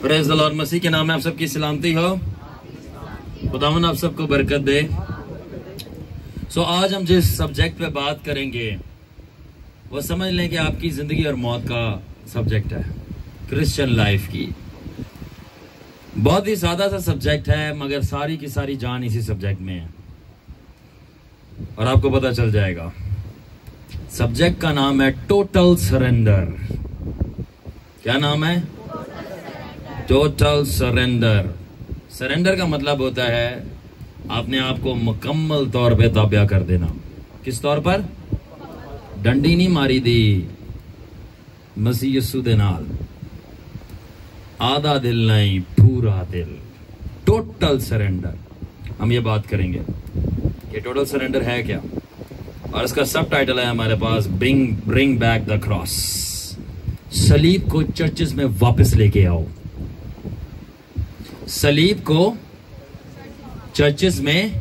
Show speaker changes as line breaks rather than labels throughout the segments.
Praise the Lord. मसीह के नाम में आप सबकी सलामती हो। खुदावन आप सबको बरकत दे। सो आज हम जिस सब्जेक्ट पे बात करेंगे वो समझ लें कि आपकी जिंदगी और मौत का सब्जेक्ट है, क्रिश्चियन लाइफ की। बहुत ही सादा सा सब्जेक्ट है, मगर सारी की सारी जान इसी सब्जेक्ट में है और आपको पता चल जाएगा। सब्जेक्ट का नाम है टोटल सरेंडर। क्या नाम है? Total surrender. सरेंडर का मतलब होता है आपने आपको मुकम्मल तौर पे ताबिया कर देना। किस तौर पर? डंडी नहीं मारी दी मसीह यीशु दे नाल, आधा दिल नहीं पूरा दिल। टोटल सरेंडर हम ये बात करेंगे कि टोटल सरेंडर है क्या, और इसका सब टाइटल है हमारे पास, ब्रिंग बैक द क्रॉस। सलीब को चर्चेस में वापस लेके आओ। सलीब को चर्चेस में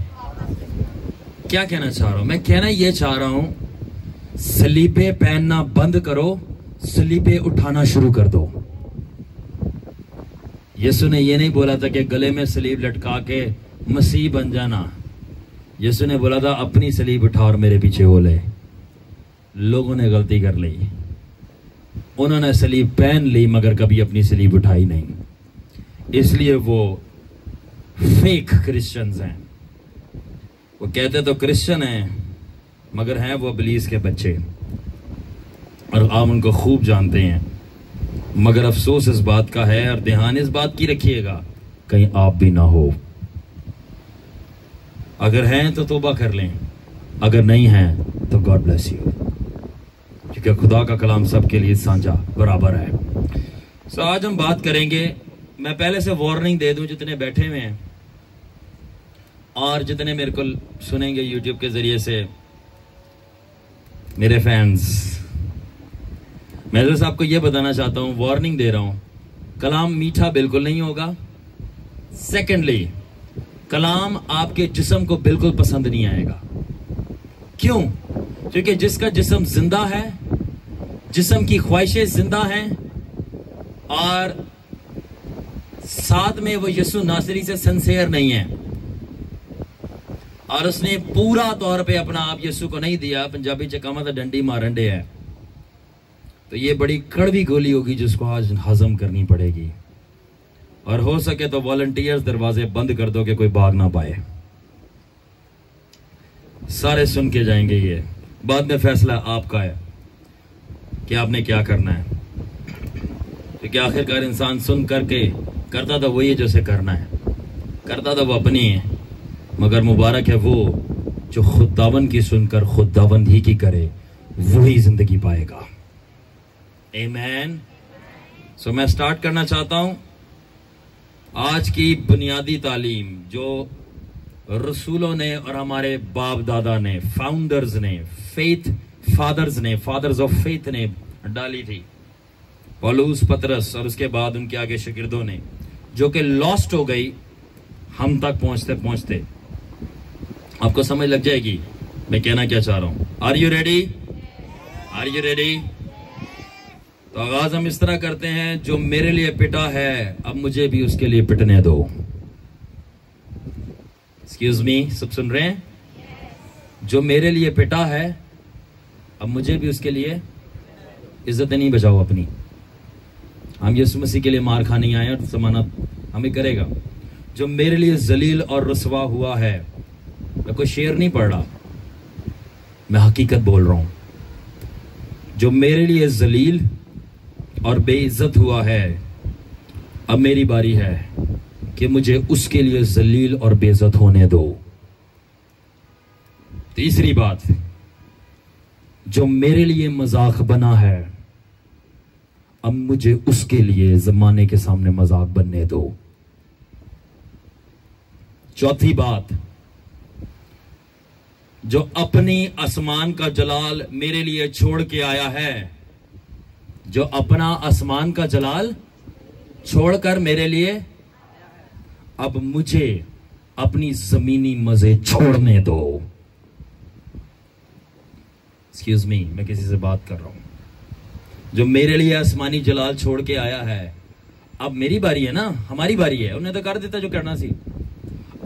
क्या कहना चाह रहा हूं मैं? कहना यह चाह रहा हूं सलीबे पहनना बंद करो, सलीबे उठाना शुरू कर दो। यीशु ने यह नहीं बोला था कि गले में सलीब लटका के मसीह बन जाना। यीशु ने बोला था अपनी सलीब उठा और मेरे पीछे हो ले। लोगों ने गलती कर ली, उन्होंने सलीब पहन ली मगर कभी अपनी सलीब उठाई नहीं, इसलिए वो फेक क्रिश्चियंस हैं। वो कहते तो क्रिश्चियन हैं मगर हैं वो इब्लीस के बच्चे, और आप उनको खूब जानते हैं। मगर अफसोस इस बात का है, और ध्यान इस बात की रखिएगा कहीं आप भी ना हो। अगर हैं तो तौबा कर लें, अगर नहीं हैं तो गॉड ब्लेस यू, क्योंकि खुदा का कलाम सबके लिए साझा बराबर है। सो आज हम बात करेंगे। मैं पहले से वार्निंग दे दूं जितने बैठे हुए हैं और जितने मेरे को सुनेंगे यूट्यूब के जरिए से, मेरे फैंस, मैं जैसे आपको यह बताना चाहता हूं, वार्निंग दे रहा हूं, कलाम मीठा बिल्कुल नहीं होगा। सेकेंडली, कलाम आपके जिस्म को बिल्कुल पसंद नहीं आएगा। क्यों? क्योंकि जिसका जिस्म जिंदा है, जिस्म की ख्वाहिशें जिंदा हैं, और साथ में वो यीशु नासरी से सिंसियर नहीं है, और उसने पूरा तौर पे अपना आप यीशु को नहीं दिया। पंजाबी च कहा तो डंडी मारन डे है, तो ये बड़ी कड़वी गोली होगी जिसको आज हजम करनी पड़ेगी। और हो सके तो वॉलंटियर्स दरवाजे बंद कर दो कि कोई भाग ना पाए। सारे सुन के जाएंगे, ये बाद में फैसला आपका है कि आपने क्या करना है, क्योंकि आखिरकार इंसान सुन करके करता था वही जो उसे करना है, करता था वो अपनी है। मगर मुबारक है वो जो खुदावन की सुनकर खुदावन ही की करे, वही जिंदगी पाएगा। आमीन। सो मैं स्टार्ट करना चाहता हूं आज की बुनियादी तालीम जो रसूलों ने और हमारे बाप दादा ने, फाउंडर्स ने, फेथ फादर्स ने, फादर्स ऑफ फेथ ने डाली थी, पौलुस, पतरस, और उसके बाद उनके आगे शागिर्दों ने, जो कि लॉस्ट हो गई। हम तक पहुंचते पहुंचते आपको समझ लग जाएगी मैं कहना क्या चाह रहा हूं। Are you ready? Are you ready? तो आगाज हम इस तरह करते हैं, जो मेरे लिए पिटा है अब मुझे भी उसके लिए पिटने दो। एक्सक्यूज मी, सब सुन रहे हैं? जो मेरे लिए पिटा है अब मुझे भी उसके लिए इज्जत नहीं बचाओ अपनी। हम यीशु मसीह के लिए मार खाने नहीं आए और जमानत हमें करेगा। जो मेरे लिए जलील और रुसवा हुआ है, मैं कोई शेर नहीं पढ़ रहा, मैं हकीकत बोल रहा हूं। जो मेरे लिए जलील और बेइज्जत हुआ है, अब मेरी बारी है कि मुझे उसके लिए जलील और बेइज्जत होने दो। तीसरी बात, जो मेरे लिए मजाक बना है अब मुझे उसके लिए जमाने के सामने मजाक बनने दो। चौथी बात, जो अपनी आसमान का जलाल मेरे लिए छोड़ के आया है, जो अपना आसमान का जलाल छोड़कर मेरे लिए, अब मुझे अपनी जमीनी मजे छोड़ने दो। एक्सक्यूज मी, मैं किसी से बात कर रहा हूं। जो मेरे लिए आसमानी जलाल छोड़ के आया है, अब मेरी बारी है ना, हमारी बारी है, उन्हें तो कर देता जो करना सी।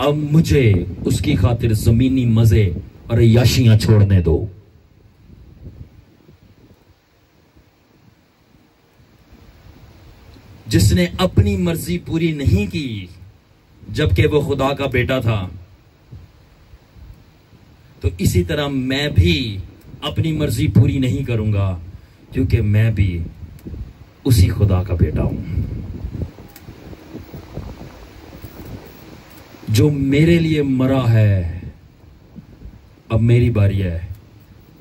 अब मुझे उसकी खातिर जमीनी मजे और याशियां छोड़ने दो। जिसने अपनी मर्जी पूरी नहीं की जबकि वो खुदा का बेटा था, तो इसी तरह मैं भी अपनी मर्जी पूरी नहीं करूंगा क्योंकि मैं भी उसी खुदा का बेटा हूं जो मेरे लिए मरा है। अब मेरी बारी है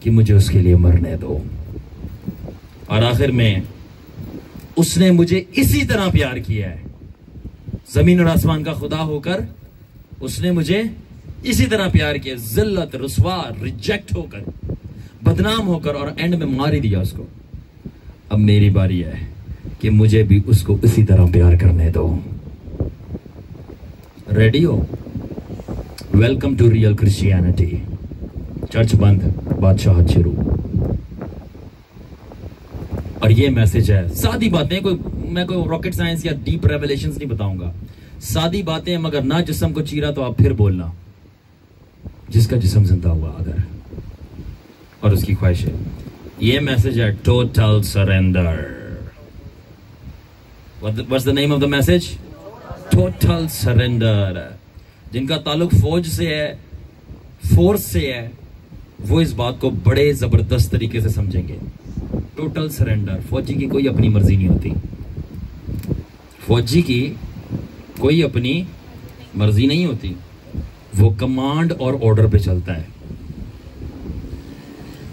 कि मुझे उसके लिए मरने दो। और आखिर में उसने मुझे इसी तरह प्यार किया है, जमीन और आसमान का खुदा होकर उसने मुझे इसी तरह प्यार किया, जिल्लत, रुसवा, रिजेक्ट होकर, बदनाम होकर, और एंड में मार ही दिया उसको। अब मेरी बारी है कि मुझे भी उसको इसी तरह प्यार करने दो। रेडी हो? Welcome to real Christianity. Church बंद, बादशाह शुरू। और ये मैसेज है, सादी बातें, मैं कोई रॉकेट साइंस या डीप रेवलेशंस नहीं बताऊंगा, सादी बातें, मगर ना जिस्म को चीरा तो आप फिर बोलना, जिसका जिस्म जिंदा हुआ अगर, और उसकी ख्वाहिश है। ये मैसेज है total surrender. What's the name of the message? Total surrender. जिनका ताल्लुक फौज से है, फोर्स से है, वो इस बात को बड़े जबरदस्त तरीके से समझेंगे। Total surrender. फौजी की कोई अपनी मर्जी नहीं होती, फौजी की कोई अपनी मर्जी नहीं होती, वो कमांड और ऑर्डर पे चलता है।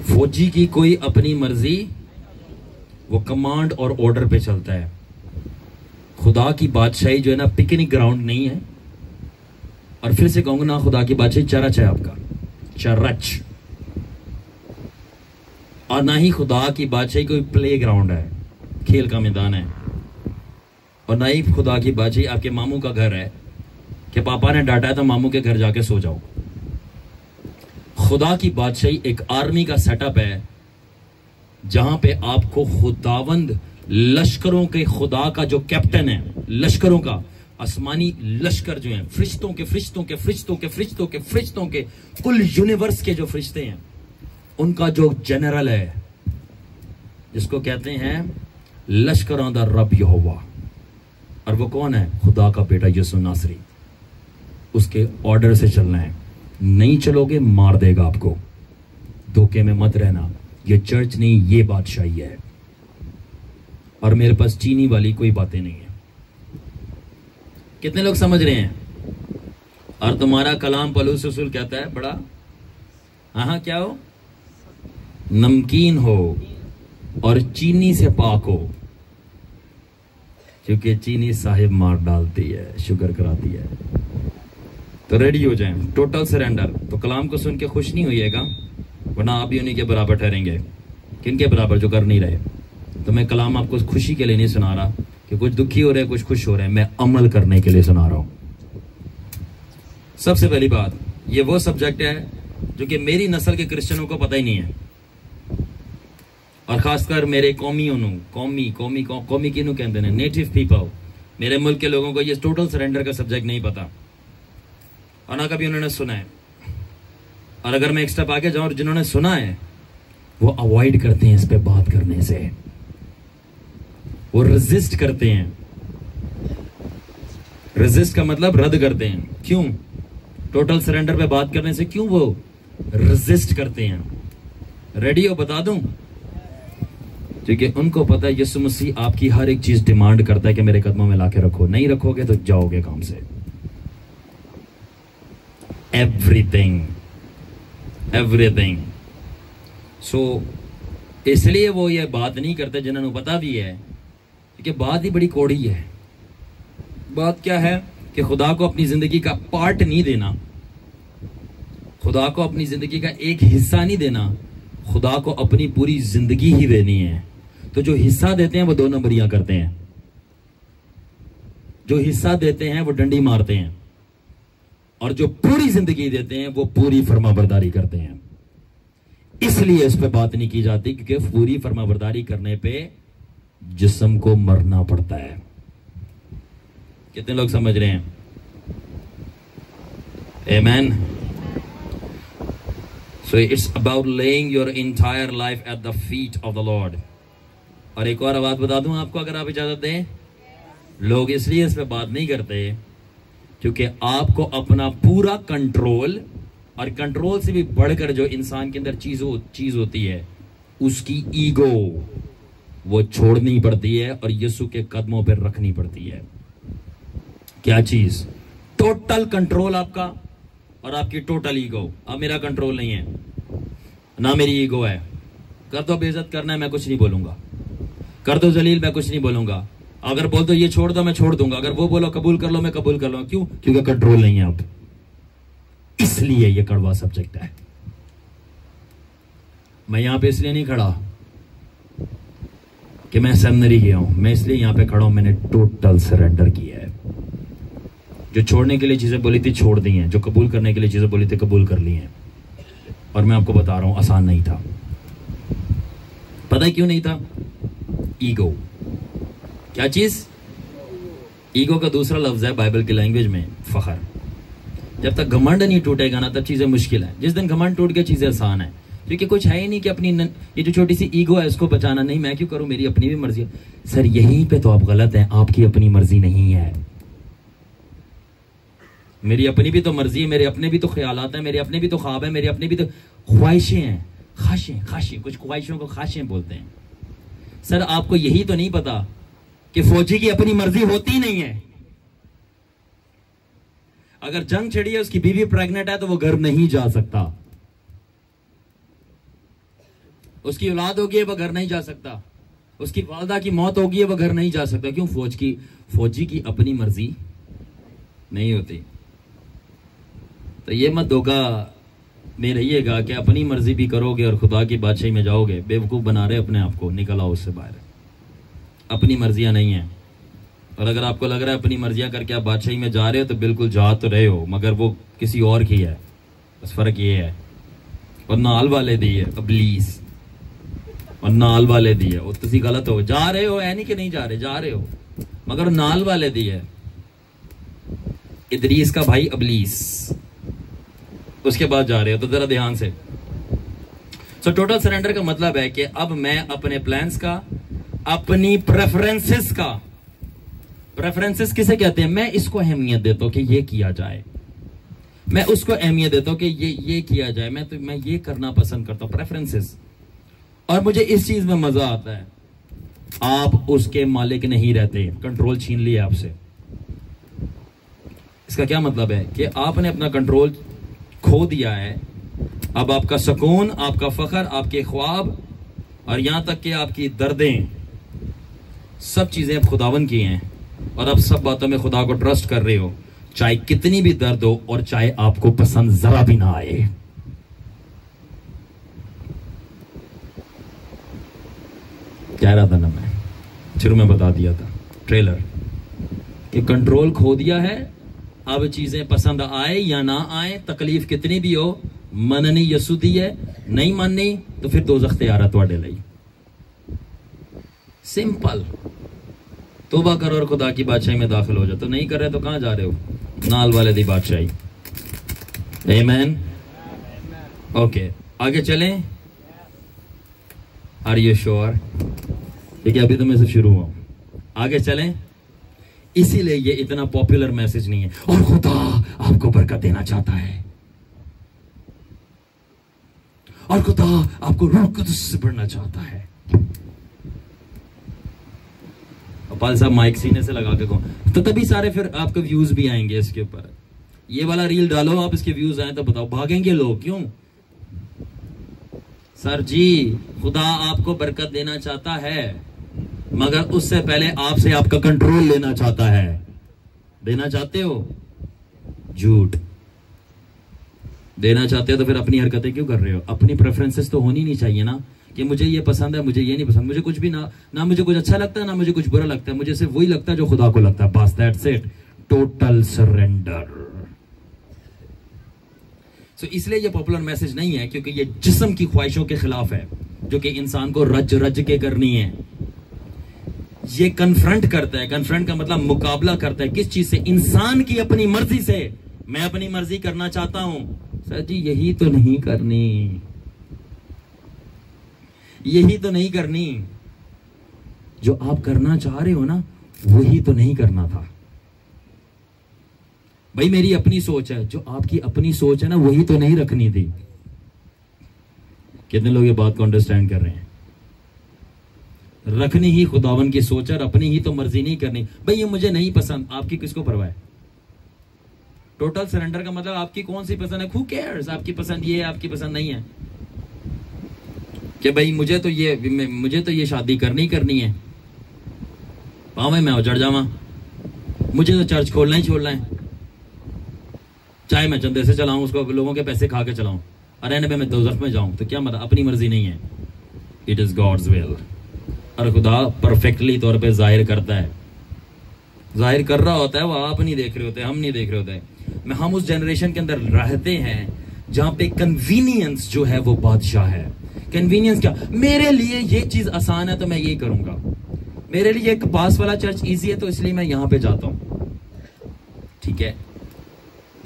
फौजी की कोई अपनी मर्जी, वो कमांड और ऑर्डर पे चलता है। खुदा की बादशाही जो है ना, पिकनिक ग्राउंड नहीं है। और फिर से कहूंगा ना, खुदा की बादशाही चरच है आपका, चरच। और ना ही खुदा की बादशाही कोई प्ले ग्राउंड है, खेल का मैदान है। और ना ही खुदा की बादशाही आपके मामू का घर है कि पापा ने डांटा है तो मामू के घर जाके सो जाओ। खुदा की बादशाही एक आर्मी का सेटअप है जहां पे आपको खुदावंद लश्करों के खुदा का जो कैप्टन है, लश्करों का, आसमानी लश्कर जो हैं, फरिश्तों के फरिश्तों के फरिश्तों के फरिश्तों के फरिश्तों के कुल यूनिवर्स के जो फरिश्ते हैं, उनका जो जनरल है, जिसको कहते हैं लश्करों दा रब यहोवा। और वो कौन है? खुदा का बेटा यीशु नासरी। उसके ऑर्डर से चलना है, नहीं चलोगे मार देगा आपको। धोखे में मत रहना, ये चर्च नहीं, ये बादशाही है। और मेरे पास चीनी वाली कोई बातें नहीं है। कितने लोग समझ रहे हैं? और तुम्हारा कलाम पलूस रसूल कहता है बड़ा, हाँ क्या हो? नमकीन हो और चीनी से पाक हो, क्योंकि चीनी साहिब मार डालती है, शुगर कराती है। तो रेडी हो जाएं, टोटल सरेंडर। तो कलाम को सुन के खुश नहीं होइएगा, वरना आप भी उन्हीं के बराबर ठहरेंगे। किनके बराबर? जो कर नहीं रहे। तो मैं कलाम आपको खुशी के लिए नहीं सुना रहा कि कुछ दुखी हो रहे हैं, कुछ खुश हो रहे हैं, मैं अमल करने के लिए सुना रहा हूं। सबसे पहली बात, ये वो सब्जेक्ट है जो कि मेरी नस्ल के क्रिश्चियनों को पता ही नहीं है, और खासकर मेरे कौमी किनू कहते हैं, नेटिव पीपल, मेरे मुल्क के लोगों को ये टोटल सरेंडर का सब्जेक्ट नहीं पता, और ना कभी उन्होंने सुना है। और अगर मैं एक स्टेप आगे जाऊं, और जिन्होंने सुना है वो अवॉइड करते हैं इस पे बात करने से, वो रेजिस्ट करते हैं। रेजिस्ट का मतलब रद्द करते हैं। क्यों? टोटल सरेंडर पे बात करने से क्यों वो रेजिस्ट करते हैं? रेडी हो? बता दूं? क्योंकि उनको पता है यीशु मसीह आपकी हर एक चीज डिमांड करता है कि मेरे कदमों में लाके रखो, नहीं रखोगे तो जाओगे काम से। एवरीथिंग। सो इसलिए वो ये बात नहीं करते, जिन्होंने पता भी है कि बात ही बड़ी कौड़ी है। बात क्या है कि खुदा को अपनी जिंदगी का पार्ट नहीं देना, खुदा को अपनी जिंदगी का एक हिस्सा नहीं देना, खुदा को अपनी पूरी जिंदगी ही देनी है। तो जो हिस्सा देते हैं वो 2 नंबरियां करते हैं, जो हिस्सा देते हैं वो डंडी मारते हैं, और जो पूरी जिंदगी देते हैं वो पूरी फरमाबरदारी करते हैं। इसलिए इस पे बात नहीं की जाती, क्योंकि पूरी फरमाबरदारी करने पे जिस्म को मरना पड़ता है। कितने लोग समझ रहे हैं? Amen. So it's about laying your entire life at the feet of the Lord. और एक और बात बता दूं आपको, अगर आप इजाजत दें, लोग इसलिए इस पे बात नहीं करते क्योंकि आपको अपना पूरा कंट्रोल, और कंट्रोल से भी बढ़कर जो इंसान के अंदर चीज होती है, उसकी ईगो, वो छोड़नी पड़ती है और यीशु के कदमों पर रखनी पड़ती है। क्या चीज? टोटल कंट्रोल आपका और आपकी टोटल ईगो। अब मेरा कंट्रोल नहीं है ना मेरी ईगो है। कर दो बेइज्जत करना है, मैं कुछ नहीं बोलूंगा। कर दो जलील, मैं कुछ नहीं बोलूंगा। अगर बोल दो ये छोड़ दो, मैं छोड़ दूंगा। अगर वो बोलो कबूल कर लो, मैं कबूल कर लूंगा। क्यों? क्योंकि कंट्रोल नहीं है अब। इसलिए ये कड़वा सब्जेक्ट है। मैं यहां पे इसलिए नहीं खड़ा कि मैं सेमिनरी गया हूं, मैं इसलिए यहां पे खड़ा हूं, मैंने टोटल सरेंडर किया है। जो छोड़ने के लिए चीजें बोली थी छोड़ दी हैं, जो कबूल करने के लिए चीजें बोली थी कबूल कर ली हैं। और मैं आपको बता रहा हूं, आसान नहीं था। पता है क्यों नहीं था? ईगो। क्या चीज? ईगो का दूसरा लफ्ज है बाइबल की लैंग्वेज में फखर। जब तक घमंड नहीं टूटेगा ना, तब चीजें मुश्किल है। जिस दिन घमंड टूट गया, चीजें आसान है, क्योंकि कुछ है ही नहीं कि अपनी ये जो छोटी सी ईगो है इसको बचाना। नहीं, मैं क्यों करूं, मेरी अपनी भी मर्जी है। सर यहीं पे तो आप गलत हैं, आपकी अपनी मर्जी नहीं है। मेरी अपनी भी तो मर्जी है, मेरे अपने भी तो ख्यालात हैं, मेरे अपने भी तो ख्वाब है, मेरे अपने भी तो ख्वाहिशें हैं। ख्वाहिशें, कुछ ख्वाहिशों को ख्वाहिशें बोलते हैं। सर आपको यही तो नहीं पता कि फौजी की अपनी मर्जी होती नहीं है। अगर जंग छिड़ी है, उसकी बीवी प्रेग्नेंट है, तो वो घर नहीं जा सकता। उसकी औलाद होगी है, वो घर नहीं जा सकता। उसकी वालदा की मौत होगी है, वो घर नहीं जा सकता। क्यों? फौजी की अपनी मर्जी नहीं होती। तो ये मत धोखा में रहिएगा कि अपनी मर्जी भी करोगे और खुदा की बादशाही में जाओगे। बेवकूफ बना रहे अपने आप को, निकल आओ उससे बाहर। अपनी मर्जियां नहीं है। और अगर आपको लग रहा है अपनी मर्जियां करके आप बादशाही में जा रहे हो, तो बिल्कुल जा तो रहे हो, मगर वो किसी और की है। बस फर्क ये है। और नाल वाले दी है इब्लीस, और नाल वाले दी है। वो तुसी गलत हो, जा रहे हो, ऐ नहीं कि नहीं जा रहे, जा रहे हो, मगर नाल वाले दी है इदरीस का भाई इब्लीस, उसके बाद जा रहे हो। तो जरा ध्यान से। सो टोटल सरेंडर का मतलब है कि अब मैं अपने प्लान्स का, अपनी प्रेफरेंसेस का, प्रेफरेंसेस किसे कहते हैं? मैं इसको अहमियत देता हूं कि ये किया जाए, मैं उसको अहमियत देता हूं कि ये किया जाए, मैं ये करना पसंद करता हूं। प्रेफरेंसेस। और मुझे इस चीज में मजा आता है। आप उसके मालिक नहीं रहते, कंट्रोल छीन लिया आपसे। इसका क्या मतलब है कि आपने अपना कंट्रोल खो दिया है। अब आपका सुकून, आपका फखर, आपके ख्वाब और यहां तक कि आपकी दर्दें, सब चीजें अब खुदावन की हैं। और अब सब बातों में खुदा को ट्रस्ट कर रहे हो, चाहे कितनी भी दर्द हो और चाहे आपको पसंद जरा भी ना आए। कह रहा था ना मैं, शुरू में बता दिया था ट्रेलर, कि कंट्रोल खो दिया है। अब चीजें पसंद आए या ना आए, तकलीफ कितनी भी हो, मननी यसू दी है, नहीं माननी तो फिर दोज़ख तैयार है तुहाडे लई। सिंपल। तौबा करो और खुदा की बादशाही में दाखिल हो जाओ। तो नहीं कर रहे तो कहां जा रहे हो? नाल वाले दी बादशाही। आमीन। ओके, आगे चलें। Are you sure? ठीक है, अभी तो मैं से शुरू हुआ, आगे चलें। इसीलिए ये इतना पॉपुलर मैसेज नहीं है। और खुदा आपको बरकत देना चाहता है, और खुदा आपको रूह कुद्स से भरना चाहता है। पाल साहब माइक सीने से लगा के को, तो तभी सारे फिर आपके व्यूज भी आएंगे इसके ऊपर। ये वाला रील डालो आप, इसके व्यूज आए तो बताओ भागेंगे लोग। क्यों? सर जी, खुदा आपको बरकत देना चाहता है, मगर उससे पहले आपसे आपका कंट्रोल लेना चाहता है। देना चाहते हो? झूठ। देना चाहते हो तो फिर अपनी हरकतें क्यों कर रहे हो? अपनी प्रेफरेंसेस तो होनी नहीं चाहिए ना, कि मुझे ये पसंद है, मुझे ये नहीं पसंद, मुझे कुछ भी ना मुझे कुछ अच्छा लगता है, ना मुझे कुछ बुरा लगता है, मुझे सिर्फ वही लगता है जो खुदा को लगता है। बस that's it. Total surrender. So इसलिए ये पॉपुलर मैसेज नहीं है, क्योंकि ये जिस्म की ख्वाहिशों के खिलाफ है, जो कि इंसान को रज रज के करनी है। ये कन्फ्रंट करता है। कन्फ्रंट का मतलब मुकाबला करता है। किस चीज से? इंसान की अपनी मर्जी से। मैं अपनी मर्जी करना चाहता हूं, सर जी यही तो नहीं करनी, यही तो नहीं करनी। जो आप करना चाह रहे हो ना, वही तो नहीं करना था भाई। मेरी अपनी सोच है, जो आपकी अपनी सोच है ना, वही तो नहीं रखनी थी। कितने लोग ये बात को अंडरस्टैंड कर रहे हैं? रखनी ही खुदावन की सोच है, और अपनी ही तो मर्जी नहीं करनी। भाई ये मुझे नहीं पसंद, आपकी किसको परवाह है? टोटल सरेंडर का मतलब आपकी कौन सी पसंद है? Who cares? आपकी पसंद ये है, आपकी पसंद नहीं है। कि भाई मुझे तो ये शादी करनी है, पावे मैं उजड़ जावा, मुझे तो चर्च खोलना ही छोड़ना है, चाहे मैं चंदे से चलाऊं, उसको लोगों के पैसे खा के चलाऊं, और एंड में दोज़ख में जाऊं, तो क्या मतलब? अपनी मर्जी नहीं है, इट इज गॉड्स विल। और खुदा परफेक्टली तौर पे जाहिर करता है, जाहिर कर रहा होता है, वो आप नहीं देख रहे होते, हम नहीं देख रहे होते। हम उस जनरेशन के अंदर रहते हैं जहां पे कन्वीनियंस जो है वो बादशाह है। कन्वीनियंस क्या? मेरे लिए ये चीज आसान है तो मैं ये करूंगा, मेरे लिए एक पास वाला चर्च इजी है तो इसलिए मैं यहां पे जाता हूं, ठीक है।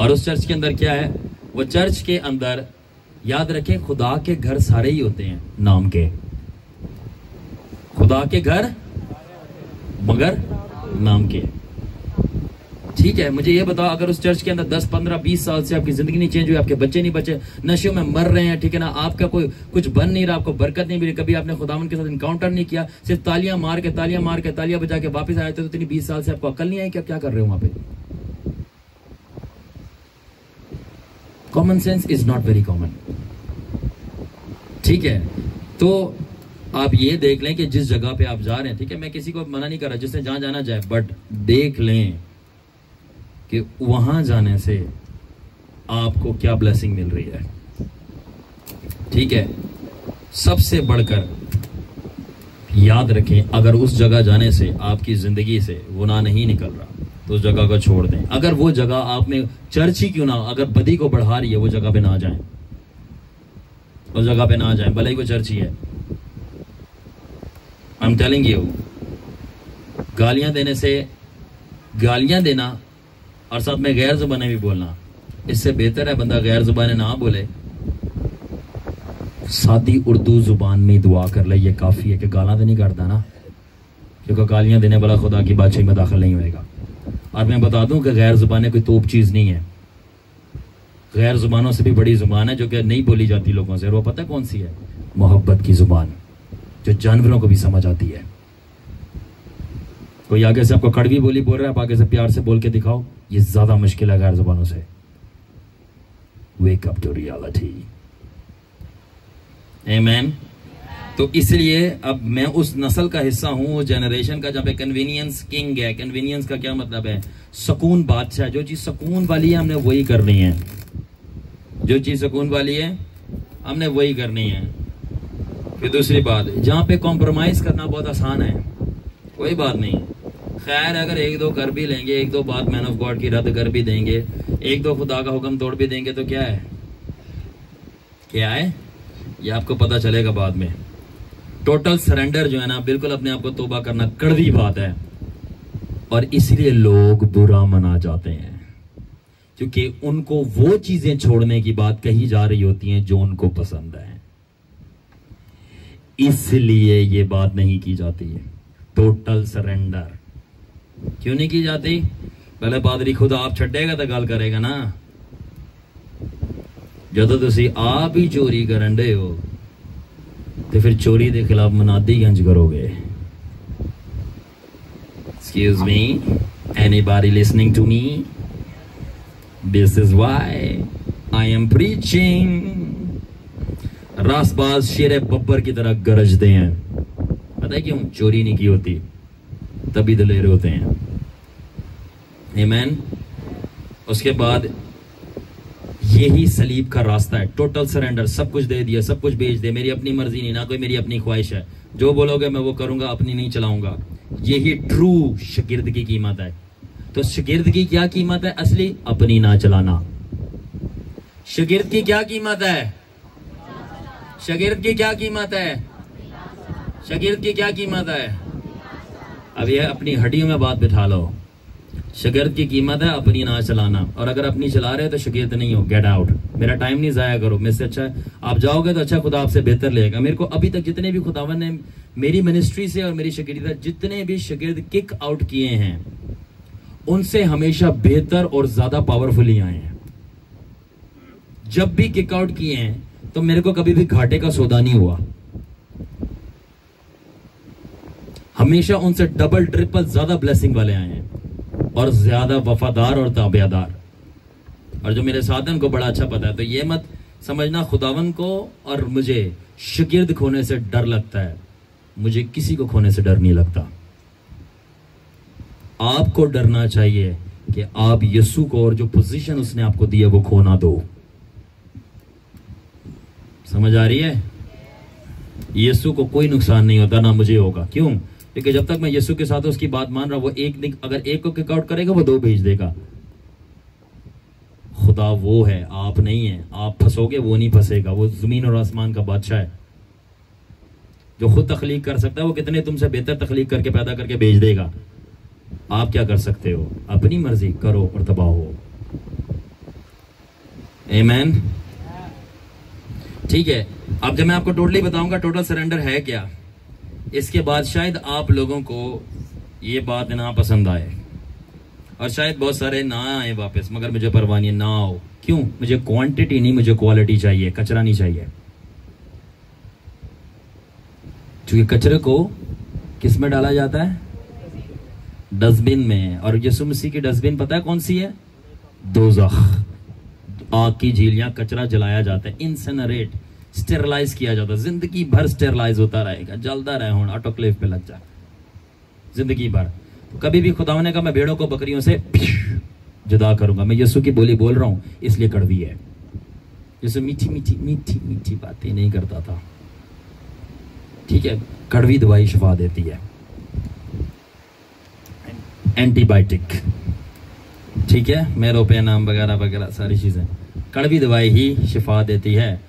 और उस चर्च के अंदर क्या है? वो चर्च के अंदर, याद रखें, खुदा के घर सारे ही होते हैं नाम के, खुदा के घर मगर नाम के, ठीक है। मुझे ये बताओ, अगर उस चर्च के अंदर 10, 15, 20 साल से आपकी जिंदगी नहीं चेंज हुई, आपके बच्चे नहीं बचे, नशे में मर रहे हैं, ठीक है ना, आपका कोई कुछ बन नहीं रहा, आपको बरकत नहीं मिली, कभी आपने खुदावन के साथ इनकाउंटर नहीं किया, सिर्फ तालियां मार के तालियां बजा के वापस आए थे, तो इतनी 20 साल से आपको अकल नहीं आई क्या कर रहे हो वहां पे? Common sense is not very common, ठीक है। तो आप ये देख लें कि जिस जगह पे आप जा रहे हैं, ठीक है, मैं किसी को मना नहीं कर रहा, जिससे जहां जाना जाए, बट देख लें कि वहां जाने से आपको क्या ब्लेसिंग मिल रही है, ठीक है। सबसे बढ़कर याद रखें, अगर उस जगह जाने से आपकी जिंदगी से गुनाह नहीं निकल रहा तो उस जगह को छोड़ दें। अगर वो जगह आप में चर्च ही क्यों ना, अगर बदी को बढ़ा रही है, वो जगह पे ना जाएं, उस जगह पे ना जाएं, भले ही वो चर्च ही है। आई एम टेलिंग यू, गालियां देने से, गालियां देना और साथ में गैर जुबानें भी बोलना, इससे बेहतर है बंदा गैर जुबानें ना बोले, सादी उर्दू जुबान में दुआ कर ले, ये काफी है। कि गाला तो नहीं करता ना, क्योंकि गालियां देने वाला खुदा की बादशाही में दाखिल नहीं होएगा। और मैं बता दूं कि गैर जुबानें कोई तोप चीज नहीं है। गैर जुबानों से भी बड़ी जुबान है जो कि नहीं बोली जाती लोगों से, और वो पता है कौन सी है? मोहब्बत की जुबान, जो जानवरों को भी समझ आती है। कोई आगे से आपको कड़वी बोली बोल रहा है, आप आगे से प्यार से बोल के दिखाओ, ये ज्यादा मुश्किल है गैर जुबानों से। वेक अप टू रियलिटी, आमेन। तो इसलिए अब मैं उस नस्ल का हिस्सा हूं, उस जनरेशन का जहां पे कन्वीनियंस किंग है। कन्वीनियंस का क्या मतलब है? सुकून बादशाह। जो चीज सुकून वाली है हमने वही करनी है, जो चीज सुकून वाली है हमने वही करनी है। फिर दूसरी बात, जहां पे कॉम्प्रोमाइज करना बहुत आसान है, कोई बात नहीं। खैर अगर एक दो कर भी लेंगे, एक दो बात मैन ऑफ गॉड की रद्द कर भी देंगे, एक दो खुदा का हुक्म तोड़ भी देंगे, तो क्या है? क्या है ये आपको पता चलेगा बाद में। टोटल सरेंडर जो है ना, बिल्कुल अपने आप को तौबा करना कड़वी बात है, और इसलिए लोग बुरा मना जाते हैं, क्योंकि उनको वो चीजें छोड़ने की बात कही जा रही होती हैं जो उनको पसंद है, इसलिए ये बात नहीं की जाती है। टोटल सरेंडर क्यों नहीं की जाती? पहले पादरी खुद आप छड़ेगा तो गल करेगा ना। जो तुसी आप ही चोरी करन दे हो तो फिर चोरी के खिलाफ मनादी गंज करोगे। Excuse me, anybody listening to me? This is why I am preaching. रासबाज शेर बब्बर की तरह गरजते हैं, पता है क्यों? चोरी नहीं की होती, तभी दलेर होते हैं। आमीन। उसके बाद यही सलीब का रास्ता है, टोटल सरेंडर, सब कुछ दे दिया, सब कुछ बेच दे, मेरी अपनी मर्जी नहीं, ना कोई मेरी अपनी ख्वाहिश है, जो बोलोगे मैं वो करूंगा, अपनी नहीं चलाऊंगा। यही ट्रू शागिर्द की कीमत है। तो शागिर्द की क्या कीमत है असली? अपनी ना चलाना। शागिर्द की क्या कीमत है? शागिर्द की क्या कीमत है? शागिर्द की क्या कीमत है? अब ये अपनी हड्डियों में बात बिठा लो, शागिर्द की कीमत है अपनी ना चलाना, और अगर अपनी चला रहे हो तो शागिर्द नहीं हो, गेट आउट। मेरा टाइम नहीं जाया करो, मेरे से अच्छा आप जाओगे तो अच्छा खुदा आपसे बेहतर लेगा। मेरे को अभी तक जितने भी खुदावन ने मेरी मिनिस्ट्री से और मेरी शागिर्दी जितने भी शागिर्द किक आउट किए हैं उनसे हमेशा बेहतर और ज्यादा पावरफुल ही आए हैं। जब भी किक आउट किए हैं तो मेरे को कभी भी घाटे का सौदा नहीं हुआ, हमेशा उनसे डबल ट्रिपल ज्यादा ब्लेसिंग वाले आए हैं और ज्यादा वफादार और ताबेदार। और जो मेरे साथ हैं उनको बड़ा अच्छा पता है। तो ये मत समझना खुदावन को और मुझे शागिर्द खोने से डर लगता है, मुझे किसी को खोने से डर नहीं लगता। आपको डरना चाहिए कि आप यीशु को और जो पोजीशन उसने आपको दी है वो खो ना दो। समझ आ रही है? यीशु को कोई नुकसान नहीं होता, ना मुझे होगा। क्यों? क्योंकि जब तक मैं यीशु के साथ उसकी बात मान रहा हूं, वो अगर एक को किक आउट करेगा वो दो भेज देगा। खुदा वो है, आप नहीं है। आप फंसोगे, वो नहीं फंसेगा। वो जमीन और आसमान का बादशाह है जो खुद तख्लीक कर सकता है। वो कितने तुमसे बेहतर तख्लीक करके पैदा करके भेज देगा। आप क्या कर सकते हो? अपनी मर्जी करो और तबाह हो। आमीन। ठीक है, अब जब मैं आपको टोटली बताऊंगा टोटल सरेंडर है क्या, इसके बाद शायद आप लोगों को ये बात ना पसंद आए और शायद बहुत सारे ना आए वापस, मगर मुझे परवाह नहीं, ना आओ। क्यों? मुझे क्वांटिटी नहीं, मुझे क्वालिटी चाहिए, कचरा नहीं चाहिए। क्योंकि कचरे को किस में डाला जाता है? डस्टबिन में। और यीशु मसीह की डस्टबिन पता है कौन सी है? दोज़ख, आग की झीलियां, कचरा जलाया जाता है, इंसिनरेट, स्टेरलाइज किया जाता है। जिंदगी भर स्टेरलाइज होता रहेगा, जलता रहे, होना ऑटोक्लेव पे लग जाए जिंदगी भर। तो कभी भी खुदा ने कहा मैं भेड़ों को बकरियों से जुदा करूंगा। मैं यीशु की बोली बोल रहा हूं, इसलिए कड़वी है। यीशु मीठी मीठी मीठी मीठी बातें नहीं करता था, ठीक है? कड़वी दवाई शिफा देती है, एंटीबायोटिक, ठीक है? मेरोपेनाम वगैरह वगैरह सारी चीजें, कड़वी दवाई ही शिफा देती है।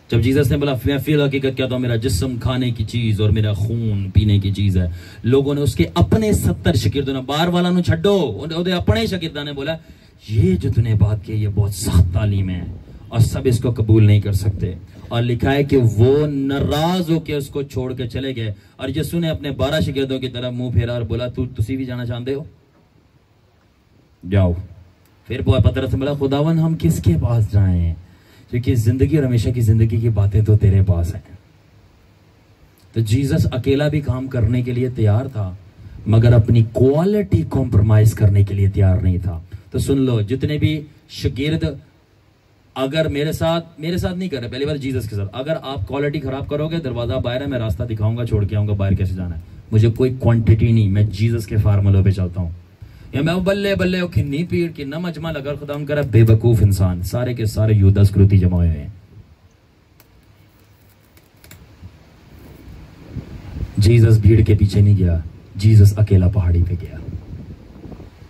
जब जीसस ने बोला मैं फिर हकीकत क्या था, मेरा जिस्म खाने की चीज और मेरा खून पीने की चीज है, लोगों ने उसके अपने 70 शागिर्दों ने, बाहर वाला नु छड्डो, उहदे अपने शागिर्दां ने बोला ये जो तूने बात की ये बहुत सख्त तालीम है और सब इसको कबूल नहीं कर सकते। और लिखा है कि वो नाराज होकर उसको छोड़ के चले गए। और यीशु ने अपने 12 शागिर्दों की तरफ मुंह फेरा और बोला तुसी भी जाना चाहते हो? जाओ। फिर पतरस से बोला खुदावन हम किसके पास जाएं, क्योंकि जिंदगी और हमेशा की जिंदगी की बातें तो तेरे पास हैं। तो जीसस अकेला भी काम करने के लिए तैयार था, मगर अपनी क्वालिटी कॉम्प्रोमाइज करने के लिए तैयार नहीं था। तो सुन लो, जितने भी शागिर्द अगर मेरे साथ नहीं कर रहे, पहली बार जीसस के साथ, अगर आप क्वालिटी खराब करोगे, दरवाजा बाहर है, मैं रास्ता दिखाऊंगा, छोड़ के आऊंगा बाहर कैसे जाना है। मुझे कोई क्वांटिटी नहीं, मैं जीसस के फार्मूलों पे चलता हूँ। या मैं बल्ले बल्ले खिन्नी पीर की न मजमा लगा खुदा कर बेवकूफ इंसान, सारे के सारे यूदा स्क्रूती जमा हुए हैं। जीसस भीड़ के पीछे नहीं गया, जीसस अकेला पहाड़ी पे गया।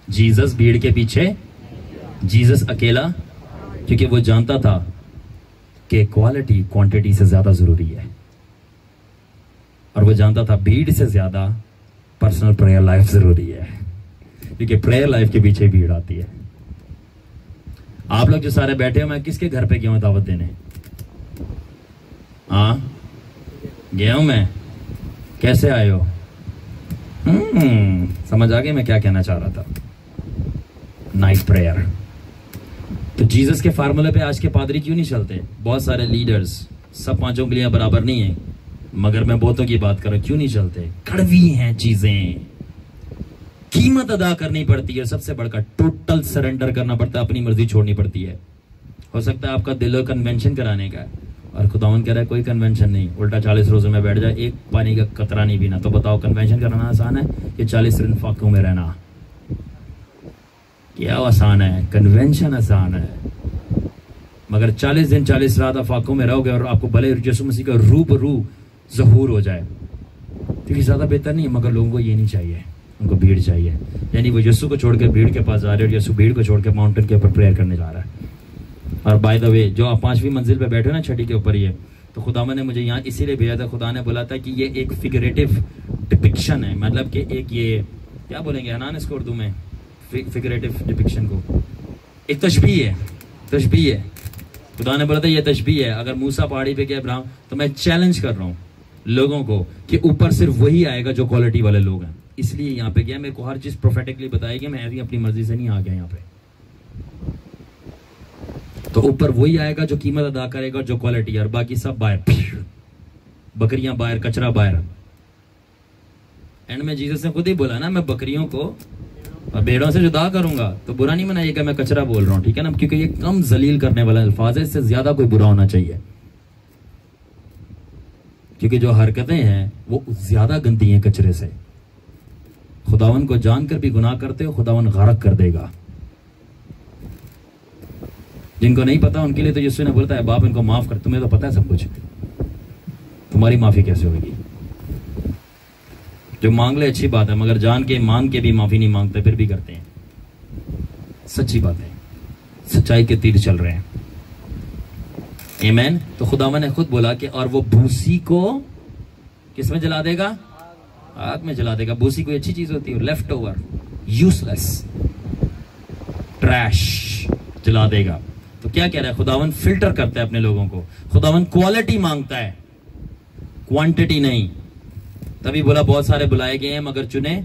जीसस भीड़ के पीछे, जीसस अकेला, क्योंकि वो जानता था कि क्वालिटी क्वांटिटी से ज्यादा जरूरी है। और वो जानता था भीड़ से ज्यादा पर्सनल प्रेयर लाइफ जरूरी है, क्योंकि प्रेयर लाइफ के पीछे भीड़ आती है। आप लोग जो सारे बैठे हो, मैं किसके घर पे गया हूं दावत देने? हाँ गया हूं मैं। कैसे आए हो? समझ आ गए मैं क्या कहना चाह रहा था। Night prayer. तो जीसस के फार्मूले पे आज के पादरी क्यों नहीं चलते? बहुत सारे लीडर्स, सब पांचों के लिए बराबर नहीं है, मगर मैं बहुतों की बात कर रहा हूं, क्यों नहीं चलते? कड़वी हैं चीजें, कीमत अदा करनी पड़ती है। सबसे बढ़कर टोटल सरेंडर करना पड़ता है, अपनी मर्जी छोड़नी पड़ती है। हो सकता है आपका दिल कन्वेंशन कराने का है, और खुदावन कह रहा है कोई कन्वेंशन नहीं, उल्टा 40 रोजों में बैठ जाए, एक पानी का कतरा नहीं पीना। तो बताओ कन्वेंशन कराना आसान है कि 40 दिन फाकों में रहना? क्या आसान है? कन्वेंशन आसान है, मगर 40 दिन 40 रात आप फाकों में रहोगे और आपको भले यीशु मसीह का रूबरू ज़हूर हो जाए, तो ये ज्यादा बेहतर नहीं है। मगर लोगों को ये नहीं चाहिए, उनको भीड़ चाहिए। यानी वो यीशु को छोड़कर भीड़ के पास जा रहे हैं और यीशु भीड़ को छोड़कर माउंटेन के ऊपर प्रेयर करने जा रहा है। और बाय द वे, जो आप 5वीं मंजिल पे बैठे हो ना, छठी के ऊपर, ये तो खुदा ने मुझे यहाँ इसीलिए भेजा था। खुदा ने बोला था कि ये एक फिगरेटिव डिपिक्शन है, मतलब कि एक ये क्या बोलेंगे हनान इसको उर्दू में, फिगरेटिव डिपिक्शन को, एक तशबीह है, तशबीह है। खुदा ने बोला था ये तशबीह है। अगर मूसा पहाड़ी पे गया इब्राहिम, तो मैं चैलेंज कर रहा हूँ लोगों को कि ऊपर सिर्फ वही आएगा जो क्वालिटी वाले लोग हैं। इसलिए यहाँ पे गया, मेरे को हर चीज प्रोफेटिकली बताई गई, मैं अपनी मर्जी से नहीं आ गया यहाँ पे। तो ऊपर वही आएगा जो कीमत अदा करेगा, जो क्वालिटी, और बाकी सब बाहर, बकरियां बाहर, कचरा बाहर। एंड में जीसस ने खुद ही बोला ना, मैं बकरियों को भेड़ों से जुदा करूंगा। तो बुरा नहीं मनाइएगा, मैं कचरा बोल रहा हूं, ठीक है ना, क्योंकि ये कम जलील करने वाला अल्फाज है, इससे ज्यादा कोई बुरा होना चाहिए, क्योंकि जो हरकतें हैं वो ज्यादा गंदी हैं कचरे से। खुदावन को जानकर भी गुनाह करते हो, खुदावन गारक कर देगा। जिनको नहीं पता उनके लिए तो यीशु ने बोलता है, बाप इनको माफ कर, तुम्हें तो पता है सब कुछ, तुम्हारी माफी कैसे होगी? जो मांग ले अच्छी बात है, मगर जान के मांग के भी माफी नहीं मांगते, फिर भी करते हैं। सच्ची बात है, सच्चाई के तीर चल रहे हैं। आमीन। तो खुदावन ने खुद बोला कि और वो भूसी को किस में जला देगा? आग में जला देगा। भूसी कोई अच्छी चीज होती है? लेफ्ट ओवर, यूजलेस, ट्रैश जला देगा। तो क्या कह रहा है? खुदावन फिल्टर करता है अपने लोगों को। खुदावन क्वालिटी मांगता है, क्वांटिटी नहीं। तभी बोला बहुत सारे बुलाए गए हैं मगर चुने,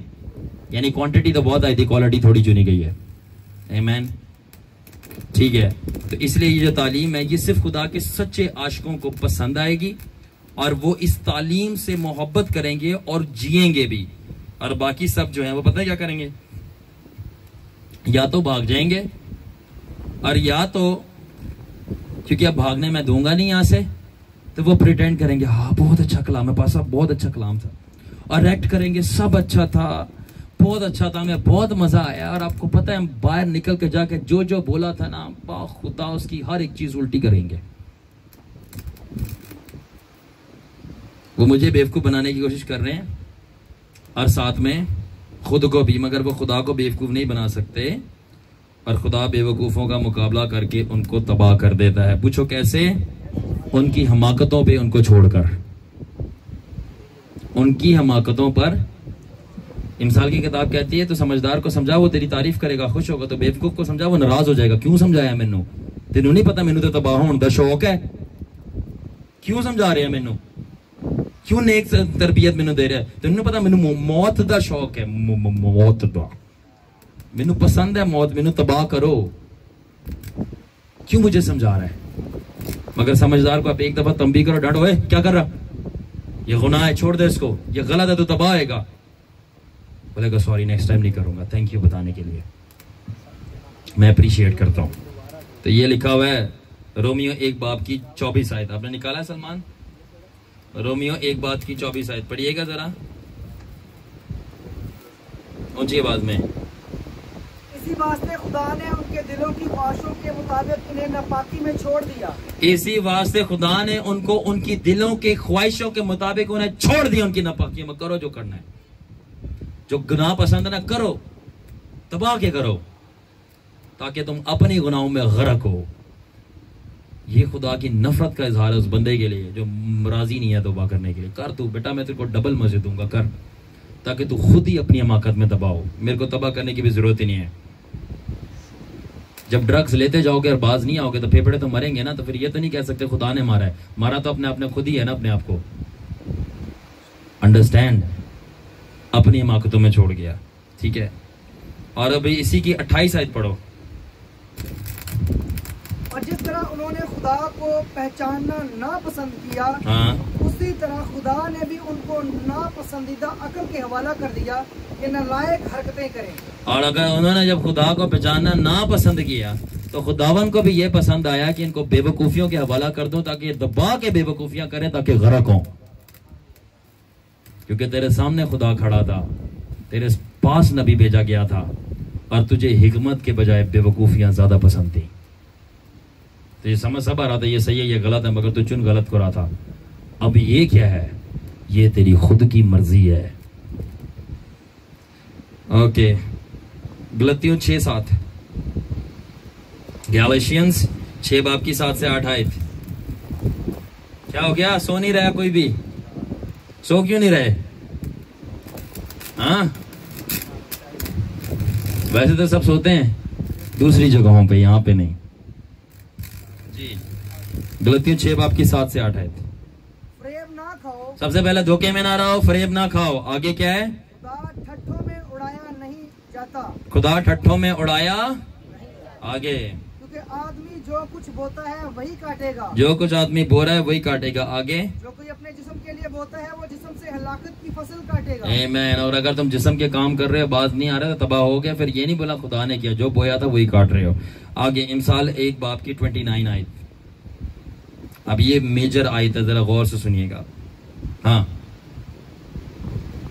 यानी क्वांटिटी तो बहुत आई थी, क्वालिटी थोड़ी चुनी गई है। आमीन, ठीक है। तो इसलिए ये जो तालीम है, ये सिर्फ खुदा के सच्चे आशिकों को पसंद आएगी और वो इस तालीम से मोहब्बत करेंगे और जिएंगे भी। और बाकी सब जो है वो पता है क्या करेंगे? या तो भाग जाएंगे, और या तो क्योंकि अब भागने में दूंगा नहीं यहां से, तो वो प्रिटेंड करेंगे हाँ बहुत अच्छा कलाम है पासा, बहुत अच्छा कलाम था, और एक्ट करेंगे सब अच्छा था, बहुत अच्छा था, हमें बहुत मजा आया। और आपको पता है हम बाहर निकल के जाके जो जो बोला था ना, खुदा उसकी हर एक चीज उल्टी करेंगे। वो मुझे बेवकूफ बनाने की कोशिश कर रहे हैं और साथ में खुद को भी, मगर वो खुदा को बेवकूफ नहीं बना सकते, और खुदा बेवकूफों का मुकाबला करके उनको तबाह कर देता है। पूछो कैसे? उनकी हमाकतों पे उनको छोड़कर, उनकी हमाकतों पर। इमसाल की किताब कहती है, तो समझदार को समझा वो तेरी तारीफ करेगा, खुश होगा, तो बेवकूफ को समझा वो नाराज हो जाएगा। क्यों समझाया मैनू? तेनू नहीं पता मैनू तो तबाह होने का शौक है, क्यों समझा रहे हैं मैनू? क्यों नेक तरबियत मैनू दे रहा है? तेनू नहीं पता मैनू मौत का शौक है, मौत का मैनू पसंद है मौत, मैनू तबाह करो, क्यों मुझे समझा रहा है? मगर समझदार को आप एक दफा तंबी करो, डांटो, ए क्या कर रहा, ये गुनाह है, छोड़ दे इसको, ये गलत है, तो तबाह आएगा। बोलेगा सॉरी नेक्स्ट टाइम नहीं करूंगा, थैंक यू बताने के लिए, मैं अप्रिशिएट करता हूं। तो ये लिखा हुआ है रोमियो 1 बाब की 24 आयत, आपने निकाला है सलमान? रोमियो 1 बाब की 24 आयत पढ़िएगा जरा ऊंची आवाज में।
इसी वास्ते खुदा ने उनके दिलों की ख्वाहिशों के मुताबिक उन्हें नापाकी में छोड़ दिया।
इसी वास्ते खुदा ने उनको उनकी दिलों के ख्वाहिशों के मुताबिक उन्हें छोड़ दिया। उनकी नापाकी में करो जो करना है, जो गुनाह पसंद है ना करो, तबाह के करो, ताकि तुम अपने गुनाहों में गर्क हो। ये खुदा की नफरत का इजहार है उस बंदे के लिए जो राजी नहीं है तौबा करने के लिए। कर तू बेटा, मैं तेरे को डबल मजे दूंगा, कर, ताकि तू खुद ही अपनी हमाकत में दबाओ। मेरे को तबाह करने की भी जरूरत ही नहीं है। जब ड्रग्स लेते जाओगे और बाज नहीं आओगे तो फेफड़े तो मरेंगे ना, तो फिर ये तो नहीं कह सकते खुदा ने मारा है। मारा तो अपने आपने खुद ही है ना, अपने आप को। अंडरस्टैंड? अपनी हमाकतों में छोड़ गया, ठीक है। और अभी इसी की 28 आयत पढ़ो।
और जिस तरह उन्होंने खुदा को पहचानना नापसंद किया,
हाँ,
उसी तरह खुदा ने भी उनको नापसंदीदा अक्ल के हवाला कर दिया कि नालायक हरकतें करें। और
अगर उन्होंने जब खुदा को पहचानना नापसंद किया, तो खुदावन को भी ये पसंद आया कि इनको बेवकूफियों के हवाला कर दो, ताकि दबा के बेवकूफियां करें, ताकि गरक हों। क्योंकि तेरे सामने खुदा खड़ा था, तेरे पास नबी भेजा गया था, और तुझे हिकमत के बजाय बेवकूफियां ज्यादा पसंद थी। तो ये समझ सब आ रहा था ये सही है ये गलत है, मगर तू चुन गलत को रहा था। अब ये क्या है? ये तेरी खुद की मर्जी है। ओके, गलतियों 6:7, गैलेशियंस 6 बाब की 7 से 8 आयत। क्या हो गया? सो नहीं रहा कोई भी? सो क्यों नहीं रहे? हाँ, वैसे तो सब सोते हैं दूसरी जगहों पे, यहाँ पे नहीं जी। गलतियों 6 बाब की 7 से 8 है।
फरेब ना खाओ,
सबसे पहले धोखे में ना रहो, फरेब ना खाओ। आगे क्या है?
खुदा ठट्ठों में उड़ाया नहीं जाता,
खुदा ठट्ठों में उड़ाया। आगे,
क्योंकि आदमी जो कुछ बोता है वही काटेगा,
जो कुछ आदमी बो रहा है वही काटेगा। आगे,
जो कोई अपने जिस्म के लिए बोता है वो जिस्म से हलाकत की फसल काटेगा।
आमीन। और अगर तुम जिस्म के काम कर रहे हो, बात नहीं आ रहा तो तबाह हो गया। फिर ये नहीं बोला खुदा ने किया, जो बोया था वही काट रहे हो। आगे इमसाल 1 बाब की 29 आयत। अब ये मेजर आयत है, जरा गौर से सुनिएगा। हाँ,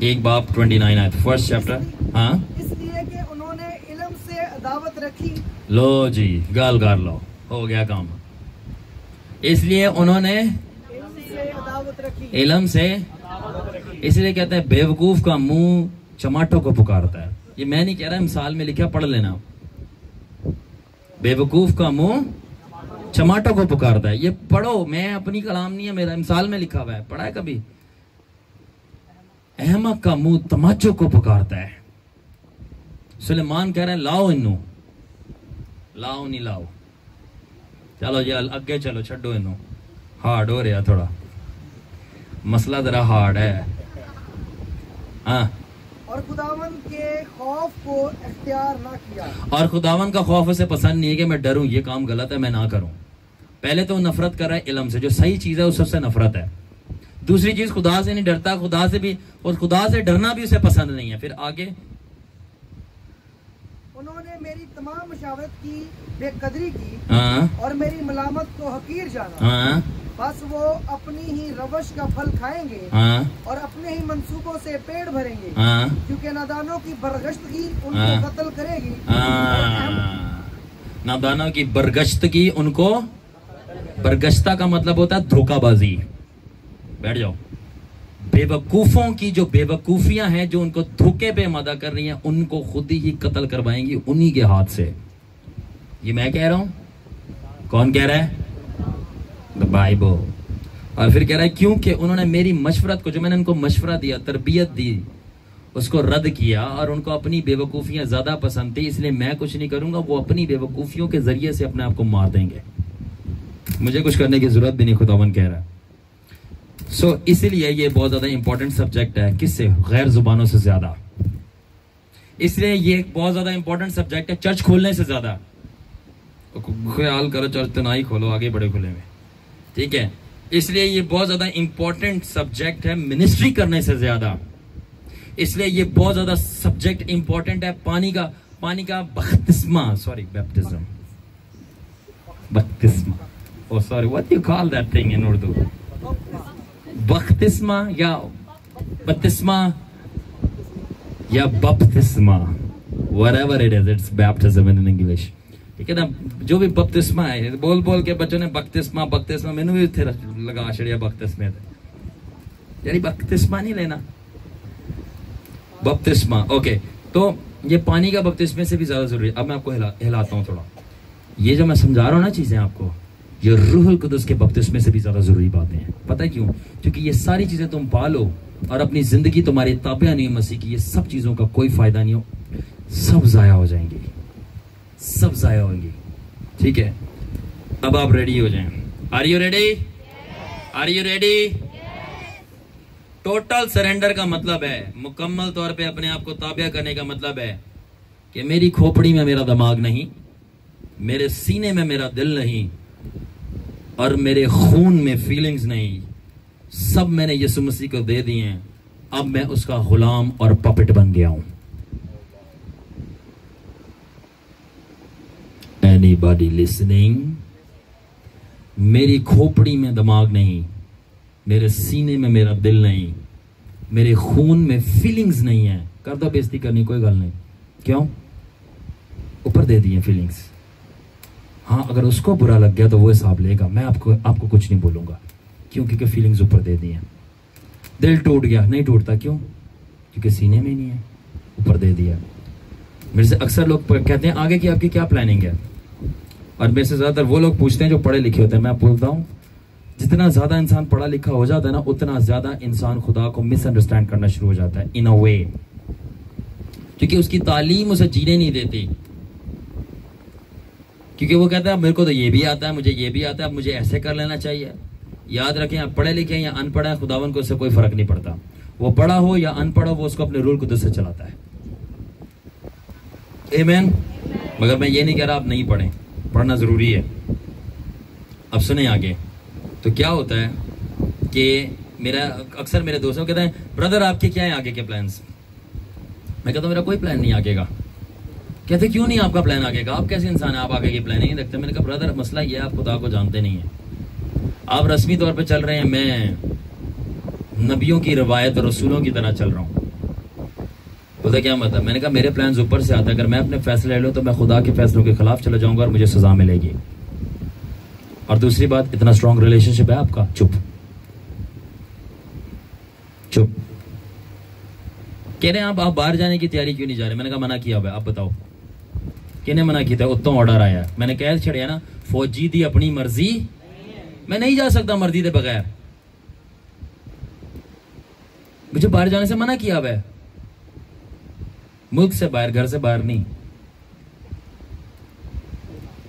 1 बाब 29 आयत, फर्स्ट चैप्टर। हाँ,
इसलिए कि उन्होंने इल्म से अदावत रखी।
लो जी, गाल गाल लो, हो गया काम। इसलिए उन्होंने
इल्म से अदावत रखी।
इल्म से, इसलिए कहते हैं बेवकूफ का मुंह चमाटों को पुकारता है। ये मैं नहीं कह रहा, मिसाल में लिखा, पढ़ लेना। बेवकूफ का मुंह चमाटों को पुकारता है। ये पढ़ो, मैं अपनी कलाम नहीं है, मेरा मिसाल में लिखा हुआ है, पढ़ा है कभी? अहमक का मुंह तमाचों को पुकारता है। सुलेमान कह रहे हैं लाओ इन्नू, लाओ नहीं लाओ। चलो जी अगे चलो, छो इन्नू, हार्ड हो रहा थोड़ा, मसला जरा हार्ड है। हाँ,
और खुदावन के खौफ को इख्तियार ना किया।
और खुदावन का खौफ उसे पसंद नहीं है कि मैं डरूं, ये काम गलत है, मैं ना करूं। पहले तो नफरत कर रहा है इल्म से, जो सही चीज है उस सबसे नफरत है। दूसरी चीज, खुदा से नहीं डरता, खुदा से भी, और खुदा से डरना भी उसे पसंद नहीं है। फिर आगे,
उन्होंने मेरी तमाम मशावरत की बेकदरी की।
हाँ,
और मेरी मलामत को हकीर जाना।
हाँ,
बस वो अपनी ही रवश का फल खाएंगे।
हाँ,
और अपने ही मंसूबों से पेट भरेंगे।
हाँ,
क्योंकि नादानों की बरगश्तगी
हाँ,
उनको कत्ल करेगी।
नादानों की बरगश्तगी उनको, बरगश्ता का मतलब होता है धोखाबाजी। बैठ जाओ। बेवकूफों की जो बेवकूफियां हैं, जो उनको धोखे पे मदा कर रही हैं, उनको खुद ही कत्ल करवाएंगी उन्हीं के हाथ से। ये मैं कह रहा हूं, कौन कह रहा है? The Bible. और फिर कह रहा है क्योंकि उन्होंने मेरी मशवरत को, जो मैंने उनको मशवरा दिया, तरबियत दी, उसको रद्द किया, और उनको अपनी बेवकूफियां ज्यादा पसंद थी, इसलिए मैं कुछ नहीं करूंगा, वो अपनी बेवकूफियों के जरिए से अपने आप को मार देंगे। मुझे कुछ करने की जरूरत भी नहीं, खुदावन कह रहा है। सो इसीलिए ये बहुत ज्यादा इंपॉर्टेंट सब्जेक्ट है। किससे? गैर जुबानों से ज्यादा। इसलिए ये बहुत ज्यादा इंपॉर्टेंट सब्जेक्ट है चर्च खोलने से ज्यादा। ख्याल करो, चर्च तो ना ही खोलो, आगे बड़े खुले में, ठीक है? इसलिए ये बहुत ज्यादा इंपॉर्टेंट सब्जेक्ट है मिनिस्ट्री करने से ज्यादा। इसलिए ये बहुत ज्यादा सब्जेक्ट इंपॉर्टेंट है पानी का बपतिस्मा, सॉरी बैप्टिज्म, बपतिस्मा, oh sorry, what you call that thing in Urdu? बपतिस्मा या बपतिस्मा या बपतिस्मा, whatever it is, it's baptism in English, ठीक है ना? जो भी बपतिस्मा है, बोल बोल के बच्चों ने बपतिस्मा बपतिस्मा, मैंने भी थे लगा छड़िया बपतिस्मे, यानी बपतिस्मा नहीं लेना, बपतिस्मा। ओके, तो ये पानी का बपतिस्मे से भी ज्यादा जरूरी है। अब मैं आपको हिलाता हूँ थोड़ा। ये जो मैं समझा रहा हूँ ना चीजें आपको, ये रूहुल कुदस के बपतिस्मे से भी ज्यादा जरूरी बातें हैं। पता है क्यों? क्योंकि ये सारी चीजें तुम पालो और अपनी जिंदगी तुम्हारी ताबे नहीं मसीह की, ये सब चीजों का कोई फायदा नहीं हो, सब जाया हो जाएंगी, सब जाया होंगी, ठीक है? अब आप रेडी हो जाएं। Are you ready? Are you ready? Total surrender का मतलब है, मुकम्मल तौर पे अपने आप को ताबे करने का मतलब है कि मेरी खोपड़ी में मेरा दिमाग नहीं, मेरे सीने में मेरा दिल नहीं, और मेरे खून में फीलिंग्स नहीं, सब मैंने यीशु मसीह को दे दिए हैं। अब मैं उसका गुलाम और पपेट बन गया हूं। Anybody listening? मेरी खोपड़ी में दिमाग नहीं, मेरे सीने में मेरा दिल नहीं, मेरे खून में फीलिंग्स नहीं है। कर दो बेइज्जती करनी, कोई गल नहीं। क्यों? ऊपर दे दिए फीलिंग्स। हाँ, अगर उसको बुरा लग गया तो वो हिसाब लेगा, मैं आपको कुछ नहीं बोलूंगा। क्यों? क्योंकि फीलिंग्स ऊपर दे दिए। दिल टूट गया, नहीं टूटता, क्यों? क्योंकि सीने में नहीं है, ऊपर दे दिया। मेरे से अक्सर लोग कहते हैं आगे की आपकी क्या प्लानिंग है, और मेरे से ज्यादातर वो लोग पूछते हैं जो पढ़े लिखे होते हैं। मैं बोलता हूँ जितना ज्यादा इंसान पढ़ा लिखा हो जाता है ना, उतना ज्यादा इंसान खुदा को मिसअंडरस्टैंड करना शुरू हो जाता है इन अ वे। क्योंकि उसकी तालीम उसे जीने नहीं देती, क्योंकि वो कहता है मेरे को तो ये भी आता है, मुझे ये भी आता है, अब मुझे ऐसे कर लेना चाहिए। याद रखें, आप पढ़े लिखे या अनपढ़ है, खुदावन को उससे कोई फर्क नहीं पड़ता। वो पढ़ा हो या अनपढ़ हो, वो उसको अपने रूल कुदरत से चलाता है। आमीन। मगर मैं ये नहीं कह रहा आप नहीं पढ़ें, पढ़ना जरूरी है। अब सुने आगे। तो क्या होता है कि अक्सर मेरे दोस्तों कहते हैं ब्रदर आपके क्या है आगे के प्लान्स। मैं कहता हूँ मेरा कोई प्लान नहीं आगे का। कहते क्यों नहीं आपका प्लान आगे का, आप कैसे इंसान है, आप आगे की प्लान नहीं रखते। मैंने कहा ब्रदर मसला ये है, आप खुदा को जानते नहीं है। आप रस्मी तौर पे चल रहे हैं, मैं नबियों की रवायत और रसूलों की तरह चल रहा हूँ। खुदा क्या मतलब। मैंने कहा मेरे प्लान ऊपर से आता है, अगर मैं अपने फैसले ले लूँ तो मैं खुदा के फैसलों के खिलाफ चला जाऊंगा और मुझे सजा मिलेगी। और दूसरी बात, इतना स्ट्रॉन्ग रिलेशनशिप है आपका, चुप चुप। कह रहे हैं आप बाहर जाने की तैयारी क्यों नहीं जा रहे। मैंने कहा मना किया हुआ है, आप बताओ किने मना किया था। उत्तों ऑर्डर आया, मैंने कह छड़िया ना, फौजी दी अपनी मर्जी, मैं नहीं जा सकता मर्जी के बगैर। मुझे बाहर जाने से मना किया हुआ है, मुल्क से बाहर, घर से बाहर नहीं।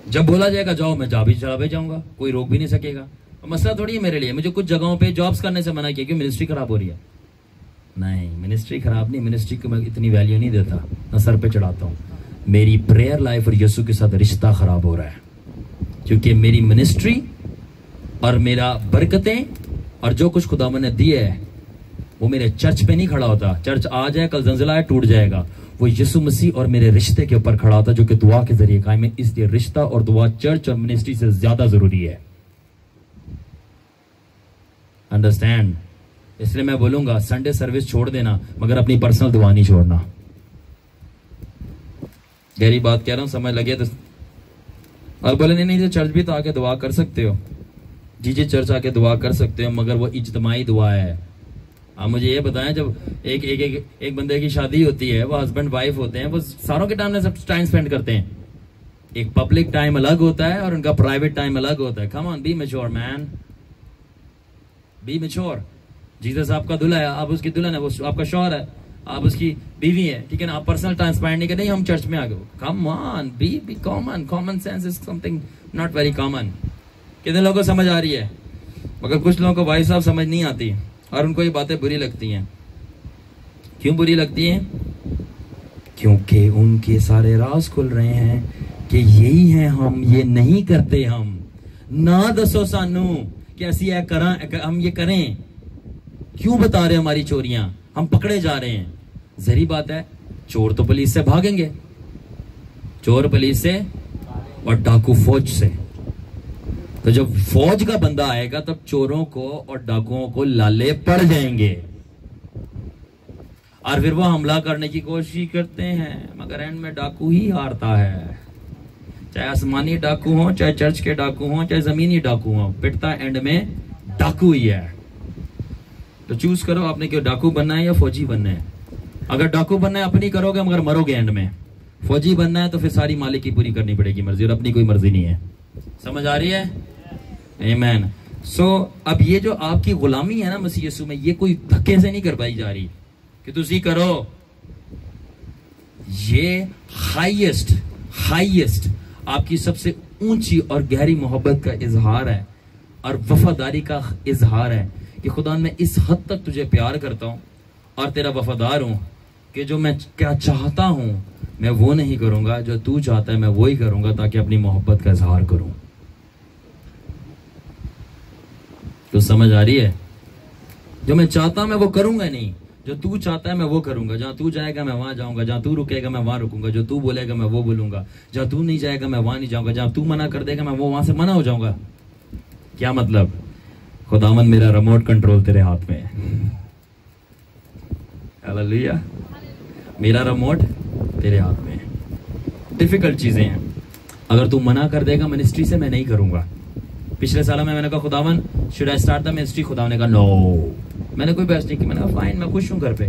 जब बोला जाएगा जाओ, मैं जा भी चला भी जाऊंगा, कोई रोक भी नहीं सकेगा। मसला थोड़ी है मेरे लिए। मुझे कुछ जगहों पे जॉब्स करने से मना किया क्यों, मिनिस्ट्री खराब हो रही है। नहीं, मिनिस्ट्री खराब नहीं, मिनिस्ट्री को मैं इतनी वैल्यू नहीं देता, ना सर पे चढ़ाता हूँ। मेरी प्रेयर लाइफ और यीशु के साथ रिश्ता खराब हो रहा है, क्योंकि मेरी मिनिस्ट्री और मेरा बरकतें और जो कुछ खुदा ने दिए है वो मेरे चर्च पे नहीं खड़ा होता। चर्च आ जाए, कल जंजिला है, टूट जाएगा। वो यीशु मसीह और मेरे रिश्ते के ऊपर खड़ा होता, जो कि दुआ के जरिए कायम है। इसलिए रिश्ता और दुआ चर्च और मिनिस्ट्री से ज्यादा जरूरी है। अंडरस्टैंड। इसलिए मैं बोलूंगा संडे सर्विस छोड़ देना, मगर अपनी पर्सनल दुआ नहीं छोड़ना। गहरी बात कह रहा हूं, समझ लगे तो। और बोले नहीं तो चर्च भी तो आके दुआ कर सकते हो। जी चर्च आके दुआ कर सकते हो, मगर वो इज्तिमाई दुआ है। आप मुझे ये बताएं, जब एक बंदे की शादी होती है, वो हस्बैंड वाइफ होते हैं, वो सारों के टाइम में सब टाइम स्पेंड करते हैं। एक पब्लिक टाइम अलग होता है और उनका प्राइवेट टाइम अलग होता है। कम on, be mature man, be mature. Jesus आपका दूल्हा है, आप उसकी दुल्हन है, वो आपका शौहर है, आप उसकी बीवी है, ठीक है ना। आप पर्सनल टाइम स्पेंड नहीं करते, हम चर्च में आ गए। Come on, be common sense is something not very common. कितने लोगों को समझ आ रही है, मगर कुछ लोगों को भाई साहब समझ नहीं आती और उनको ये बातें बुरी लगती हैं। क्यों बुरी लगती हैं? क्योंकि उनके सारे राज खुल रहे हैं कि यही है हम, ये नहीं करते हम। ना दसो सानू कि ऐसी हम ये करें, क्यों बता रहे हमारी चोरियां, हम पकड़े जा रहे हैं। जहरी बात है, चोर तो पुलिस से भागेंगे, चोर पुलिस से और डाकू फौज से। तो जब फौज का बंदा आएगा तब चोरों को और डाकुओं को लाले पड़ जाएंगे और फिर वो हमला करने की कोशिश करते हैं, मगर एंड में डाकू ही हारता है। चाहे आसमानी डाकू हो, चाहे चर्च के डाकू हो, चाहे जमीनी डाकू हो, पिटता एंड में डाकू ही है। तो चूज करो आपने क्यों डाकू बनना है या फौजी बनना है। अगर डाकू बनना है अपनी करोगे मगर मरोगे एंड में। फौजी बनना है तो फिर सारी मालिक की पूरी करनी पड़ेगी मर्जी, और अपनी कोई मर्जी नहीं है। समझ आ रही है? आमीन। सो अब ये जो आपकी गुलामी है ना मसीह यीशु में, ये कोई धक्के से नहीं करवाई जा रही कि तुसी करो। ये हाईएस्ट आपकी सबसे ऊंची और गहरी मोहब्बत का इजहार है और वफादारी का इजहार है कि खुदा मैं इस हद तक तुझे प्यार करता हूं और तेरा वफादार हूं कि जो मैं क्या चाहता हूं मैं वो नहीं करूंगा, जो तू चाहता है मैं वो ही करूंगा, ताकि अपनी मोहब्बत का इजहार करूं। तो समझ आ रही है? जो मैं चाहता हूं मैं वो करूंगा नहीं, जो तू चाहता है मैं वो करूंगा। जहां तू जाएगा मैं वहां जाऊंगा, जहां तू रुकेगा मैं वहां रुकूंगा, जो तू बोलेगा मैं वो बोलूंगा, जहां तू नहीं जाएगा मैं वहां नहीं जाऊंगा, जहां तू मना कर देगा मैं वो वहां से मना हो जाऊंगा। क्या मतलब? खुदावन मेरा रिमोट कंट्रोल तेरे हाथ में है। हालेलुया। मेरा रिमोट तेरे हाथ में है। डिफिकल्ट चीजें हैं, अगर तू मना कर देगा मिनिस्ट्री से मैं नहीं करूंगा। पिछले साल में मैंने कहा खुदावन should I start the ministry, खुदा ने कहा नो। मैंने कोई बहस नहीं की, मैंने कहा फाइन मैं खुश हूं घर पे।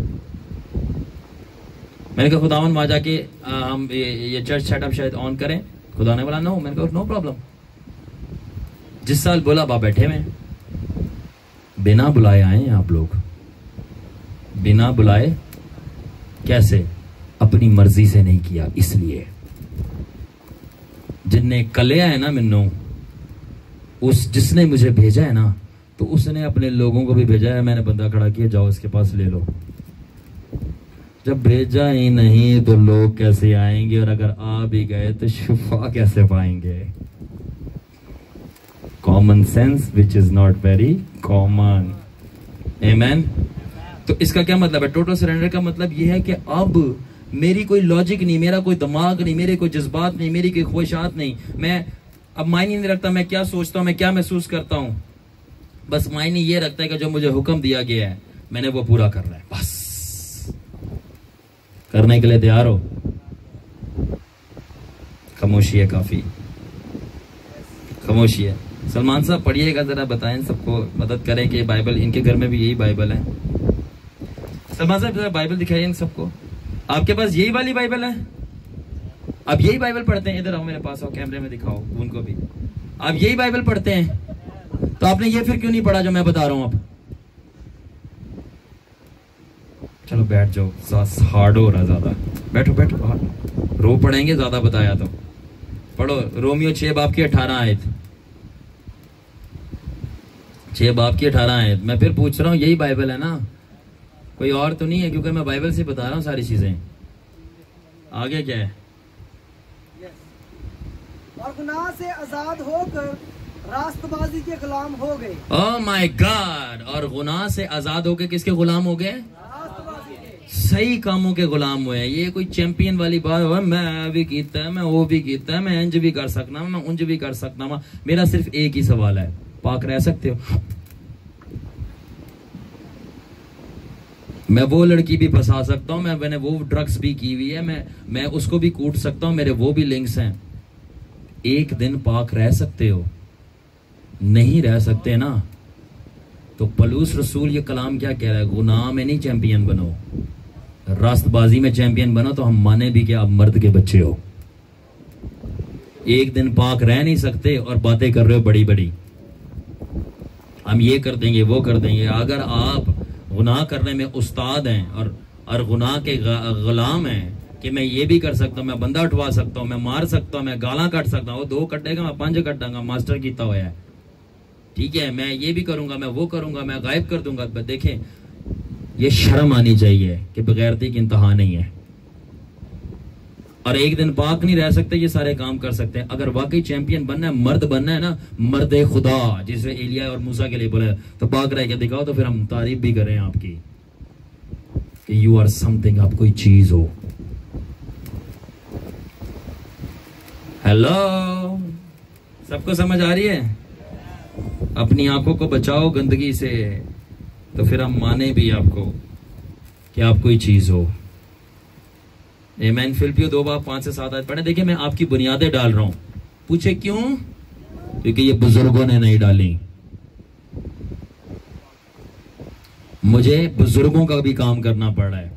मैंने कहा खुदावन वहां जाके हम ये चर्च सेटअप शायद ऑन करें, खुदा ने बोला नो। मैंने कहा नो प्रॉब्लम। जिस साल बोला बा बैठे में, बिना बुलाए आए हैं आप लोग, बिना बुलाए। कैसे? अपनी मर्जी से नहीं किया। इसलिए जिनने कलिया है ना मिन्नो, जिसने मुझे भेजा है ना, तो उसने अपने लोगों को भी भेजा है। मैंने बंदा खड़ा किया, जाओ इसके पास ले लो। जब भेजा ही नहीं तो लोग कैसे आएंगे, और अगर आ भी गए तो शिफा कैसे पाएंगे? Common sense which is not very common. Amen. तो इसका क्या मतलब है? टोटल सरेंडर का मतलब यह है कि अब मेरी कोई लॉजिक नहीं, मेरा कोई दिमाग नहीं, मेरे कोई जज्बात नहीं, मेरी कोई ख्वाहिशात नहीं, मैं अब मायने नहीं रखता मैं क्या सोचता हूं, मैं क्या महसूस करता हूं। बस मायने ये रखता है कि जो मुझे हुक्म दिया गया है मैंने वो पूरा करना है। बस करने के लिए तैयार हो? खामोशी है, काफी खामोशी है। सलमान साहब पढ़िएगा जरा, बताएं सबको, मदद करें कि बाइबल, इनके घर में भी यही बाइबल है। सलमान साहब जरा बाइबल दिखाइए इन सबको। आपके पास यही वाली बाइबल है? आप यही बाइबल पढ़ते हैं? इधर आओ मेरे पास आओ, कैमरे में दिखाओ उनको भी। आप यही बाइबल पढ़ते हैं? तो आपने ये फिर क्यों नहीं पढ़ा जो मैं बता रहा हूं अब? चलो बैठ जाओ, हार्ड हो रहा ज्यादा। बैठो बैठो, रो पढ़ेंगे ज्यादा बताया तो। पढ़ो रोमियो 6 बाब की 18 आयत, 6 बाब की 18 आयत। मैं फिर पूछ रहा हूँ यही बाइबल है ना, कोई और तो नहीं है? क्योंकि मैं बाइबल से बता रहा हूँ सारी चीजें। आगे क्या है?
और गुनाह से आजाद होकर रास्तबाजी के गुलाम हो गए।
Oh my God. और गुनाह से आजाद होकर किसके गुलाम हो गए? सही कामों के गुलाम हुए। ये कोई चैंपियन वाली बात है, मैं भी कीता है, मैं वो भी कीता है, मैं इंज भी कर सकता हूँ, मैं उंज भी कर सकता हूँ। मेरा सिर्फ एक ही सवाल है, पाक रह सकते हो? मैं वो लड़की भी फंसा सकता हूँ, मैंने वो ड्रग्स भी की हुई है, मैं उसको भी कूट सकता हूँ, मेरे वो भी लिंक्स हैं। एक दिन पाक रह सकते हो? नहीं रह सकते ना। तो पलूस रसूल ये कलाम क्या कह रहा है? गुनाह में नहीं चैंपियन बनो, रास्तबाजी में चैंपियन बनो। तो हम माने भी कि आप मर्द के बच्चे हो। एक दिन पाक रह नहीं सकते और बातें कर रहे हो बड़ी बड़ी, हम ये कर देंगे वो कर देंगे। अगर आप गुनाह करने में उस्ताद हैं और गुनाह के गुलाम हैं कि मैं ये भी कर सकता हूँ, मैं बंदा उठवा सकता हूँ, मैं मार सकता हूँ, मैं गाला काट सकता हूँ, वो 2 कटेगा मैं 5 कटांगा, मास्टर कीता हुआ है, ठीक है, मैं ये भी करूंगा, मैं वो करूंगा, मैं गायब कर दूंगा। देखें, ये शर्म आनी चाहिए कि बगैरती की इंतहा नहीं है। और एक दिन पाक नहीं रह सकते, ये सारे काम कर सकते हैं। अगर वाकई चैंपियन बनना है, मर्द बनना है ना, मर्द खुदा जिसे एलिया और मूसा के लिए बोला, तो पाक रह के दिखाओ, तो फिर हम तारीफ भी करें आपकी कि यू आर समथिंग, आप कोई चीज हो। हेलो, सबको समझ आ रही है? अपनी आंखों को बचाओ गंदगी से, तो फिर हम माने भी आपको कि आप कोई चीज हो। आमीन। फिलिपियो 2 बाब 5 से 7 आयत पढ़े। देखिए मैं आपकी बुनियादें डाल रहा हूं। पूछे क्यों? क्योंकि ये बुजुर्गों ने नहीं डाली। मुझे बुजुर्गों का भी काम करना पड़ रहा है।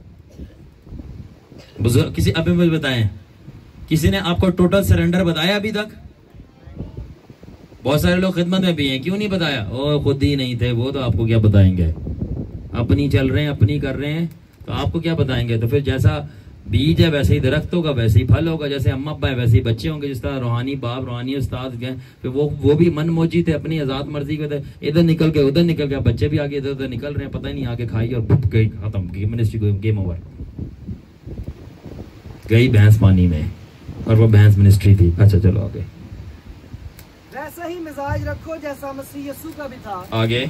बुजुर्ग किसी, अभी मुझे बताएं, किसी ने आपको टोटल सरेंडर बताया अभी तक? बहुत सारे लोग खिदमत में भी हैं, क्यों नहीं बताया? ओ खुद ही नहीं थे वो, तो आपको क्या बताएंगे? अपनी चल रहे हैं, अपनी कर रहे हैं, तो आपको क्या बताएंगे? तो फिर जैसा बीज है वैसे ही दरख्त होगा, वैसे ही फल होगा। जैसे अम्मा अब्बा है वैसे ही बच्चे होंगे। जिस तरह रूहानी बाप, रूहानी उस्ताद गए, फिर वो भी मन मौजी थे, अपनी आजाद मर्जी के थे, इधर निकल के उधर निकल गया, बच्चे भी आगे इधर उधर निकल रहे हैं, पता ही नहीं, आगे खाई और बुप गई, खत्म, मिनिस्ट्री गेम ओवर, गई भैंस पानी में, और वो भैंस मिनिस्ट्री थी। अच्छा चलो आगे।
वैसा ही मिजाज रखो जैसा मसीह यीशु का भी था।
आगे।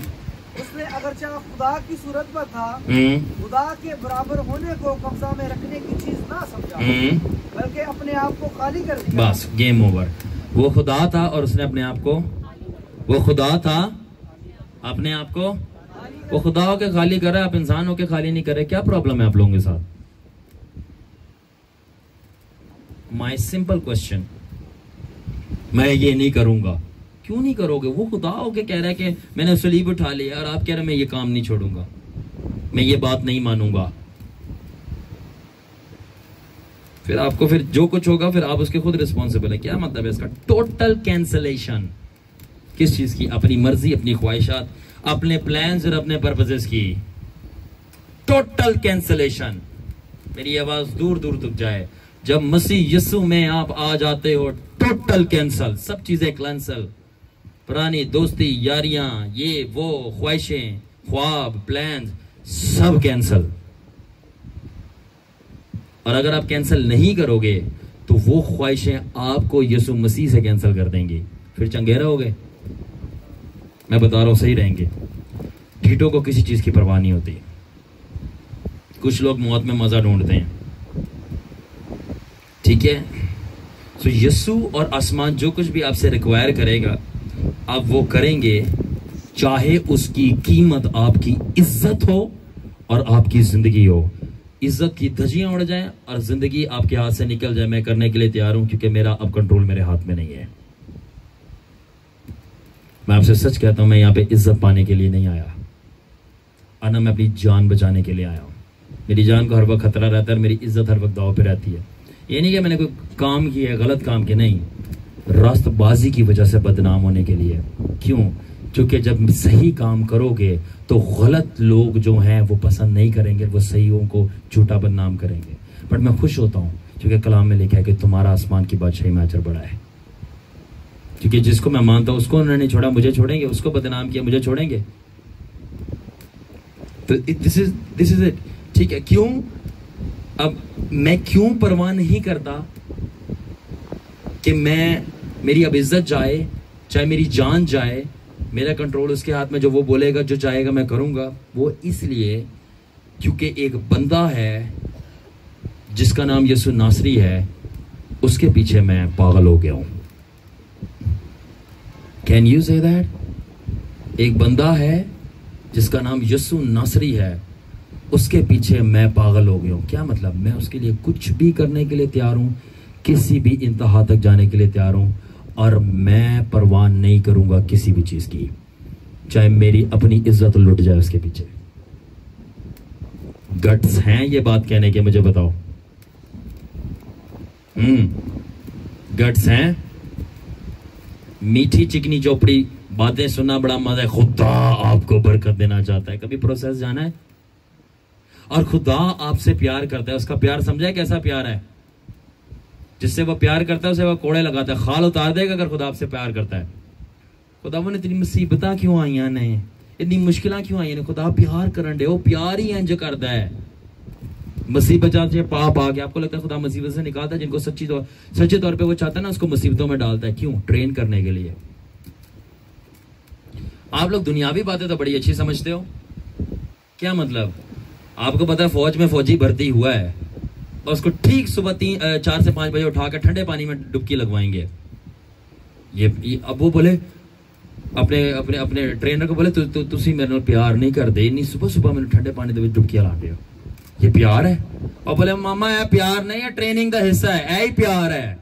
उसने अगरचे खुदा की सूरत पर था, खुदा के बराबर होने को कब्जा में रखने की चीज ना समझा, बल्कि अपने आप को खाली कर दिया। बस
गेम ओवर। वो खुदा था और उसने अपने आप को, वो खुदा था अपने आप को, वो खुदा होके खाली कर रहा है, आप इंसान होके खाली नहीं कर रहे। क्या प्रॉब्लम है आप लोगों के साथ? My simple question. मैं ये नहीं करूंगा। क्यों नहीं करोगे? वो खुदा होके कह रहा है कि मैंने सलीब उठा लिया, और आप कह रहे हैं मैं ये काम नहीं छोड़ूंगा, मैं ये बात नहीं मानूंगा। फिर आपको फिर जो कुछ होगा फिर आप उसके खुद रिस्पॉन्सिबल है। क्या मतलब है इसका? Total cancellation. किस चीज की? अपनी मर्जी, अपनी ख्वाहिशात, अपने प्लान्स और अपने पर्पसेस की टोटल कैंसलेशन। मेरी आवाज दूर दूर तक जाए। जब मसीह यीशु में आप आ जाते हो, टोटल कैंसल, सब चीजें कैंसल, पुरानी दोस्ती, यारियां, ये वो, ख्वाहिशें, ख्वाब, प्लान, सब कैंसल। और अगर आप कैंसल नहीं करोगे तो वो ख्वाहिशें आपको यीशु मसीह से कैंसल कर देंगी, फिर चंगे रहोगे। मैं बता रहा हूं, सही रहेंगे। ढीठों को किसी चीज की परवाह नहीं होती। कुछ लोग मौत में मजा ढूंढते हैं, ठीक है। तो यीशु और आसमान जो कुछ भी आपसे रिक्वायर करेगा आप वो करेंगे, चाहे उसकी कीमत आपकी इज्जत हो और आपकी जिंदगी हो। इज्जत की धज्जियां उड़ जाएं और जिंदगी आपके हाथ से निकल जाए, मैं करने के लिए तैयार हूं, क्योंकि मेरा अब कंट्रोल मेरे हाथ में नहीं है। मैं आपसे सच कहता हूं, मैं यहां पे इज्जत पाने के लिए नहीं आया, और ना मैं अपनी जान बचाने के लिए आया हूं। मेरी जान को हर वक्त खतरा रहता है, मेरी इज्जत हर वक्त दांव पे रहती है। ये नहीं कि मैंने कोई काम किया है, गलत काम किया, नहीं, रास्तबाजी की वजह से बदनाम होने के लिए। क्यों? क्योंकि जब सही काम करोगे तो गलत लोग जो हैं वो पसंद नहीं करेंगे, वो सहीयों को झूठा बदनाम करेंगे। बट मैं खुश होता हूं क्योंकि कलाम में लिखा है कि तुम्हारा आसमान की बादशाही में अजर बढ़ा है। क्योंकि जिसको मैं मानता हूं उसको उन्होंने छोड़ा, मुझे छोड़ेंगे। उसको बदनाम किया, मुझे छोड़ेंगे। तो दिस इज इट, ठीक है। क्यों? अब मैं क्यों परवाह नहीं करता कि मेरी अब इज्जत जाए, चाहे मेरी जान जाए, मेरा कंट्रोल उसके हाथ में, जो वो बोलेगा, जो चाहेगा मैं करूंगा। वो इसलिए क्योंकि एक बंदा है जिसका नाम यीशु नासरी है, उसके पीछे मैं पागल हो गया हूं। Can you say that? एक बंदा है जिसका नाम यीशु नासरी है, उसके पीछे मैं पागल हो गया हूं। क्या मतलब? मैं उसके लिए कुछ भी करने के लिए तैयार हूं, किसी भी इंतहा तक जाने के लिए तैयार हूं, और मैं परवाह नहीं करूंगा किसी भी चीज की, चाहे मेरी अपनी इज्जत लुट जाए उसके पीछे। गट्स हैं ये बात कहने के? मुझे बताओ। गट्स हैं? मीठी चिकनी चौपड़ी बातें सुनना बड़ा मजा है। खुदा आपको बरकत देना चाहता है, कभी प्रोसेस जाना है। और खुदा आपसे प्यार करता है। उसका प्यार समझा है कैसा प्यार है? जिससे वो प्यार करता है उसे वो कोड़े लगाता है, खाल उतार देगा अगर खुदा आपसे प्यार करता है। खुदा ने इतनी मुसीबत क्यों आई ने, इतनी मुश्किल क्यों आई ने? खुदा प्यार करन दे, वो प्यार ही इंज करता है। मुसीबत से पाप आ गया, आपको लगता है खुदा मुसीबत से निकालता है? जिनको सच्चे तौर पे वो चाहता है ना, उसको मुसीबतों में डालता है। क्यों? ट्रेन करने के लिए। आप लोग दुनियावी बातें तो बड़ी अच्छी समझते हो। क्या मतलब? आपको पता है फौज में फौजी भर्ती हुआ है और उसको ठीक सुबह 4 से 5 बजे उठाकर ठंडे पानी में डुबकी लगवाएंगे। ये अब वो बोले अपने अपने अपने ट्रेनर को बोले तुसी मेरे नाल प्यार नहीं करते, इन्नी सुबह सुबह मैंने ठंडे पानी दे डुबकियां ला रहे हो, ये प्यार है? और बोले मामा यह प्यार नहीं है, ट्रेनिंग का हिस्सा है, यही प्यार है,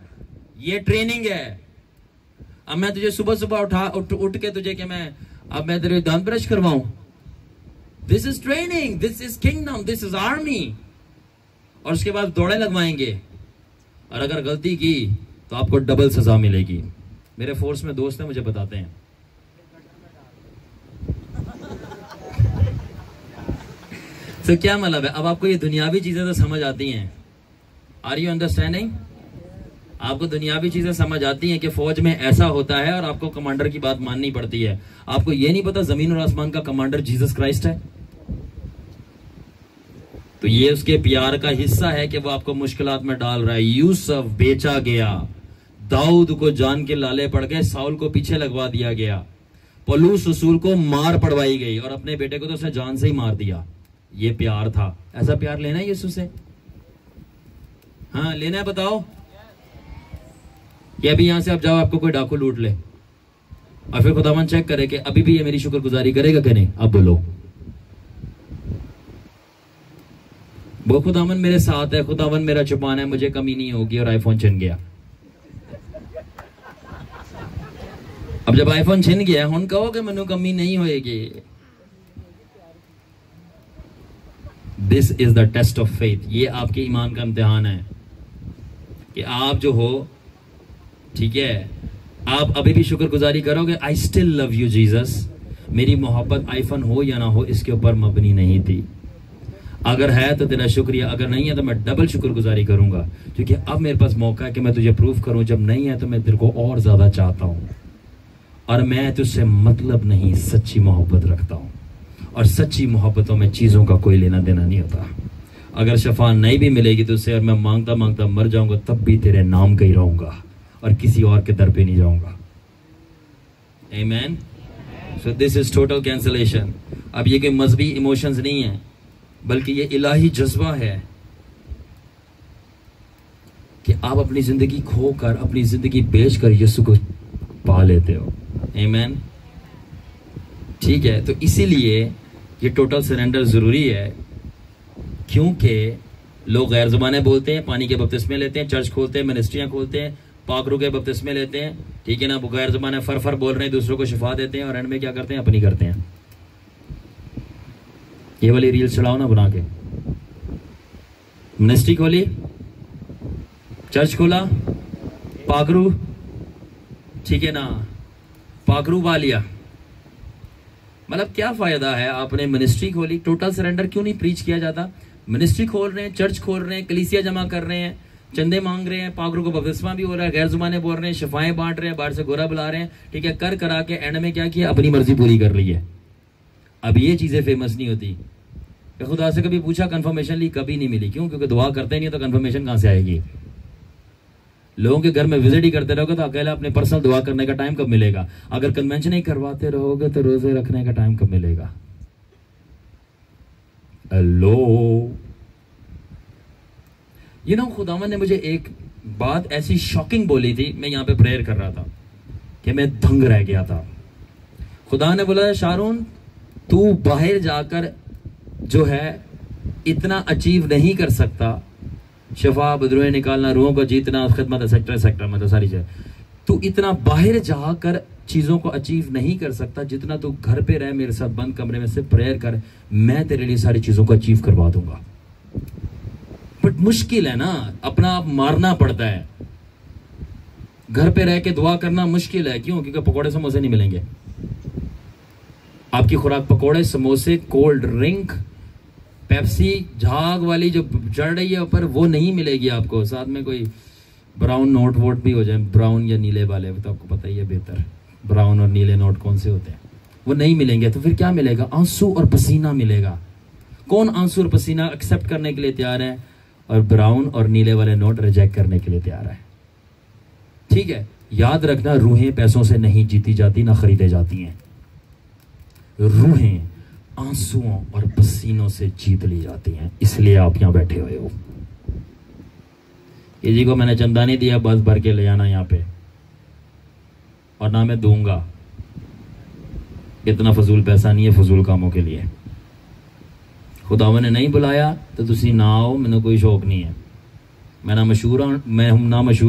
ये ट्रेनिंग है। अब मैं तुझे सुबह सुबह उठ के तुझे कि मैं तेरे दांत ब्रश करवाऊं? This is training, this is kingdom, this is army. और उसके बाद दौड़े लगवाएंगे, और अगर गलती की तो आपको डबल सजा मिलेगी। मेरे फोर्स में दोस्त हैं, मुझे बताते हैं। तो क्या मतलब है? अब आपको ये दुनियावी चीजें तो समझ आती हैं। Are you understanding? आपको दुनियावी चीजें समझ आती हैं कि फौज में ऐसा होता है और आपको कमांडर की बात माननी पड़ती है। आपको ये नहीं पता जमीन और आसमान का कमांडर जीसस क्राइस्ट है? तो ये उसके प्यार का हिस्सा है कि वो आपको मुश्किलात में डाल रहा है। यूसुफ बेचा गया, दाऊद को जान के लाले पड़ गए, साउल को पीछे लगवा दिया गया, पलूस रसूल को मार पड़वाई गई, और अपने बेटे को तो उसने जान से ही मार दिया। ये प्यार था। ऐसा प्यार लेना है यीशु से? हाँ लेना है? बताओ। या अभी यहां से आप जाओ, आपको कोई डाकू लूट ले और फिर खुदावन चेक करे कि अभी भी ये मेरी शुक्रगुजारी करेगा कि नहीं? अब बोलो। वो खुदावन मेरे साथ है, खुदावन मेरा चुपान है, मुझे कमी नहीं होगी, और आईफोन छिन गया। अब जब आईफोन छिन गया, हुन कहो कि मैनू कमी नहीं होएगी। This is the test of faith. ये आपके ईमान का इम्तिहान है कि आप जो हो, ठीक है, आप अभी भी शुक्रगुजारी करोगे। I still love you Jesus. मेरी मोहब्बत आईफोन हो या ना हो इसके ऊपर मबनी नहीं थी। अगर है तो तेरा शुक्रिया, अगर नहीं है तो मैं डबल शुक्रगुजारी करूंगा, क्योंकि अब मेरे पास मौका है कि मैं तुझे प्रूफ करूं। जब नहीं है तो मैं तेरे को और ज्यादा चाहता हूं, और मैं तुझसे मतलब नहीं, सच्ची मोहब्बत रखता हूं, और सच्ची मोहब्बतों में चीजों का कोई लेना देना नहीं होता। अगर शफा नहीं भी मिलेगी तुझसे और मैं मांगता मांगता मर जाऊंगा, तब भी तेरे नाम का ही रहूंगा और किसी और के दर पे नहीं जाऊंगा। आमीन। So this is total cancellation. अब ये कोई मजहबी इमोशंस नहीं है, बल्कि ये इलाही जज्बा है कि आप अपनी जिंदगी खोकर, अपनी जिंदगी बेचकर यीशु को पा लेते हो। आमीन। ठीक है, तो इसीलिए ये टोटल सरेंडर जरूरी है, क्योंकि लोग गैर ज़ुबानें बोलते हैं, पानी के बपतिस्मे लेते हैं, चर्च खोलते हैं, मिनिस्ट्रियां खोलते हैं, पाकरू के बपतिस्मे लेते हैं, ठीक है ना, गैर ज़ुबानें फर बोल रहे हैं, दूसरों को शिफा देते हैं, और एंड में क्या करते हैं, अपनी करते हैं। ये वाली रील्स चलाओ ना बना के, मिनिस्ट्री खोली, चर्च खोला, पाकरू, ठीक है ना, पाकरू पा लिया। मतलब क्या फायदा है, आपने मिनिस्ट्री खोली, टोटल सरेंडर क्यों नहीं प्रीच किया जाता? मिनिस्ट्री खोल रहे हैं, चर्च खोल रहे हैं, कलीसिया जमा कर रहे हैं, चंदे मांग रहे हैं, पाकरू को बपतिस्मा भी हो रहा है, गैर जुबाने बोल रहे हैं, शिफाएं बांट रहे हैं, बाहर से गोरा बुला रहे हैं, ठीक है, कर करा के एंड में क्या किया, अपनी मर्जी पूरी कर ली है। अब ये चीजें फेमस नहीं होती। खुदा से कभी पूछा कंफर्मेशन ली? कभी नहीं मिली। क्यों? क्योंकि दुआ करते नहीं तो कंफर्मेशन कहां से आएगी? लोगों के घर में विजिट ही करते रहोगे तो अकेला अपने पर्सनल दुआ करने का टाइम कब मिलेगा? अगर कन्वेंशन ही करवाते रहोगे तो रोजे रखने का टाइम कब मिलेगा? हेलो, यू नो, खुदावन ने मुझे एक बात ऐसी शॉकिंग बोली थी, मैं यहां पे प्रेयर कर रहा था कि मैं दंग रह गया था। खुदा ने बोला, शारून तू बाहर जाकर जो है इतना अचीव नहीं कर सकता, शफा, बदरुएं निकालना, रूहों को जीतना, खिदमत, सेक्टर मतलब सारी चीजें, तू इतना बाहर जाकर चीजों को अचीव नहीं कर सकता जितना तू घर पे रह, मेरे साथ बंद कमरे में से प्रेयर कर, मैं तेरे लिए सारी चीजों को अचीव करवा दूंगा। बट मुश्किल है ना, अपना आप मारना पड़ता है। घर पे रह के दुआ करना मुश्किल है। क्यों? क्योंकि पकोड़े समोसे नहीं मिलेंगे। आपकी खुराक पकोड़े, समोसे, कोल्ड ड्रिंक, पेप्सी, झाग वाली जो चढ़ रही है ऊपर, वो नहीं मिलेगी आपको। साथ में कोई ब्राउन नोट वोट भी हो जाए, ब्राउन या नीले वाले, तो आपको पता ही है बेहतर ब्राउन और नीले नोट कौन से होते हैं, वो नहीं मिलेंगे। तो फिर क्या मिलेगा? आंसू और पसीना मिलेगा। कौन आंसू और पसीना एक्सेप्ट करने के लिए तैयार है और ब्राउन और नीले वाले नोट रिजेक्ट करने के लिए तैयार है? ठीक है, याद रखना, रूहें पैसों से नहीं जीती जाती, ना खरीदे जाती हैं। रूहें आंसुओं और पसीनों से जीत ली जाती हैं। इसलिए आप यहां बैठे हुए हो। ये जी को मैंने चंदा नहीं दिया, बस भर के ले आना यहाँ पे, और ना मैं दूंगा। इतना फजूल पैसा नहीं है फजूल कामों के लिए। खुदावन ने नहीं बुलाया तो तुसी ना आओ, मैंने कोई शौक नहीं है। मैं ना मशहूर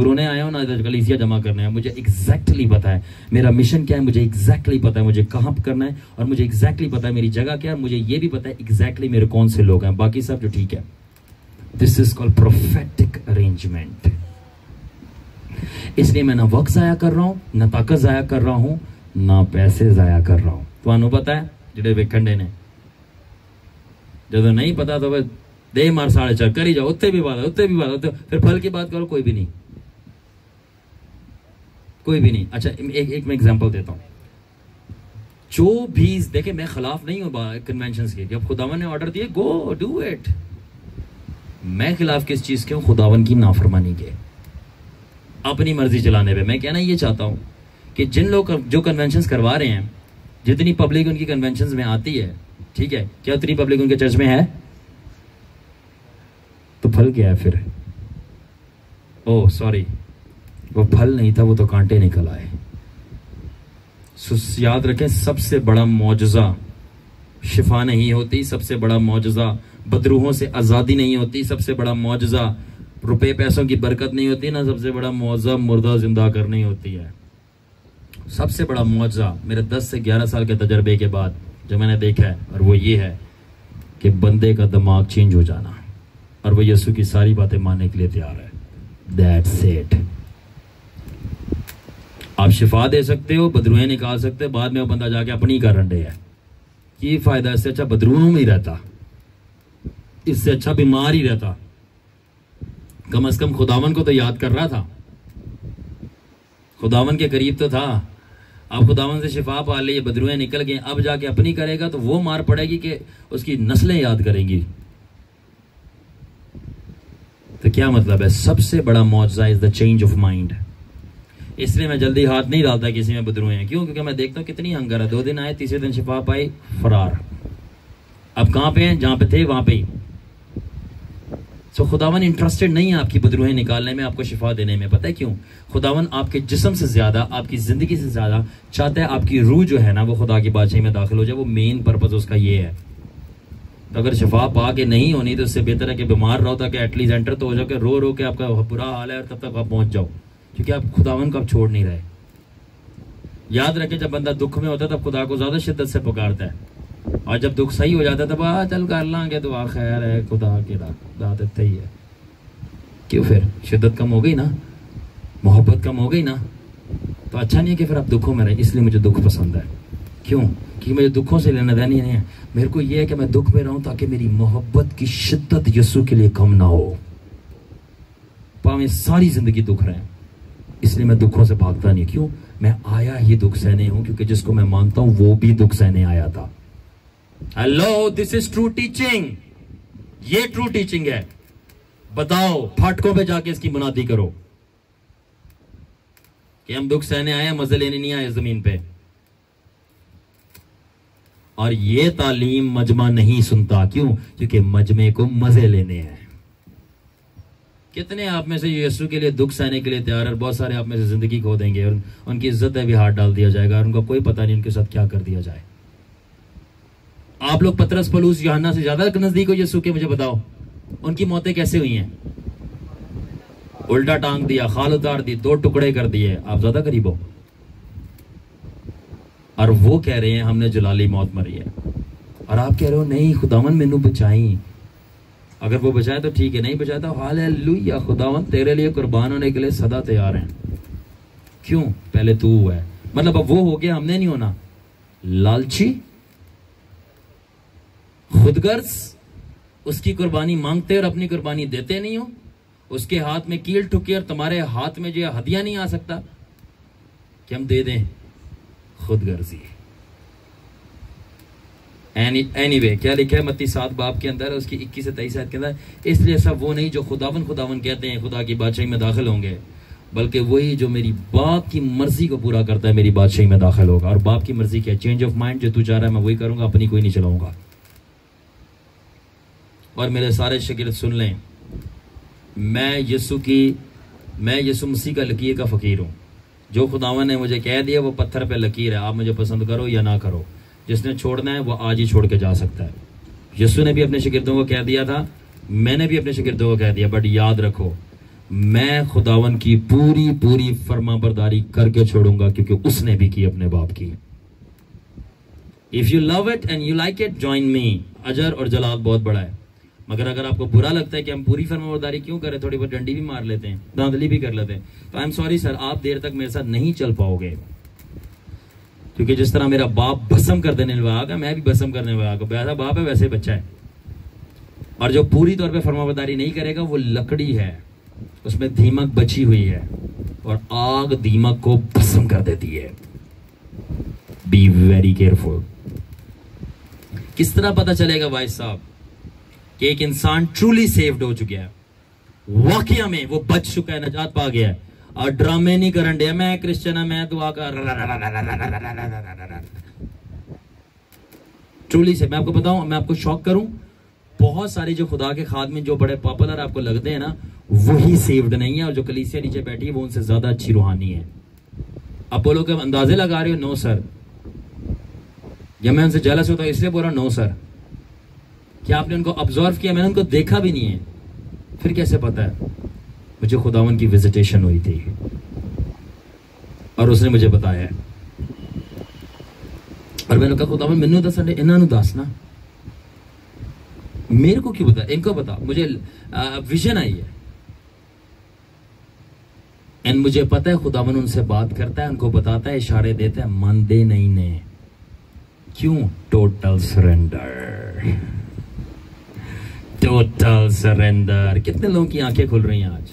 होने आया हूँ, ना कलीसिया जमा करने आया। मुझे एग्जैक्टली पता है मेरा मिशन क्या है, मुझे एग्जैक्टली पता है मुझे कहाँ करना है, और मुझे एग्जैक्टली पता है मेरी जगह क्या है, मुझे ये भी पता है एग्जैक्टली मेरे कौन से लोग हैं। बाकी सब जो ठीक है, this is called prophetic arrangement. इसलिए मैं ना वक्त जाया कर रहा हूँ, ना ताकत जाया कर रहा हूँ, ना पैसे जाया कर रहा हूँ। तो पता है जेडे वेखंडे ने, जब नहीं पता तो बस दे मार 4.5 करी जाओ, उत्ते भी बात, फिर फल की बात करो, कोई भी नहीं। अच्छा, एक मैं एग्जांपल देता हूं। जो भी देखे, मैं खिलाफ नहीं हूं कन्वेंशंस के, जब खुदावन ने ऑर्डर दिए गो डू इट। मैं खिलाफ किस चीज के हूं? खुदावन की नाफरमानी के, अपनी मर्जी चलाने पे। मैं कहना ये चाहता हूं कि जिन लोग जो कन्वेंशंस करवा रहे हैं, जितनी पब्लिक उनकी कन्वेंशंस में आती है, ठीक है, क्या उतनी पब्लिक उनके चर्च में है? तो फल क्या है फिर? ओह सॉरी, वो फल नहीं था, वो तो कांटे निकल आए। याद रखें, सबसे बड़ा मौजज़ा शिफा नहीं होती, सबसे बड़ा मौजज़ा बदरूहों से आज़ादी नहीं होती, सबसे बड़ा मौजज़ा रुपए पैसों की बरकत नहीं होती, ना सबसे बड़ा मौजज़ा मुर्दा जिंदा करनी होती है। सबसे बड़ा मौजज़ा मेरे 10 से 11 साल के तजर्बे के बाद जो मैंने देखा है, और वो ये है कि बंदे का दिमाग चेंज हो जाना, और वो यीशु की सारी बातें मानने के लिए तैयार है। That's it। आप शिफा दे सकते हो, बदरूहें निकाल सकते हो, बाद में वो बंदा जाके अपनी का रंडे है। ये फायदा, इससे अच्छा बदरूहों में ही रहता। इससे अच्छा बीमार ही रहता। कम से कम खुदावन को तो याद कर रहा था, खुदावन के करीब तो था। अब खुदावन से शिफा पा ली, बदरुएं निकल गई, अब जाके अपनी करेगा तो वो मार पड़ेगी कि उसकी नस्लें याद करेंगी। तो क्या मतलब है? सबसे बड़ा मौजज़ा is the change of mind. इसलिए मैं जल्दी हाथ नहीं डालता किसी में बदरुएं हैं। क्यों? क्योंकि मैं देखता हूं कितनी हंगर है। 2 दिन आए, तीसरे दिन शिफा पाई, फरार। अब कहां पे हैं? जहां पे थे वहां पे ही। सो खुदावन इंटरेस्टेड नहीं है आपकी बदरूहें निकालने में, आपको शिफा देने में। पता है क्यों? खुदावन आपके जिस्म से ज्यादा, आपकी जिंदगी से ज्यादा चाहता है आपकी रूह जो है ना वो खुदा की बादशाही में दाखिल हो जाए। वो मेन पर्पज उसका ये है। तो अगर शिफा पा के नहीं होनी तो उससे बेहतर है कि बीमार रहो, ताकि एटलीस्ट एंटर तो हो जाओ कि रो रो के आपका बुरा हाल है और तब तक आप पहुंच जाओ, क्योंकि आप खुदावन को आप छोड़ नहीं रहे। याद रखें, जब बंदा दुख में होता है तब खुदा को ज्यादा शिद्दत से पुकारता है, और जब दुख सही हो जाता है तब चल कर लांगे दुआ, खैर है, खुदा के दात ही है। क्यों? फिर शिद्दत कम हो गई ना, मोहब्बत कम हो गई ना, तो अच्छा नहीं है कि फिर आप दुखों में रहे। इसलिए मुझे दुख पसंद है। क्यों? क्योंकि मुझे दुखों से लेना देना नहीं है। मेरे को यह है कि मैं दुख में रहूं ताकि मेरी मोहब्बत की शिद्दत यीशु के लिए कम ना हो। पावे सारी जिंदगी दुख रहे, इसलिए मैं दुखों से भागता नहीं। क्यों? मैं आया ही दुख सहने हूं, क्योंकि जिसको मैं मानता हूं वो भी दुख सहने आया था। Hello, this is true teaching. ये ट्रू टीचिंग है। बताओ, फाटकों पे जाके इसकी बुनियादी करो कि हम दुख सहने आए, मजे लेने नहीं आए जमीन पे। और ये तालीम मजमा नहीं सुनता। क्यों? क्योंकि मजमे को मजे लेने हैं। कितने आप में से यीशु के लिए दुख सहने के लिए तैयार है? बहुत सारे आप में से जिंदगी खो देंगे और उनकी इज्जत में भी हाथ डाल दिया जाएगा और उनको कोई पता नहीं उनके साथ क्या कर दिया जाए। आप लोग पतरस, पौलुस, यूहन्ना से ज्यादा नजदीक हो यीशु के? मुझे बताओ, उनकी मौतें कैसे हुई हैं? उल्टा टांग दिया, खाल उतार दी, 2 टुकड़े कर दिए। आप ज्यादा करीब हो। और वो कह रहे हैं हमने जलाली मौत मरी है, और आप कह रहे हो नहीं खुदावन मैनू बचाई। अगर वो बचाए तो ठीक है, नहीं बचाए तो हालेलुया, खुदावन तेरे लिए कुर्बान होने के लिए सदा तैयार हैं। क्यों? पहले तू है। मतलब अब वो हो गया, हमने नहीं होना। लालची, खुदगर्ज, उसकी कुर्बानी मांगते और अपनी कुर्बानी देते नहीं हो। उसके हाथ में कील ठुकी और तुम्हारे हाथ में जो हदिया नहीं आ सकता कि हम दे दें। खुदगर्जी। एनीवे, क्या लिखा है मत्ती 7 बाब के अंदर, उसकी 21 से 23 आयत के अंदर? इसलिए सब वो नहीं जो खुदावन खुदावन कहते हैं खुदा की बादशाही में दाखिल होंगे, बल्कि वही जो मेरी बाप की मर्जी को पूरा करता है मेरी बादशाही में दाखिल होगा। और बाप की मर्जी क्या? Change of mind. जो तू चाह रहा है मैं वही करूंगा, अपनी कोई नहीं चलाऊंगा। और मेरे सारे शागिर्द सुन लें, मैं यीशु मसीह का लकीर का फकीर हूं। जो खुदावन ने मुझे कह दिया वो पत्थर पे लकीर है। आप मुझे पसंद करो या ना करो, जिसने छोड़ना है वो आज ही छोड़ के जा सकता है। यीशु ने भी अपने शागिर्दों को कह दिया था, मैंने भी अपने शागिर्दों को कह दिया। बट याद रखो, मैं खुदावन की पूरी पूरी फरमाबरदारी करके छोड़ूंगा, क्योंकि उसने भी की अपने बाप की। If you love it and you like it, join me. अजर और जलाल बहुत बड़ा है। मगर अगर आपको बुरा लगता है कि हम पूरी फरमाबरदारी क्यों करें, थोड़ी बहुत डंडी भी मार लेते हैं, धांधली भी कर लेते हैं, तो आई एम सॉरी सर, आप देर तक मेरे साथ नहीं चल पाओगे। क्योंकि जिस तरह मेरा बाप भस्म कर देने वाला, मैं भी भस्म करने वाला। वैसा बाप है वैसे बच्चा है। और जो पूरी तौर पे फरमाबरदारी नहीं करेगा वो लकड़ी है, उसमें दीमक बची हुई है, और आग दीमक को भस्म कर देती है। Be very careful. किस तरह पता चलेगा भाई साहब कि एक इंसान ट्रूली सेव्ड हो चुका है, वाकया में वो बच चुका है, नजात पा गया है, और ड्रामे नहीं करन दे मैं क्रिश्चियन है, मैं दुआ कर। ट्रूली से मैं आपको बताऊं, मैं आपको शॉक करूं, बहुत सारे जो खुदा के खादमे जो बड़े पॉपुलर आपको लगते हैं ना, वही सेव्ड नहीं है। और जो कलीसिया नीचे बैठी है वो उनसे ज्यादा अच्छी रूहानी है। अब बोलो कि अंदाजे लगा रहे हो? No sir. या मैं उनसे जेलस होता हूं इसलिए बोल रहा हूं? No sir. क्या आपने उनको ऑब्जर्व किया? मैंने उनको देखा भी नहीं है। फिर कैसे पता है? मुझे खुदावन की विजिटेशन हुई थी और उसने मुझे बताया, और मैंने कहा खुदावन मैनू दस, इन्होंने दस ना, मेरे को क्यों बता, इनको बता। मुझे विजन आई है एंड मुझे पता है खुदावन उनसे बात करता है, उनको बताता है, इशारे देता है, मानते नहीं ने। क्यों? Total surrender. Total surrender. कितने लोगों की आंखें खुल रही हैं आज?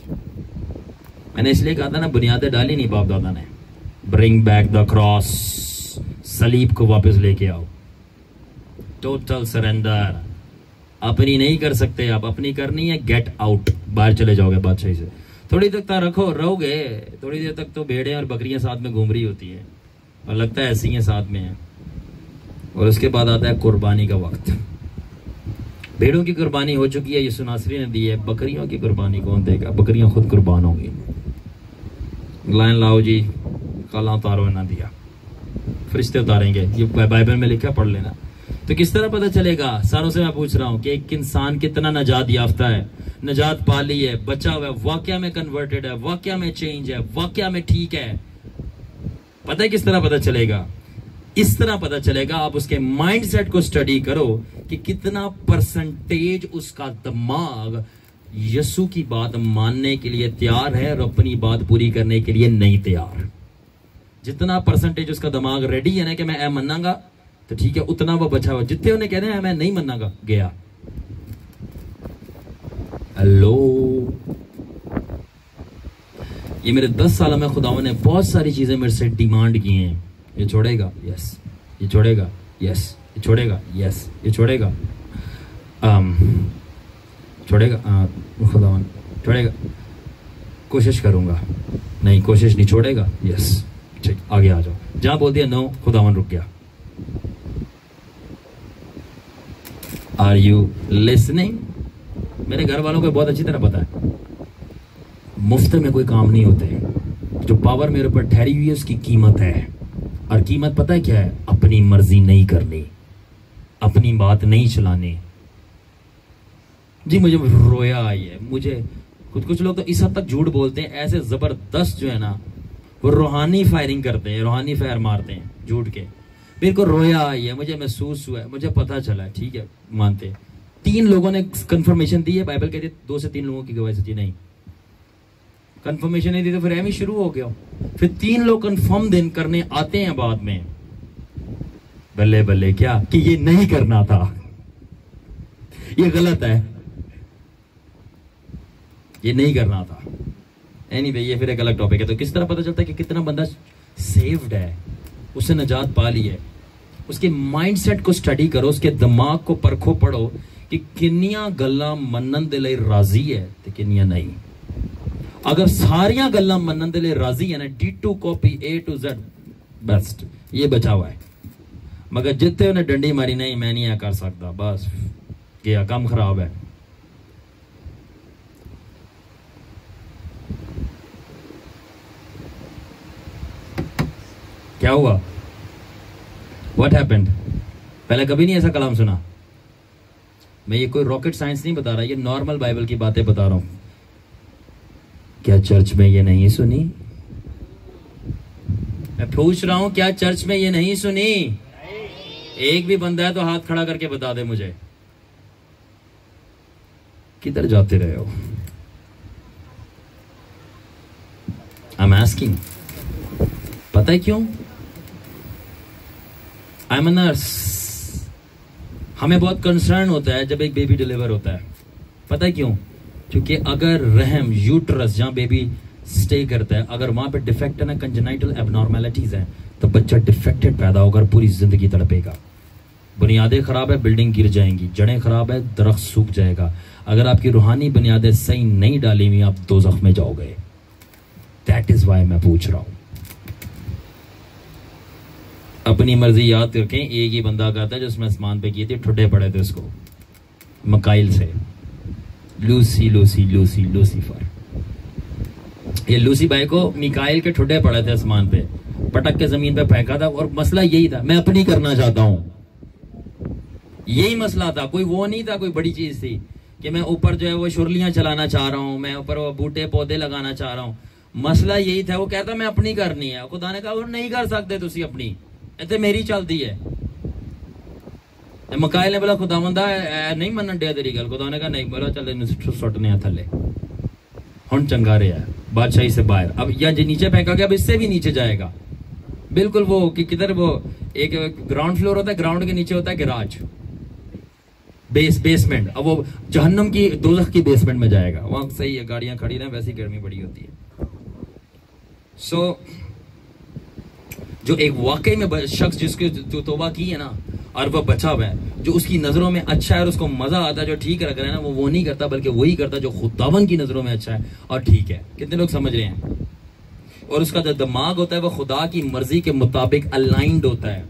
मैंने इसलिए कहा था ना, बुनियादें डाली नहीं बाप दादा ने। ब्रिंग बैक द क्रॉस, सलीब को वापस लेके आओ। Total surrender. अपनी नहीं कर सकते आप, अपनी करनी है, गेट आउट, बाहर चले जाओगे बादशाही से। थोड़ी तक रहोगे, थोड़ी देर तक तो भेड़ें और बकरियां साथ में घूम रही होती हैं और लगता है ऐसी हैं साथ में हैं, और उसके बाद आता है कुर्बानी का वक्त। भेड़ों की कुर्बानी हो चुकी है, यीशु नासरी ने दी है। बकरियों की कुर्बानी कौन देगा? बकरियां खुद कुर्बान होंगी। लाइन लाओ जी, काला उतारो ना दिया, फरिश्ते उतारेंगे। ये बाइबल में लिखा, पढ़ लेना। तो किस तरह पता चलेगा? सारों से मैं पूछ रहा हूं कि एक इंसान कितना नजात याफ्ता है, नजात पा ली है, बचा हुआ है, वाकया में कन्वर्टेड है, वाकया में चेंज है, वाकया में ठीक है। पता है किस तरह पता चलेगा? इस तरह पता चलेगा, आप उसके माइंडसेट को स्टडी करो कि कितना परसेंटेज उसका दिमाग यीशु की बात मानने के लिए तैयार है और अपनी बात पूरी करने के लिए नहीं तैयार। जितना परसेंटेज उसका दिमाग रेडी है ना कि मैं मनांगा तो ठीक है, उतना वो बचा हुआ। जितने उन्हें कहते हैं मैं नहीं मनांगा, गया। हेलो, ये मेरे 10 साल में खुदावन ने बहुत सारी चीजें मेरे से डिमांड की हैं। ये छोड़ेगा, यस। ये छोड़ेगा, यस। ये छोड़ेगा, यस। ये छोड़ेगा, छोड़ेगा, खुदावन छोड़ेगा, कोशिश करूंगा, नहीं कोशिश नहीं, छोड़ेगा, यस। ठीक, आगे आ जाओ। जहां बोल दिया नो, खुदावन रुक गया। Are you listening? मेरे घर वालों को बहुत अच्छी तरह पता है, मुफ्त में कोई काम नहीं होते। जो पावर मेरे ऊपर ठहरी हुई है उसकी कीमत है, और कीमत पता है क्या है? अपनी मर्जी नहीं करनी, अपनी बात नहीं चलानी। जी मुझे रोया आई है, मुझे कुछ लोग तो इस हद तक झूठ बोलते हैं, ऐसे जबरदस्त जो है ना, वो रूहानी फायरिंग करते हैं, रूहानी फायर मारते हैं झूठ के। मेरे को रोया आई है, मुझे महसूस हुआ है, मुझे पता चला है, ठीक है मानते। 3 लोगों ने कंफर्मेशन दी है, बाइबल कहती है 2 से 3 लोगों की गवाही सच्ची नहीं। कंफर्मेशन नहीं दी तो फिर एम ही शुरू हो गया। फिर 3 लोग कंफर्म दिन करने आते हैं बाद में, बल्ले बल्ले क्या कि ये नहीं करना था, ये गलत है, ये नहीं करना था। एनीवे, ये फिर एक अलग टॉपिक है। तो किस तरह पता चलता है कि कितना बंदा सेव्ड है, उसने नजात पा ली है? उसके माइंडसेट को स्टडी करो, उसके दिमाग को परखो, पढ़ो कि किन्नियां गल्लां मनन दे लई राजी है ते किन्नियां नहीं। अगर सारियां गल्लां मनन दे लई राजी है ना, D2 copy A to Z best, ये बचा हुआ है। मगर जितने उन्हें डंडी मारी, नहीं मैं नहीं कर सकता, बस गया, काम खराब है। क्या हुआ? What happened? पहले कभी नहीं ऐसा कलाम सुना। मैं ये कोई रॉकेट साइंस नहीं बता रहा, ये नॉर्मल बाइबल की बातें बता रहा हूं। क्या चर्च में ये नहीं सुनी? मैं पूछ रहा हूं, क्या चर्च में ये नहीं सुनी? एक भी बंदा है तो हाथ खड़ा करके बता दे मुझे। किधर जाते रहे हो? I am asking. पता है क्यों? I am a nurse. हमें बहुत कंसर्न होता है जब एक बेबी डिलीवर होता है। पता है क्यों? क्योंकि अगर रहम, यूट्रस, जहां बेबी स्टे करता है, अगर वहां पे डिफेक्ट है ना, कंजेनाइटल एबनॉर्मेलिटीज है, तो बच्चा डिफेक्टेड पैदा होकर पूरी जिंदगी तड़पेगा। बुनियादें खराब है, बिल्डिंग गिर जाएंगी, जड़ें खराब है, दरख्त सूख जाएगा। अगर आपकी रूहानी बुनियादें सही नहीं डाली हुई, आप दोज़ख में जाओगे। दैट इज वाई मैं पूछ रहा हूं। अपनी मर्जी याद करके, एक ही बंदा कहता है जो उसमें आसमान पे किए थे, ठुड्डे पड़े थे उसको मकाइल से। लूसी लूसी लूसी लूसीफर, ये लूसी भाई को मिकाइल के ठुड्डे पड़े थे आसमान पे, पटक के जमीन पे फेंका था। और मसला यही था, मैं अपनी करना चाहता हूं, यही मसला था। कोई वो नहीं था, कोई बड़ी चीज थी कि मैं ऊपर जो है वो शुरलियां चलाना चाह रहा हूं, मैं ऊपर वो बूटे पौधे लगाना चाह रहा हूं। मसला यही था, वो कहता मैं अपनी करनी है। खुदा ने कहा वो नहीं कर सकते तुसी अपनी, इतने मेरी चलती है। मकाइल ने बोला खुदावंदा नहीं मनन दिया तेरी गल। खुदा ने कहा नहीं। बोला चल सुटने थले, हुण चंगा रहा बादशाही से बाहर। अब या नीचे फेंका गया, अब इससे भी नीचे जाएगा। बिल्कुल वो कि किधर वो एक ग्राउंड फ्लोर होता है, ग्राउंड के नीचे होता है गिराज। बेसमेंट, अब वो जहन्नम की, दोज़ख की बेसमेंट में जाएगा। वहां सही है, गाड़ियां खड़ी रहें, वैसी गर्मी बड़ी होती है। सो जो एक वाकई में शख्स जिसके जो तौबा की है ना और वह बचा हुआ है, जो उसकी नजरों में अच्छा है और उसको मजा आता है, जो ठीक रख रहा है ना, वो नहीं करता, बल्कि वही करता जो खुदावन की नजरों में अच्छा है और ठीक है। कितने लोग समझ रहे हैं? और उसका जो दिमाग होता है वो खुदा की मर्जी के मुताबिक अलाइंड होता है।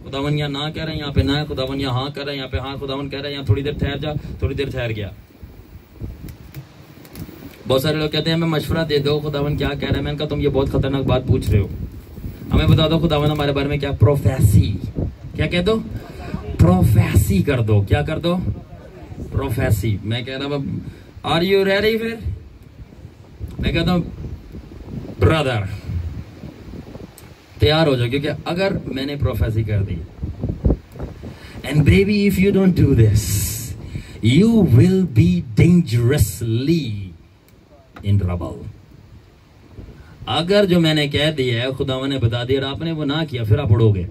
खुदावन यहाँ ना कह रहे हैं, यहाँ पे ना है, खुदावन यहाँ हाँ कह रहे हैं, यहाँ पे हाँ, खुदावन कह रहे हैं यहाँ थोड़ी देर ठहर जा, थोड़ी देर ठहर गया। बहुत सारे लोग कहते हैं हमें मशवरा दे दो, खुदावन क्या कह रहे हैं। मैंने कहा तुम ये बहुत खतरनाक बात पूछ रहे हो, हमें बता दो खुदावन हमारे बारे में क्या प्रोफेसी, क्या कह दो, प्रोफेसी कर दो, क्या कर दो, प्रोफेसी। मैं कह रहा हूँ आर यू रेडी? फिर मैं कहता हूँ ब्रदर तैयार हो जाओ, क्योंकि अगर मैंने प्रोफेसी कर दी, and baby if you don't do this you will be dangerously in trouble. अगर जो मैंने कह दिया है, खुदा ने बता दिया और आपने वो ना किया, फिर आप उड़ोगे।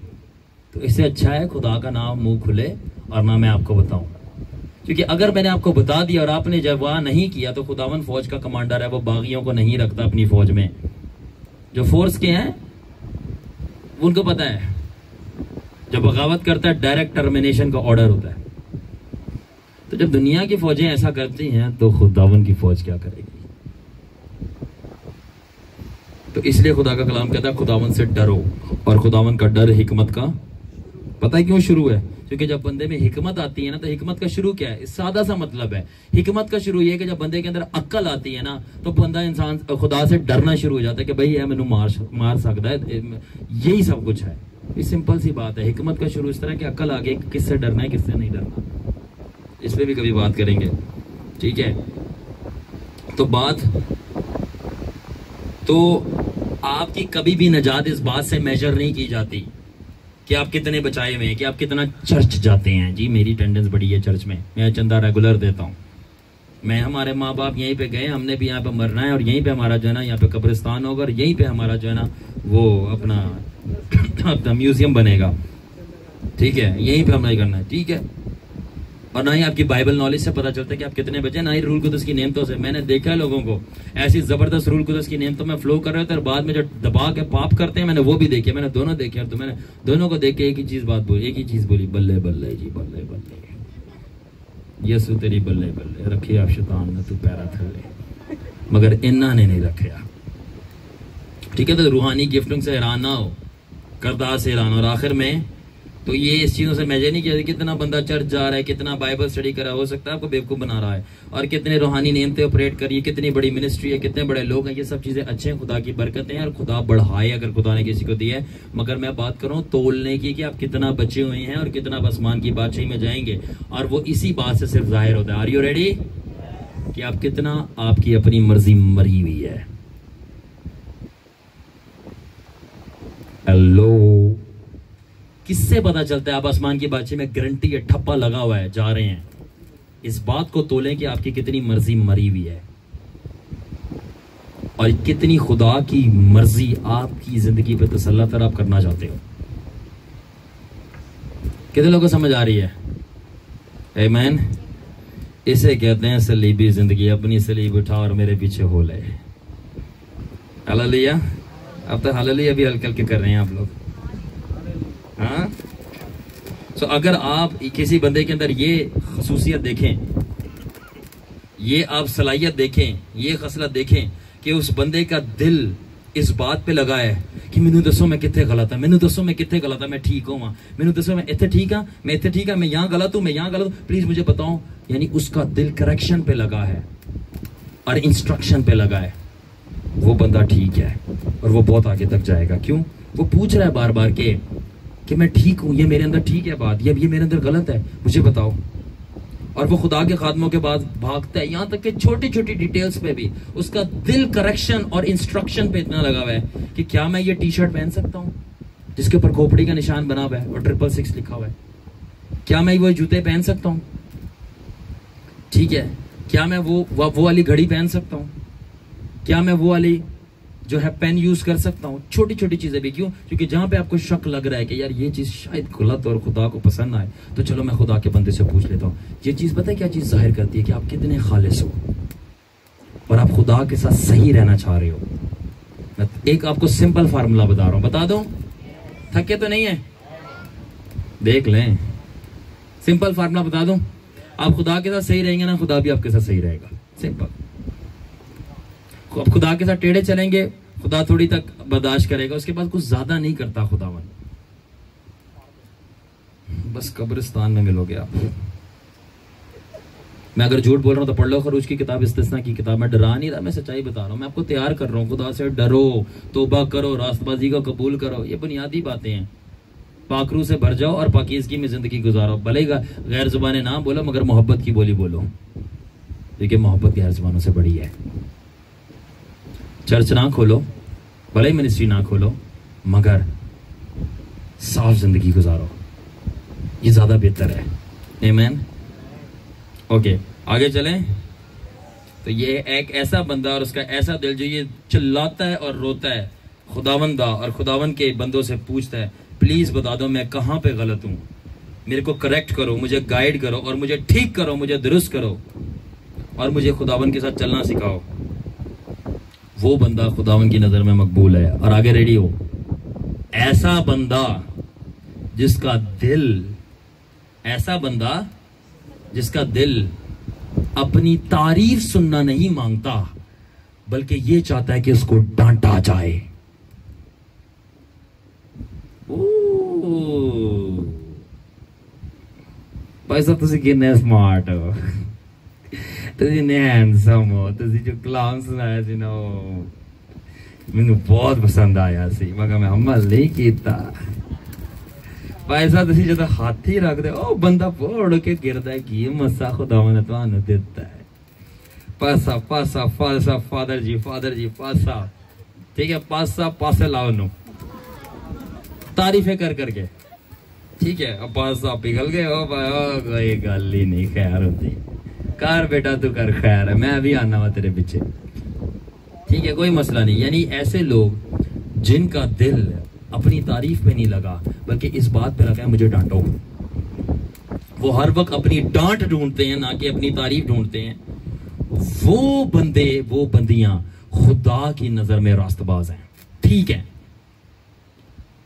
तो इससे अच्छा है खुदा का नाम मुंह खुले और ना मैं आपको बताऊं, क्योंकि अगर मैंने आपको बता दिया और आपने जब वहां नहीं किया, तो खुदावन फौज का कमांडर है, वो बागियों को नहीं रखता अपनी फौज में। जो फोर्स के हैं उनको पता है, जब बगावत करता है डायरेक्ट टर्मिनेशन का ऑर्डर होता है। तो जब दुनिया की फौजें ऐसा करती हैं, तो खुदावन की फौज क्या करेगी? तो इसलिए खुदा का कलाम कहता है खुदावन से डरो, और खुदावन का डर हिकमत का, पता है क्यों शुरू है? क्योंकि जब बंदे में हिकमत आती है ना, तो हिकमत का शुरू क्या है? सादा सा मतलब है, हिकमत का शुरू ये है कि जब बंदे के अंदर अक्ल आती है ना, तो बंदा इंसान खुदा से डरना शुरू हो जाता है कि भाई है मैनू मार सकता है, यही सब कुछ है। ये सिंपल सी बात है। हिकमत का शुरू इस तरह की अक्ल आ गई, किससे डरना है किससे नहीं डरना, इस पर भी कभी बात करेंगे, ठीक है। तो बात तो आपकी कभी भी नजात इस बात से मेजर नहीं की जाती कि आप कितने बचाए हुए हैं, कि आप कितना चर्च जाते हैं। जी मेरी अटेंडेंस बड़ी है चर्च में, मैं चंदा रेगुलर देता हूँ, मैं, हमारे माँ बाप यहीं पे गए, हमने भी यहाँ पे मरना है, और यहीं पे हमारा जो है ना यहाँ पे कब्रिस्तान होगा, और यहीं पे हमारा जो है ना वो अपना अपना म्यूजियम बनेगा, ठीक है, यहीं पे हमने करना है, ठीक है। और ना ही आपकी बाइबल नॉलेज से पता चलता है कि आप कितने बचे, ना ही रूल कुदस की नेमतों से। मैंने देखा है लोगों को ऐसी जबरदस्त रूल कुदस की नेमतों में फ्लो कर रहे थे, और बाद में जो दबा के पाप करते हैं, मैंने वो भी देखे, मैंने दोनों देखे। तो मैंने दोनों को देख के एक ही चीज बोली, बल्ले बल्ले जी, बल्ले बल्ले, यसु तेरी बल्ले बल्ले, रखी आप शैतान ने तू पैरा थले, मगर इन्ना ने नहीं रखा, ठीक है। तो रूहानी गिफ्टिंग से हैरान ना हो, करदार से हैरान। और आखिर में तो ये इस चीजों से मेजर नहीं किया कितना बंदा चर्च जा रहा है, कितना बाइबल स्टडी कर रहा है, हो सकता है आपको बेवकूफ बना रहा है, और कितने रूहानी नेमतें ऑपरेट करिए, कितनी बड़ी मिनिस्ट्री है, कितने बड़े लोग हैं, ये सब चीजें अच्छे हैं, खुदा की बरकतें हैं, और खुदा बढ़ाए अगर खुदा ने किसी को दिया है। मगर मैं बात करूं तोलने की कि आप कितना बचे हुए हैं और कितना आसमान की बादशाही में जाएंगे, और वो इसी बात से सिर्फ जाहिर होता है। Are you ready? कि आप कितना आपकी अपनी मर्जी मरी हुई है। हेलो, किससे पता चलता है आप आसमान की बादशाही में? गारंटी है, ठप्पा लगा हुआ है, जा रहे हैं। इस बात को तोलें कि आपकी कितनी मर्जी मरी हुई है और कितनी खुदा की मर्जी आपकी जिंदगी पे तसल्लुत आप करना चाहते हो। कितने लोगों को समझ आ रही है? आमीन। इसे कहते हैं सलीबी जिंदगी। अपनी सलीब उठा और मेरे पीछे हो ले। हालेलुया। अब तो हालेलुया भी हल्के हल्के कर रहे हैं आप लोग, हाँ। सो अगर आप किसी बंदे के अंदर ये खसूसियत देखें, ये आप सलाहियत देखें, ये खसलत देखें कि उस बंदे का दिल इस बात पे लगा है कि मैनू दसो मैं कितने गलत है, मैनू दसो मैं कितने गलत है, मैं ठीक हूँ, मैनू दसो मैं इतने ठीक हाँ, मैं इतने ठीक है, मैं यहाँ गलत हूँ, मैं यहाँ गलत हूँ, प्लीज मुझे बताओ। यानी उसका दिल करेक्शन पे लगा है और इंस्ट्रक्शन पे लगा है, वो बंदा ठीक है और वो बहुत आगे तक जाएगा। क्यों? वो पूछ रहा है बार बार कि मैं ठीक हूं, ये मेरे अंदर ठीक है बात, ये मेरे अंदर गलत है, मुझे बताओ। और वो खुदा के खादमों के बाद भागता है, यहां तक कि छोटी छोटी डिटेल्स पे भी उसका दिल करेक्शन और इंस्ट्रक्शन पे इतना लगा हुआ है कि क्या मैं ये टी शर्ट पहन सकता हूँ जिसके ऊपर खोपड़ी का निशान बना हुआ है और 666 लिखा हुआ है? क्या मैं वो जूते पहन सकता हूँ? ठीक है। क्या मैं वो वाली घड़ी पहन सकता हूँ? क्या मैं वो वाली जो है पेन यूज कर सकता हूँ, छोटी छोटी चीजें भी। क्यों? क्योंकि जहां पे आपको शक लग रहा है कि यार ये चीज शायद गलत और खुदा को पसंद ना आए, तो चलो मैं खुदा के बंदे से पूछ लेता हूँ। ये चीज पता है क्या चीज जाहिर करती है? कि आप कितने खालिस हो और आप खुदा के साथ सही रहना चाह रहे हो। मैं एक आपको सिंपल फार्मूला बता रहा हूं, बता दूं? थके तो नहीं है? देख लें, सिंपल फार्मूला बता दूं। आप खुदा के साथ सही रहेंगे ना, खुदा भी आपके साथ सही रहेगा। सिंपल। आप खुदा के साथ टेढ़े चलेंगे, खुदा थोड़ी तक बर्दाश्त करेगा, उसके बाद कुछ ज्यादा नहीं करता खुदावन। बस कब्रिस्तान में मिलोगे आप। मैं अगर झूठ बोल रहा हूं तो पढ़ लो खरूज की किताब, इस्तिस्ना की किताब। मैं डरा नहीं रहा, मैं सच्चाई बता रहा हूं। मैं आपको तैयार कर रहा हूं। खुदा से डरो, तौबा करो, रास्तबाजी को कबूल करो। ये बुनियादी बातें हैं। पाकरू से भर जाओ और पाकीज़गी में जिंदगी गुजारो। भले गैर जुबानें ना बोलो, मगर मोहब्बत की बोली बोलो, क्योंकि मोहब्बत गैर जुबानों से बड़ी है। चर्च ना खोलो, भले मिनिस्ट्री ना खोलो, मगर साफ जिंदगी गुजारो, ये ज्यादा बेहतर है। आमीन। ओके, आगे चलें। तो ये एक ऐसा बंदा और उसका ऐसा दिल जो ये चिल्लाता है और रोता है खुदावंदा, और खुदावन के बंदों से पूछता है प्लीज बता दो मैं कहां पे गलत हूं, मेरे को करेक्ट करो, मुझे गाइड करो और मुझे ठीक करो, मुझे दुरुस्त करो और मुझे खुदावन के साथ चलना सिखाओ। वो बंदा खुदावन की नजर में मकबूल है। और आगे रेडी हो। ऐसा बंदा जिसका दिल, ऐसा बंदा जिसका दिल अपनी तारीफ सुनना नहीं मांगता, बल्कि ये चाहता है कि उसको डांटा जाए। भाई साहब तुसी कितने स्मार्ट हो, तुसी ने हैंडसम हो, तुसी जो कलाम सुनाया सी ना मैनू बहुत पसंद आया सी, मगर मैं अमल नहीं किया। भाई साहब तुसी जो हाथ ही रखते ओ बंदा पड़ के गिरता है कि मसा खुदावन ने तुहानू दिता है। पासा पासा पासा फादर जी पासा, ठीक है, पासा पासे लाओ नु तारीफें कर करके, ठीक है। अब पासा पिघल गए हो भाई, कोई गल ही नहीं, खैर होती। कर बेटा तू कर, खैर है, मैं भी आना हुआ तेरे पीछे, ठीक है, कोई मसला नहीं। यानी ऐसे लोग जिनका दिल अपनी तारीफ में नहीं लगा, बल्कि इस बात पे लगा है मुझे डांटो। वो हर वक्त अपनी डांट ढूंढते हैं, ना कि अपनी तारीफ ढूंढते हैं। वो बंदे, वो बंदियां खुदा की नजर में रास्तबाज हैं, ठीक है,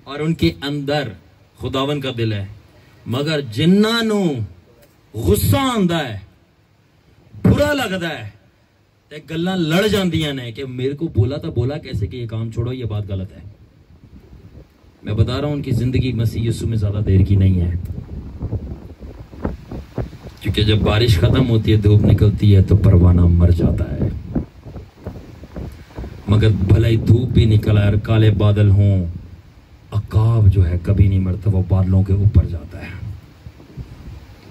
और उनके अंदर खुदावन का दिल है। मगर जिन्ना नू गुस्सा आंदा है, बुरा लगता है, ते गल्लां लड़ जांदियां ने कि मेरे को बोला था, बोला कैसे कि ये काम छोड़ो, ये बात गलत है। मैं बता रहा हूं उनकी जिंदगी मसीह यीशु में ज्यादा देर की नहीं है, क्योंकि जब बारिश खत्म होती है, धूप निकलती है, तो परवाना मर जाता है। मगर भले ही धूप भी निकल आए और काले बादल हों, अकाब जो है कभी नहीं मरता, वो बादलों के ऊपर जाता है।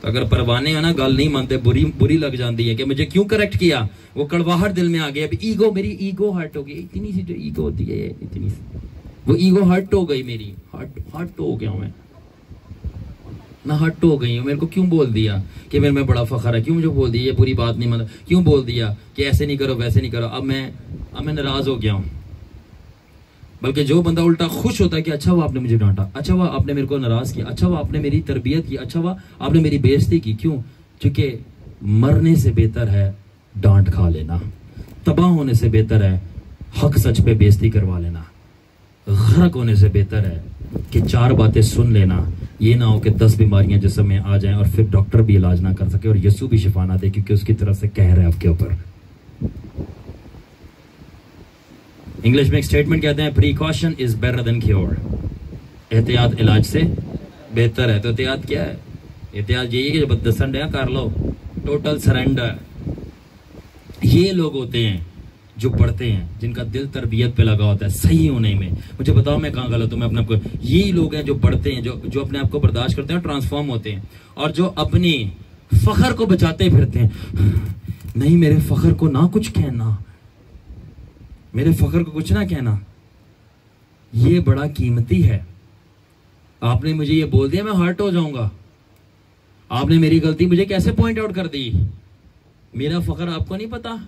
तो अगर परवाने है ना, गल नहीं मानते, बुरी लग जाती है कि मुझे क्यों करेक्ट किया, वो कड़वाहट दिल में आ गई। अब ईगो, मेरी ईगो हर्ट हो गई, इतनी सी जो ईगो होती है, इतनी सी वो ईगो हर्ट हो गई, मेरी हर्ट हो गया मैं हर्ट हो गई हूँ। मेरे को क्यों बोल दिया कि मेरे में बड़ा फखर है, क्यों मुझे बोल दिया ये पूरी बात नहीं, मतलब क्यों बोल दिया कि ऐसे नहीं करो वैसे नहीं करो। अब मैं नाराज हो गया हूँ। बल्कि जो बंदा उल्टा खुश होता है कि अच्छा हुआ आपने मुझे डांटा, अच्छा हुआ आपने मेरे को नाराज किया, अच्छा हुआ आपने मेरी तरबियत की, अच्छा हुआ आपने मेरी बेइज्जती की। क्यों? क्योंकि मरने से बेहतर है डांट खा लेना, तबाह होने से बेहतर है हक सच पे बेइज्जती करवा लेना, गर्क होने से बेहतर है कि 4 बातें सुन लेना, ये ना हो कि 10 बीमारियां जिस्म में आ जाएं और फिर डॉक्टर भी इलाज ना कर सके और यीशु भी शिफा ना दे, क्योंकि उसकी तरफ से कहर है आपके ऊपर। इंग्लिश में एक स्टेटमेंट कहते हैं, precaution is better than cure. एहतियात इलाज से बेहतर है। तो एहतियात क्या है? एहतियात यही है कि जब दसन डे कर लो, टोटल सरेंडर। ये लोग होते हैं जो पढ़ते हैं, जिनका दिल तरबियत पे लगा होता है, सही होने में। मुझे बताओ मैं कहाँ गलत हूँ, मैं अपने आप को। यही लोग हैं जो पढ़ते हैं, जो अपने आप को बर्दाश्त करते हैं और ट्रांसफॉर्म होते हैं, और जो अपनी फखर को बचाते फिरते हैं। नहीं, मेरे फखर को ना कुछ कहना, मेरे फखर को कुछ ना कहना, ये बड़ा कीमती है। आपने मुझे ये बोल दिया, मैं हर्ट हो जाऊंगा। आपने मेरी गलती मुझे कैसे पॉइंट आउट कर दी? मेरा फखर आपको नहीं पता?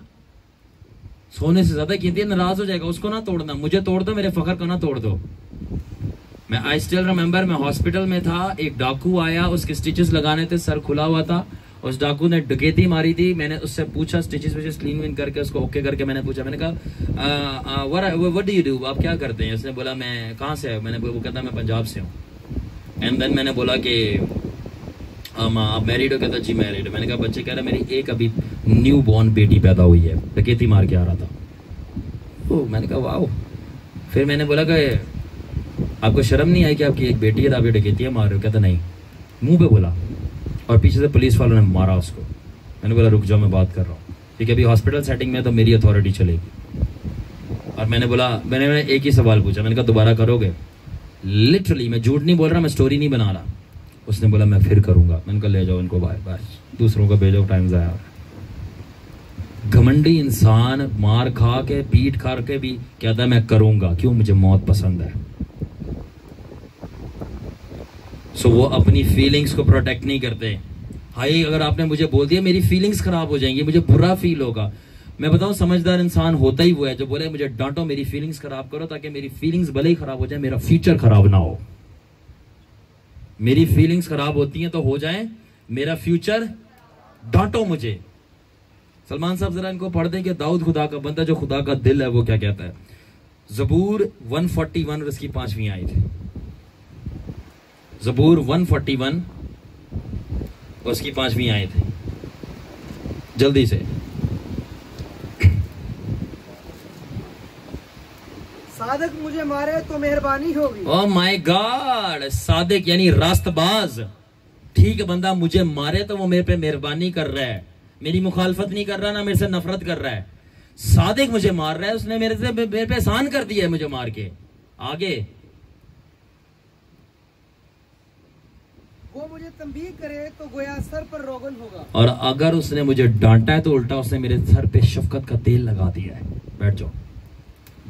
सोने से ज्यादा कीमती है, नाराज हो जाएगा, उसको ना तोड़ना, मुझे तोड़ दो, मेरे फखर को ना तोड़ दो। मैं आई स्टिल रिमेम्बर, मैं हॉस्पिटल में था, एक डाकू आया, उसके स्टिचेस लगाने थे, सर खुला हुआ था, उस डाकू ने डकैती मारी थी। मैंने उससे पूछा, स्टिचेस विचेस क्लीन विन करके उसको ओके करके मैंने पूछा, मैंने कहा व्हाट डू यू डू, आप क्या करते हैं? उसने बोला मैं कहाँ से है, मैंने वो कहता मैं पंजाब से हूँ। एंड देन मैंने बोला कि आप मैरिड हो? कहता जी मैरिड। मैंने कहा बच्चे? कह रहा मेरी एक अभी न्यू बॉर्न बेटी पैदा हुई है, डकैती मार के आ रहा था। तो मैंने कहा वाह। फिर मैंने बोला कि आपको शर्म नहीं आई कि आपकी एक बेटी है तो आप ये डकैतियां मार रहे हो? कहता नहीं, मुंह पे बोला, और पीछे से पुलिस वालों ने मारा उसको। मैंने बोला रुक जाओ, मैं बात कर रहा हूँ, ठीक है, अभी हॉस्पिटल सेटिंग में तो मेरी अथॉरिटी चलेगी। और मैंने बोला, मैंने एक ही सवाल पूछा, मैंने कहा दोबारा करोगे? लिटरली मैं झूठ नहीं बोल रहा, मैं स्टोरी नहीं बना रहा। उसने बोला मैं फिर करूंगा। मैंने कहा ले जाओ इनको बाहर, बस दूसरों को भेजो, टाइम जाया। घमंडी इंसान मार खा के, पीट खा के भी कहता है मैं करूंगा, क्यों? मुझे मौत पसंद है। सो वो अपनी फीलिंग्स को प्रोटेक्ट नहीं करते। हाय अगर आपने मुझे बोल दिया मेरी फीलिंग्स खराब हो जाएंगी, मुझे बुरा फील होगा। मैं बताऊं समझदार इंसान होता ही वो है जो बोले मुझे डांटो, मेरी फीलिंग्स खराब करो, ताकि मेरी फीलिंग्स भले ही खराब हो जाए, मेरा फ्यूचर खराब ना हो। मेरी फीलिंग्स खराब होती हैं तो हो जाए, मेरा फ्यूचर डांटो मुझे। सलमान साहब जरा इनको पढ़ दें कि दाऊद खुदा का बंदा, जो खुदा का दिल है, वो क्या कहता है। ज़बूर 141 और इसकी 5वीं आयत है। ज़बूर 141 और उसकी 5वीं आयत है, जल्दी से।
सादिक मुझे मारे तो मेहरबानी होगी।
ओह माय गॉड, सादिक यानी रास्तबाज, ठीक बंदा मुझे मारे तो वो मेरे पे मेहरबानी कर रहा है, मेरी मुखालफत नहीं कर रहा, ना मेरे से नफरत कर रहा है। सादिक मुझे मार रहा है, उसने मेरे पे एहसान कर दिया है मुझे मार के। आगे
वो मुझे तंबीह करे तो गोया सर पर रोगन होगा,
और अगर उसने मुझे डांटा है तो उल्टा उसने मेरे सर पे शफकत का तेल लगा दिया है। बैठ जाओ।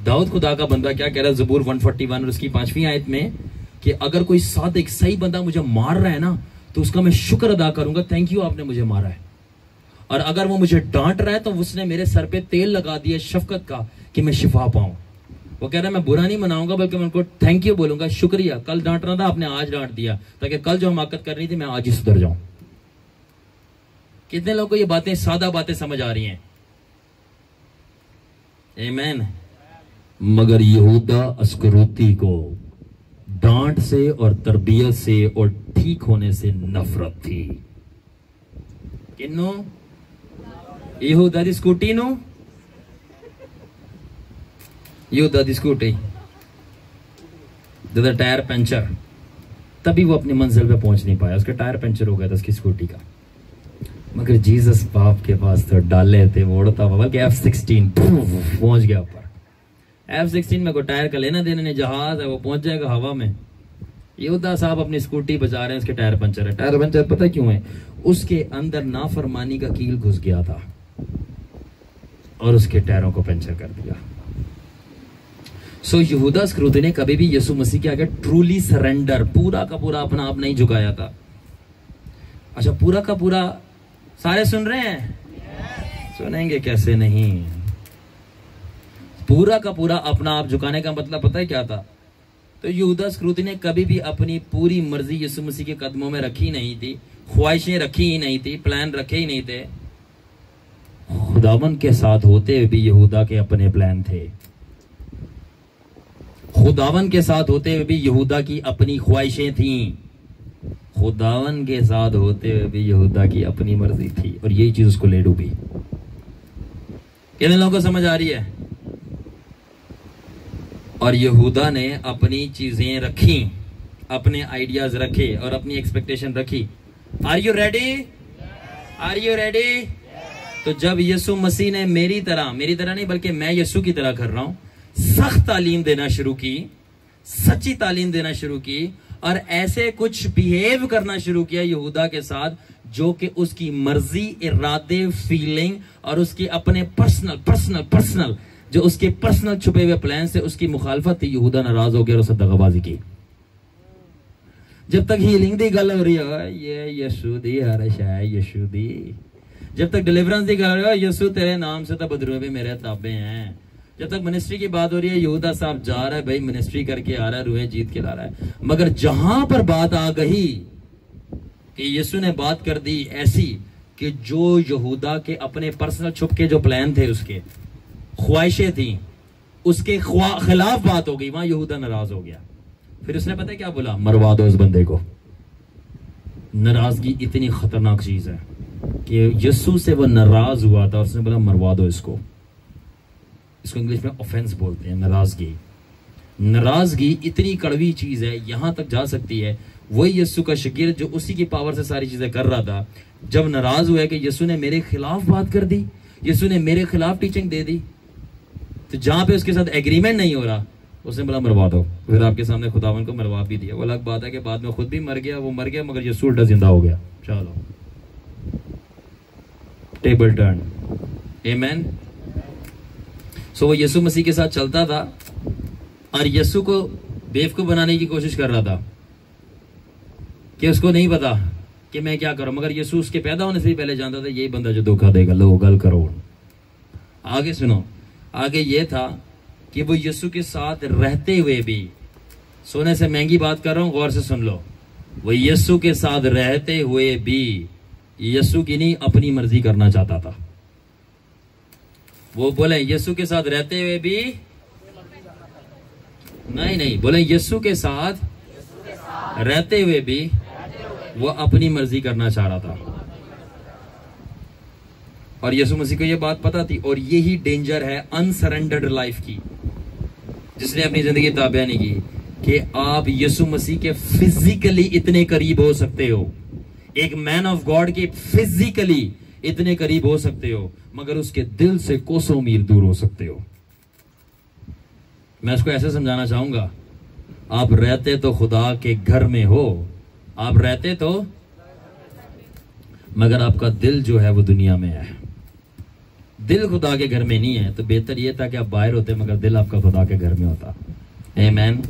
दाऊद खुदा का बंदा क्या कह रहा है ज़बूर 141 और उसकी 5वीं आयत में कि अगर कोई सादिक सही बंदा मुझे मार रहा है ना तो उसका मैं शुक्र अदा करूंगा, थैंक यू आपने मुझे मारा है। और अगर वो मुझे डांट रहा है तो उसने मेरे सर पे तेल लगा दिया शफकत का कि मैं शिफा पाऊं। वो कह रहा है मैं बुरा नहीं मनाऊंगा, बल्कि मैं उनको थैंक यू बोलूंगा, शुक्रिया, कल डांटना था आपने आज डांट दिया, ताकि कल जो हमाकत करनी थी मैं आज ही सुधर जाऊं। कितने लोगों को ये बातें, सादा बातें समझ आ रही हैं? आमीन। मगर यहूदा अस्करोती को डांट से और तरबियत से और ठीक होने से नफरत थी। किन्नो? यहूदा दी स्कूटी नो, यहूदा दी स्कूटी जब टायर पंचर, तभी वो अपनी मंजिल पे पहुंच नहीं पाया, उसका टायर पंचर हो गया था उसकी स्कूटी का। मगर जीसस बाप के पास तो डाले थे, वो उड़ता हुआ, बल्कि F-16 पहुंच गया ऊपर। F-16 में कोई टायर का लेना देना नहीं, जहाज है वो पहुंच जाएगा हवा में। यहूदा साहब अपनी स्कूटी बचा रहे हैं, उसके टायर पंचर है। टायर पंचर पता क्यों है? उसके अंदर नाफरमानी का कील घुस गया था और उसके टायरों को पंचर कर दिया। सो यहूदा अस्करोती ने कभी भी यीशु मसीह के आगे ट्रूली सरेंडर, पूरा का पूरा अपना आप नहीं झुकाया था। अच्छा, पूरा का पूरा सारे सुन रहे हैं? सुनेंगे कैसे नहीं। पूरा का पूरा अपना आप झुकाने का मतलब पता है क्या था? तो यहूदा अस्करोती ने कभी भी अपनी पूरी मर्जी यीशु मसीह के कदमों में रखी नहीं थी, ख्वाहिशें रखी ही नहीं थी, प्लान रखे ही नहीं थे। खुदावन के साथ होते हुए भी यहूदा के अपने प्लान थे। खुदावन के साथ होते हुए भी यहूदा की अपनी ख्वाहिशें थीं। खुदावन के साथ होते हुए भी यहूदा की अपनी मर्जी थी, और यही चीज उसको ले डूबी। कितने लोगों को समझ आ रही है? और यहूदा ने अपनी चीजें रखी, अपने आइडियाज रखे और अपनी एक्सपेक्टेशन रखी। Are you ready? Are you ready? तो जब यीशु मसीह ने मेरी तरह नहीं बल्कि मैं यीशु की तरह कर रहा हूं, सख्त तालीम देना शुरू की, सच्ची तालीम देना शुरू की, और ऐसे कुछ बिहेव करना शुरू किया यहूदा के साथ जो कि उसकी मर्जी, इरादे, फीलिंग और उसकी अपने पर्सनल जो उसके पर्सनल छुपे हुए प्लान से उसकी मुखालफत थी। यहूदा नाराज हो गया और उसने दगाबाजी की। जब तक हीलिंग दी गल हो रही है, ये यीशु दी हर शय यीशु दी, जब तक डिलीवरेंस नहीं कर रहे हो, यीशु तेरे नाम से तो बदरू भी मेरे ताबे हैं। जब तक मिनिस्ट्री की बात हो रही है, यहूदा साहब जा रहा है भाई, मिनिस्ट्री करके आ रहा है, रूहे जीत के ला रहा है। मगर जहां पर बात आ गई कि यीशु ने बात कर दी ऐसी कि जो यहूदा के अपने पर्सनल छुप के जो प्लान थे, उसके ख्वाहिशें थी, उसके खिलाफ बात हो गई, वहां यहूदा नाराज हो गया। फिर उसने पता है क्या बोला? मरवा दो इस बंदे को। नाराजगी इतनी खतरनाक चीज है कि यीशु से वो नाराज हुआ था, उसने बोला मरवा दो इसको। इसको इंग्लिश में ऑफेंस बोलते हैं, नाराजगी। नाराजगी इतनी कड़वी चीज है, यहां तक जा सकती है वही यीशु का शागिर्द जो उसी की पावर से सारी चीजें कर रहा था, जब नाराज हुआ कि यीशु ने मेरे खिलाफ बात कर दी, यीशु ने मेरे खिलाफ टीचिंग दे दी, तो जहां पे उसके साथ एग्रीमेंट नहीं हो रहा, उसने बोला मरवा दो। फिर आपके सामने खुदावन को मरवा भी दिया। वो अलग बात है कि बाद में खुद भी मर गया, वो मर गया मगर यीशु उल्टा जिंदा हो गया। चलो, टेबल टर्न। आमीन। सो वो यीशु मसीह के साथ चलता था और यीशु को बेवकूफ बनाने की कोशिश कर रहा था कि उसको नहीं पता कि मैं क्या करूं, मगर यीशु उसके पैदा होने से ही पहले जानता था यही बंदा जो धोखा देगा। लो गल करो। आगे सुनो, आगे ये था कि वो यीशु के साथ रहते हुए भी, सोने से महंगी बात कर रहा हूं, गौर से सुन लो, वो यीशु के साथ रहते हुए भी यीशु की नहीं अपनी मर्जी करना चाहता था। वो बोले यीशु के साथ रहते हुए भी, नहीं बोले यीशु के साथ रहते हुए भी वो अपनी मर्जी करना चाह रहा था। और यीशु मसीह को ये बात पता थी। और यही डेंजर है अनसरेंडर्ड लाइफ की, जिसने अपनी जिंदगी ताबे नहीं की, कि आप यीशु मसीह के फिजिकली इतने करीब हो सकते हो, एक मैन ऑफ गॉड के फिजिकली इतने करीब हो सकते हो, मगर उसके दिल से कोसों मील दूर हो सकते हो। मैं इसको ऐसे समझाना चाहूंगा, आप रहते तो खुदा के घर में हो, आप रहते तो, मगर आपका दिल जो है वो दुनिया में है, दिल खुदा के घर में नहीं है। तो बेहतर यह था कि आप बाहर होते मगर दिल आपका खुदा के घर में होता। आमीन।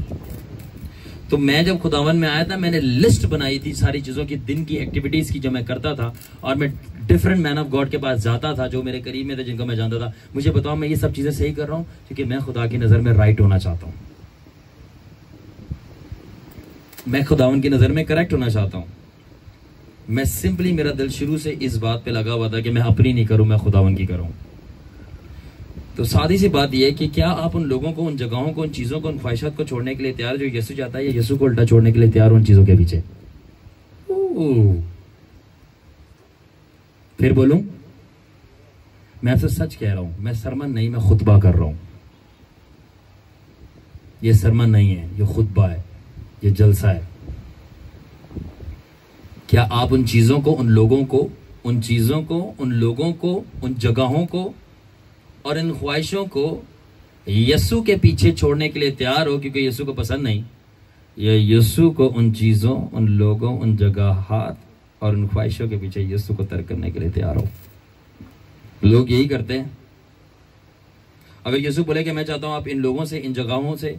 तो मैं जब खुदावन में आया था, मैंने लिस्ट बनाई थी सारी चीजों की, दिन की एक्टिविटीज की जो मैं करता था, और मैं डिफरेंट मैन ऑफ गॉड के पास जाता था जो मेरे करीब में थे, जिनको मैं जानता था। मुझे बताओ मैं ये सब चीजें सही कर रहा हूं क्योंकि मैं खुदा की नजर में राइट होना चाहता हूं, मैं खुदावन की नजर में करेक्ट होना चाहता हूं। मैं सिंपली, मेरा दिल शुरू से इस बात पे लगा हुआ था कि मैं अपनी नहीं करूं, मैं खुदावन की करूं। तो सादी सी बात यह है कि क्या आप उन लोगों को, उन जगहों को, उन चीजों को, उन ख्वाहिशात को छोड़ने के लिए तैयार जो यीशु चाहता है, या यीशु को उल्टा छोड़ने के लिए तैयार उन चीजों के पीछे? फिर बोलूं, मैं आपसे सच कह रहा हूं, मैं सरमन नहीं, मैं खुतबा कर रहा हूं। ये सरमन नहीं है, ये खुतबा है, ये जलसा है। क्या आप उन चीजों को, उन लोगों को, उन चीजों को, उन लोगों को, उन जगहों को और इन ख्वाहिशों को यीशु के पीछे छोड़ने के लिए तैयार हो? क्योंकि यीशु को पसंद नहीं, ये यीशु को उन चीजों, उन लोगों, उन जगहात और उन ख्वाहिशों के पीछे यीशु को तर्क करने के लिए तैयार हो। लोग यही करते हैं। अगर यीशु बोले कि मैं चाहता हूं आप इन लोगों से, इन जगहों से,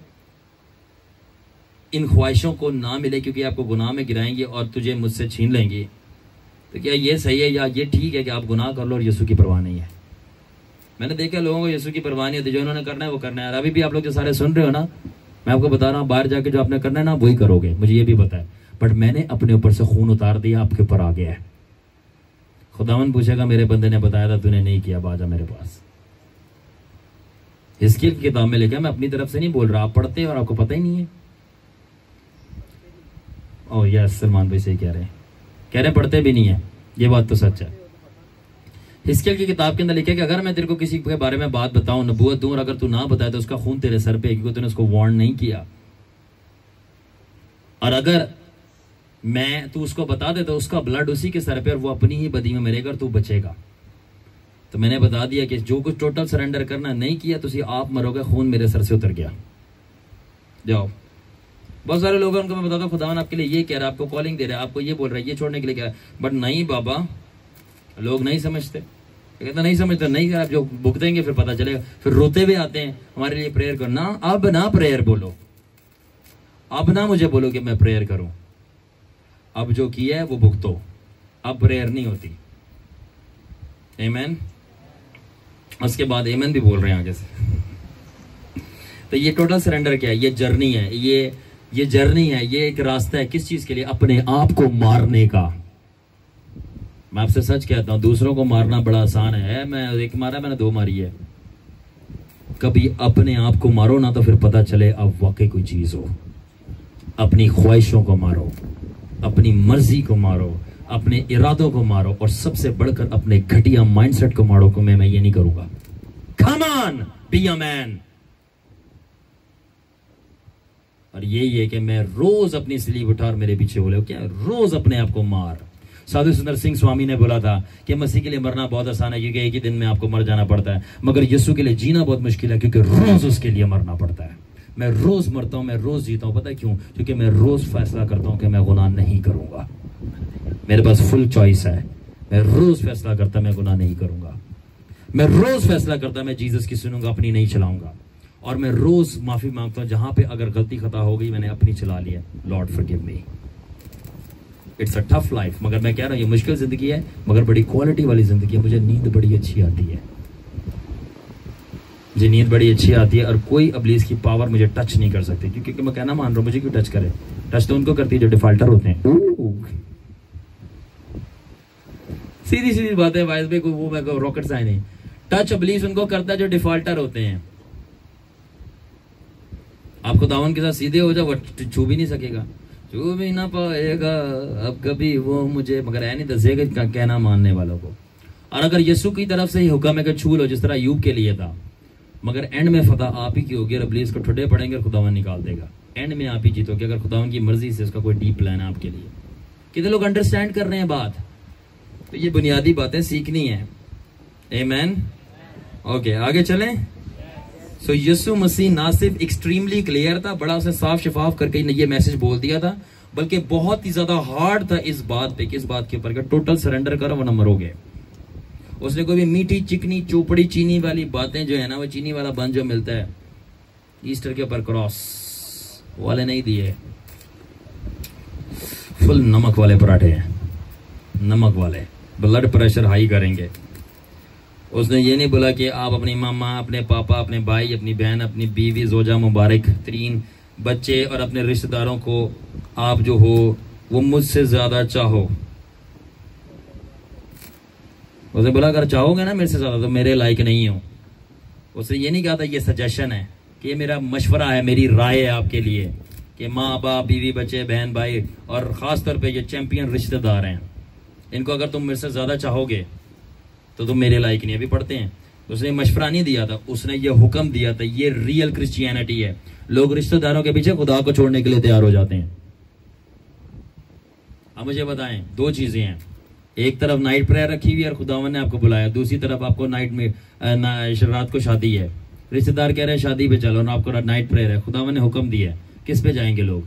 इन ख्वाहिशों को ना मिले क्योंकि आपको गुनाह में गिराएंगे और तुझे मुझसे छीन लेंगे, तो क्या ये सही है या ये ठीक है कि आप गुनाह कर लो और यीशु की परवाह नहीं है? मैंने देखा लोगों को यीशु की परवाह नहीं होती, जो उन्होंने करना है वो करना है। अभी भी आप लोग जो सारे सुन रहे हो ना, मैं आपको बता रहा हूँ, बाहर जाके जो आपने करना है ना वही करोगे, मुझे ये भी पता है। बट मैंने अपने ऊपर से खून उतार दिया, आपके ऊपर आ गया है। खुदावन पूछेगा मेरे बंदे ने बताया था, तूने नहीं किया, बाजा मेरे पास। हिजकिय्याह की किताब में लिखा, मैं अपनी तरफ से नहीं बोल रहा, आप पढ़ते हैं और आपको पता ही नहीं है। ओह यस, सलमान भाई सही कह रहे पढ़ते भी नहीं है, ये बात तो सच है। हिजकिय्याह की किताब के अंदर लिखा कि अगर मैं तेरे को किसी के बारे में बात बताऊं, नबूवत दूं, और अगर तू ना बताए तो उसका खून तेरे सर पे, क्योंकि तूने उसको वार्न नहीं किया। और अगर तू उसको बता दे तो उसका ब्लड उसी के सर पे और वो अपनी ही बदी में मरेगा और तू बचेगा। तो मैंने बता दिया कि जो कुछ टोटल सरेंडर करना नहीं किया तो आप मरोगे, खून मेरे सर से उतर गया। जाओ। बहुत सारे लोग उनको मैं बताता हूँ खुदावन आपके लिए ये कह रहा है, आपको कॉलिंग दे रहा है, आपको ये बोल रहा है, ये छोड़ने के लिए कह रहा है, बट नहीं बाबा, लोग नहीं समझते। कहते नहीं समझते, नहीं, आप जो भुग देंगे फिर पता चलेगा। फिर रोते हुए आते हैं हमारे लिए प्रेयर करो ना। अब ना प्रेयर बोलो, अब ना मुझे बोलो कि मैं प्रेयर करूं, अब जो किया है वो भुगतो, अब प्रेयर नहीं होती। आमीन। उसके बाद आमीन भी बोल रहे हैं आगे से। तो ये टोटल सरेंडर क्या है? ये जर्नी है, ये जर्नी है, ये एक रास्ता है। किस चीज के लिए? अपने आप को मारने का। मैं आपसे सच कहता हूं, दूसरों को मारना बड़ा आसान है। मैं एक मारा, मैंने 2 मारी है। कभी अपने आप को मारो ना, तो फिर पता चले अब वाकई कोई चीज हो। अपनी ख्वाहिशों को मारो, अपनी मर्जी को मारो, अपने इरादों को मारो, और सबसे बढ़कर अपने घटिया माइंडसेट को मारो। को मैं ये नहीं करूंगा। कम ऑन, बी अ मैन। और यही है कि मैं रोज अपनी स्लीव उठा और मेरे पीछे बोले क्या, रोज अपने आप को मार। साधु सुंदर सिंह स्वामी ने बोला था कि मसीह के लिए मरना बहुत आसान है, क्योंकि एक ही दिन में आपको मर जाना पड़ता है, मगर यीशु के लिए जीना बहुत मुश्किल है, क्योंकि रोज उसके लिए मरना पड़ता है। मैं रोज मरता हूं, मैं रोज जीता हूं। पता है क्यों? क्योंकि मैं रोज फैसला करता हूं कि मैं गुनाह नहीं करूंगा। मेरे पास फुल चॉइस है। मैं रोज फैसला करता मैं गुनाह नहीं करूंगा। मैं रोज फैसला करता मैं जीसस की सुनूंगा, अपनी नहीं चलाऊंगा। और मैं रोज माफी मांगता हूं जहां पे अगर गलती खता हो गई, मैंने अपनी चला लिया। Lord forgive me. It's a tough life, मगर मैं कह रहा हूं ये मुश्किल जिंदगी है, मगर बड़ी क्वालिटी वाली जिंदगी है। मुझे नींद बड़ी अच्छी आती है, मुझे नींद बड़ी अच्छी आती है, और कोई इब्लीस की पावर मुझे टच नहीं कर सकती। क्योंकि मैं कहना मान रहा हूं, मुझे क्यों टच करे? टच तो उनको करती है जो डिफॉल्टर होते हैं। सीधी सीधी बात है वाइस भाई, कोई वो मैं रॉकेट साइन नहीं। टच इब्लीस उनको करता है जो डिफॉल्टर होते हैं। आप खुदावन के साथ सीधे हो जाओ, वो छू भी नहीं सकेगा, छू भी ना पाएगा अब कभी वो मुझे, मगर है नहीं दसेगा कहना मानने वालों को। और अगर यीशु की तरफ से ही हुक्म है कि छू लो, जिस तरह यूब के लिए था, मगर एंड में फतह आप ही की होगी। और इब्लीस को ठुड्डे पड़ेंगे और खुदावन निकाल देगा। एंड में आप ही जीतोगे अगर खुदावन की मर्जी से उसका कोई डीप प्लान है आपके लिए। कितने लोग अंडरस्टैंड कर रहे हैं बात? तो ये बुनियादी बातें सीखनी है। आमीन। ओके, आगे चलें। सो यीशु मसीह ना सिर्फ एक्सट्रीमली क्लियर था, बड़ा उसने साफ शफाफ करके ये मैसेज बोल दिया था, बल्कि बहुत ही ज्यादा हार्ड था इस बात पे, किस बात के ऊपर? टोटल सरेंडर करो वरना मरोगे। उसने कोई भी मीठी चिकनी चोपड़ी चीनी वाली बातें जो है ना, वो चीनी वाला बन जो मिलता है ईस्टर के ऊपर क्रॉस वाले नहीं दिए। फुल नमक वाले पराठे हैं, नमक वाले, ब्लड प्रेशर हाई करेंगे। उसने ये नहीं बोला कि आप अपनी मामा, अपने पापा, अपने भाई, अपनी बहन, अपनी बीवी, जोजा मुबारक, 3 बच्चे और अपने रिश्तेदारों को आप जो हो वो मुझसे ज्यादा चाहो। उसने बोला अगर चाहोगे ना मेरे से ज्यादा तो मेरे लायक नहीं हो। उसने ये नहीं कहा था ये सजेशन है, कि ये मेरा मशवरा है, मेरी राय है आपके लिए, कि माँ बाप, बीवी, बच्चे, बहन, भाई, और खास तौर पे ये चैंपियन रिश्तेदार हैं, इनको अगर तुम मेरे से ज्यादा चाहोगे तो तुम मेरे लायक नहीं। अभी पढ़ते हैं, उसने मशवरा नहीं दिया था, उसने ये हुक्म दिया था। ये रियल क्रिश्चियनिटी है। लोग रिश्तेदारों के पीछे खुदा को छोड़ने के लिए तैयार हो जाते हैं। अब मुझे बताएं, 2 चीजें हैं। एक तरफ नाइट प्रेयर रखी हुई है और खुदावन ने आपको बुलाया, दूसरी तरफ आपको नाइट में रात को शादी है, रिश्तेदार कह रहे हैं शादी पे चलो, और आपको नाइट प्रेयर है, खुदावन ने हुक्म दिया है, किस पे जाएंगे लोग?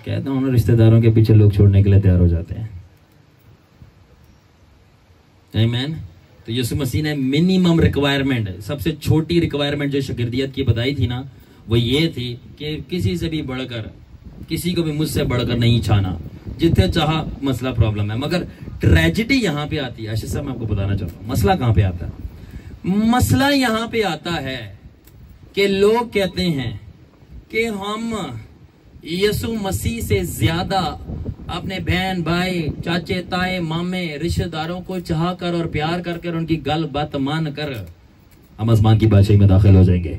कहता हूं ना, रिश्तेदारों के पीछे लोग छोड़ने के लिए तैयार हो जाते हैं। आमीन। तो यीशु मसीह ने मिनिमम रिक्वायरमेंट, सबसे छोटी रिक्वायरमेंट जो शागिर्दियत की बताई थी ना, वो ये थी कि किसी से भी बढ़कर, किसी को भी मुझसे बढ़कर नहीं चाहना, जितने चाहा। मसला प्रॉब्लम है, मगर ट्रेजेडी यहां पे आती है। आशीष साहब मैं आपको बताना चाहता हूं मसला कहां पे आता है। मसला यहां पे आता है कि लोग कहते हैं कि हम यीशु मसीह से ज्यादा अपने बहन, भाई, चाचे, ताए, मामे, रिश्तेदारों को चाह कर और प्यार कर उनकी गल बात मान कर हम आसमान की बादशाही में दाखिल हो जाएंगे।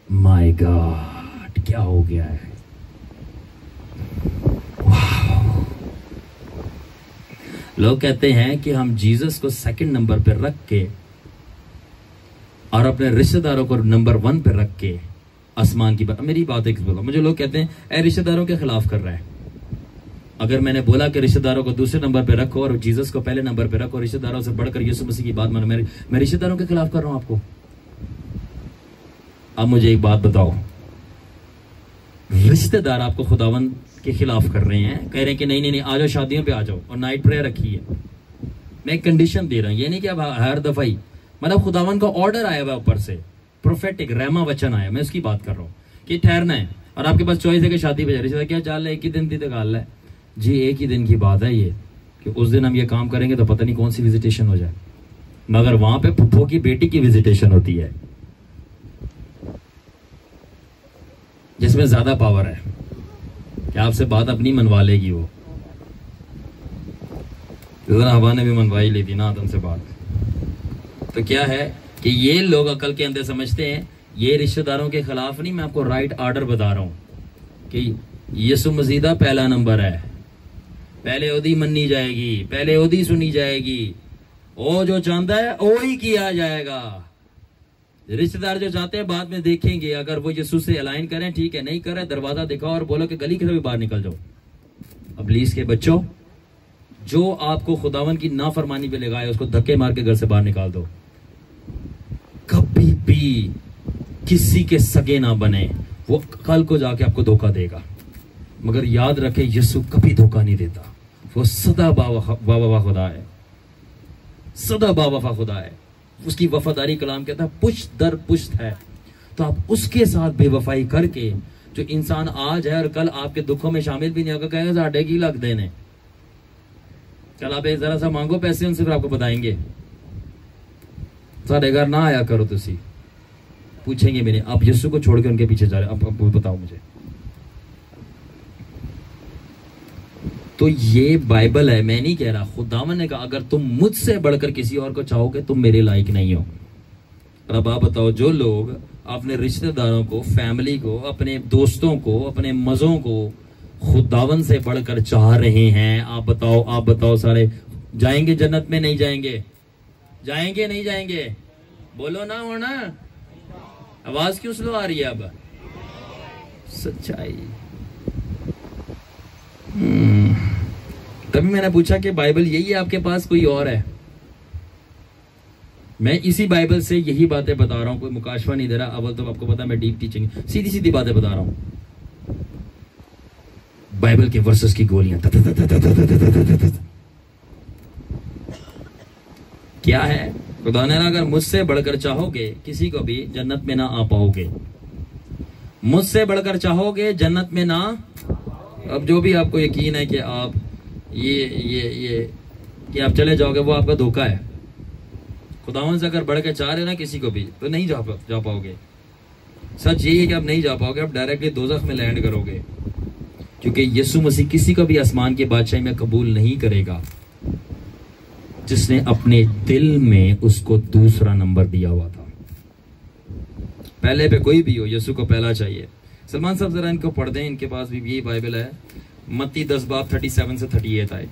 माय गॉड, क्या हो गया है? लोग कहते हैं कि हम जीसस को सेकंड नंबर पे रख के और अपने रिश्तेदारों को नंबर 1 पे रख के आसमान की बात। मेरी बात एक बोला, मुझे लोग कहते हैं ए रिश्तेदारों के खिलाफ कर रहा है। अगर मैंने बोला कि रिश्तेदारों को दूसरे नंबर पे रखो और जीसस को पहले नंबर पे रखो, रिश्तेदारों से बढ़कर यीशु मसीह की बात मानो, मैं रिश्तेदारों के खिलाफ कर रहा हूं आपको? अब मुझे एक बात बताओ, रिश्तेदार आपको खुदावन के खिलाफ कर रहे हैं, कह रहे हैं कि नहीं नहीं नहीं आ जाओ, शादियों पे आ जाओ और नाइट प्रेयर रखी है। मैं एक कंडीशन दे रहा हूं, ये नहीं कि अब हर दफा ही, मतलब खुदावन का ऑर्डर आया हुआ ऊपर से, प्रोफेटिक रहमा वचन आया, मैं उसकी बात कर रहा हूँ कि ठहरना है और आपके पास चॉइस है कि शादी पे जा रही है, क्या चाल है, एक ही दिन दी गाल है, जी एक ही दिन की बात है ये, कि उस दिन हम ये काम करेंगे तो पता नहीं कौन सी विजिटेशन हो जाए, मगर वहां पे फुफ्फो की बेटी की विजिटेशन होती है जिसमें ज्यादा पावर है कि आपसे बात अपनी मनवा लेगी वो। हवा ने भी मनवाई ली थी ना आदम से बात। तो क्या है कि ये लोग अकल के अंदर समझते हैं ये रिश्तेदारों के खिलाफ नहीं, मैं आपको राइट ऑर्डर बता रहा हूं कि यीशु मसीह पहला नंबर है, पहले ओदी मन्नी जाएगी, पहले ओदी सुनी जाएगी, ओ जो चाहता है ओ ही किया जाएगा। रिश्तेदार जो चाहते हैं बाद में देखेंगे, अगर वो यीशु से अलाइन करें ठीक है, नहीं करे दरवाजा दिखाओ और बोलो कि गली के भी बाहर निकल जाओ। इब्लीस के बच्चों, जो आपको खुदावन की नाफरमानी पे लगाए उसको धक्के मार के घर से बाहर निकाल दो। कभी भी किसी के सगे ना बने, वो कल को जाके आपको धोखा देगा। मगर याद रखे यीशु कभी धोखा नहीं देता, वो सदा बावफा खुदा है, सदा बावफा खुदा है। उसकी वफादारी कलाम कहता है पुश्त दर पुश्त है। तो आप उसके साथ बेवफाई करके, जो इंसान आज है और कल आपके दुखों में शामिल भी नहीं होगा, कहेगा साढ़े की लग देने, कल आप जरा सा मांगो पैसे उनसे, फिर आपको बताएंगे साढ़े घर ना आया करो, तुसी पूछेंगे मेरे, आप यीशु को छोड़ के उनके पीछे जा रहे, अब बताओ मुझे। तो ये बाइबल है, मैं नहीं कह रहा, खुदावन ने कहा अगर तुम मुझसे बढ़कर किसी और को चाहोगे तुम मेरे लायक नहीं हो। और अब आप बताओ, जो लोग अपने रिश्तेदारों को, फैमिली को, अपने दोस्तों को, अपने मजों को खुदावन से बढ़कर चाह रहे हैं, आप बताओ सारे जाएंगे जन्नत में? नहीं जाएंगे? जाएंगे नहीं जाएंगे? बोलो ना, होना आवाज क्यों स्लो आ रही है? अब सच्चाई। तभी मैंने पूछा कि बाइबल यही है आपके पास, कोई और है? मैं इसी बाइबल से यही बातें बता रहा हूं, कोई मुकाशवा नहीं दे रहा। अव्वल तो आपको पता मैं डीप टीचिंग, सीधी सीधी बातें बता रहा हूं। बाइबल के वर्सेस की गोलियां क्या है? खुदा ने अगर मुझसे बढ़कर चाहोगे किसी को भी जन्नत में ना आ पाओगे, मुझसे बढ़कर चाहोगे जन्नत में ना। अब जो भी आपको यकीन है कि आप ये कि आप चले जाओगे, वो आपका धोखा है। खुदावन से अगर बढ़ के चाह रहे ना किसी को भी, तो नहीं जा पाओगे। सच यही है कि आप नहीं जा पाओगे, आप डायरेक्टली दोज़ख में लैंड करोगे, क्योंकि यीशु मसीह किसी को भी आसमान की बादशाही में कबूल नहीं करेगा जिसने अपने दिल में उसको दूसरा नंबर दिया हुआ था। पहले पे कोई भी हो, यीशु को पहला चाहिए। सलमान साहब जरा इनको पढ़ दें, इनके पास भी यही बाइबल है, मत्ती 10 बाब 37 से 38 आयत।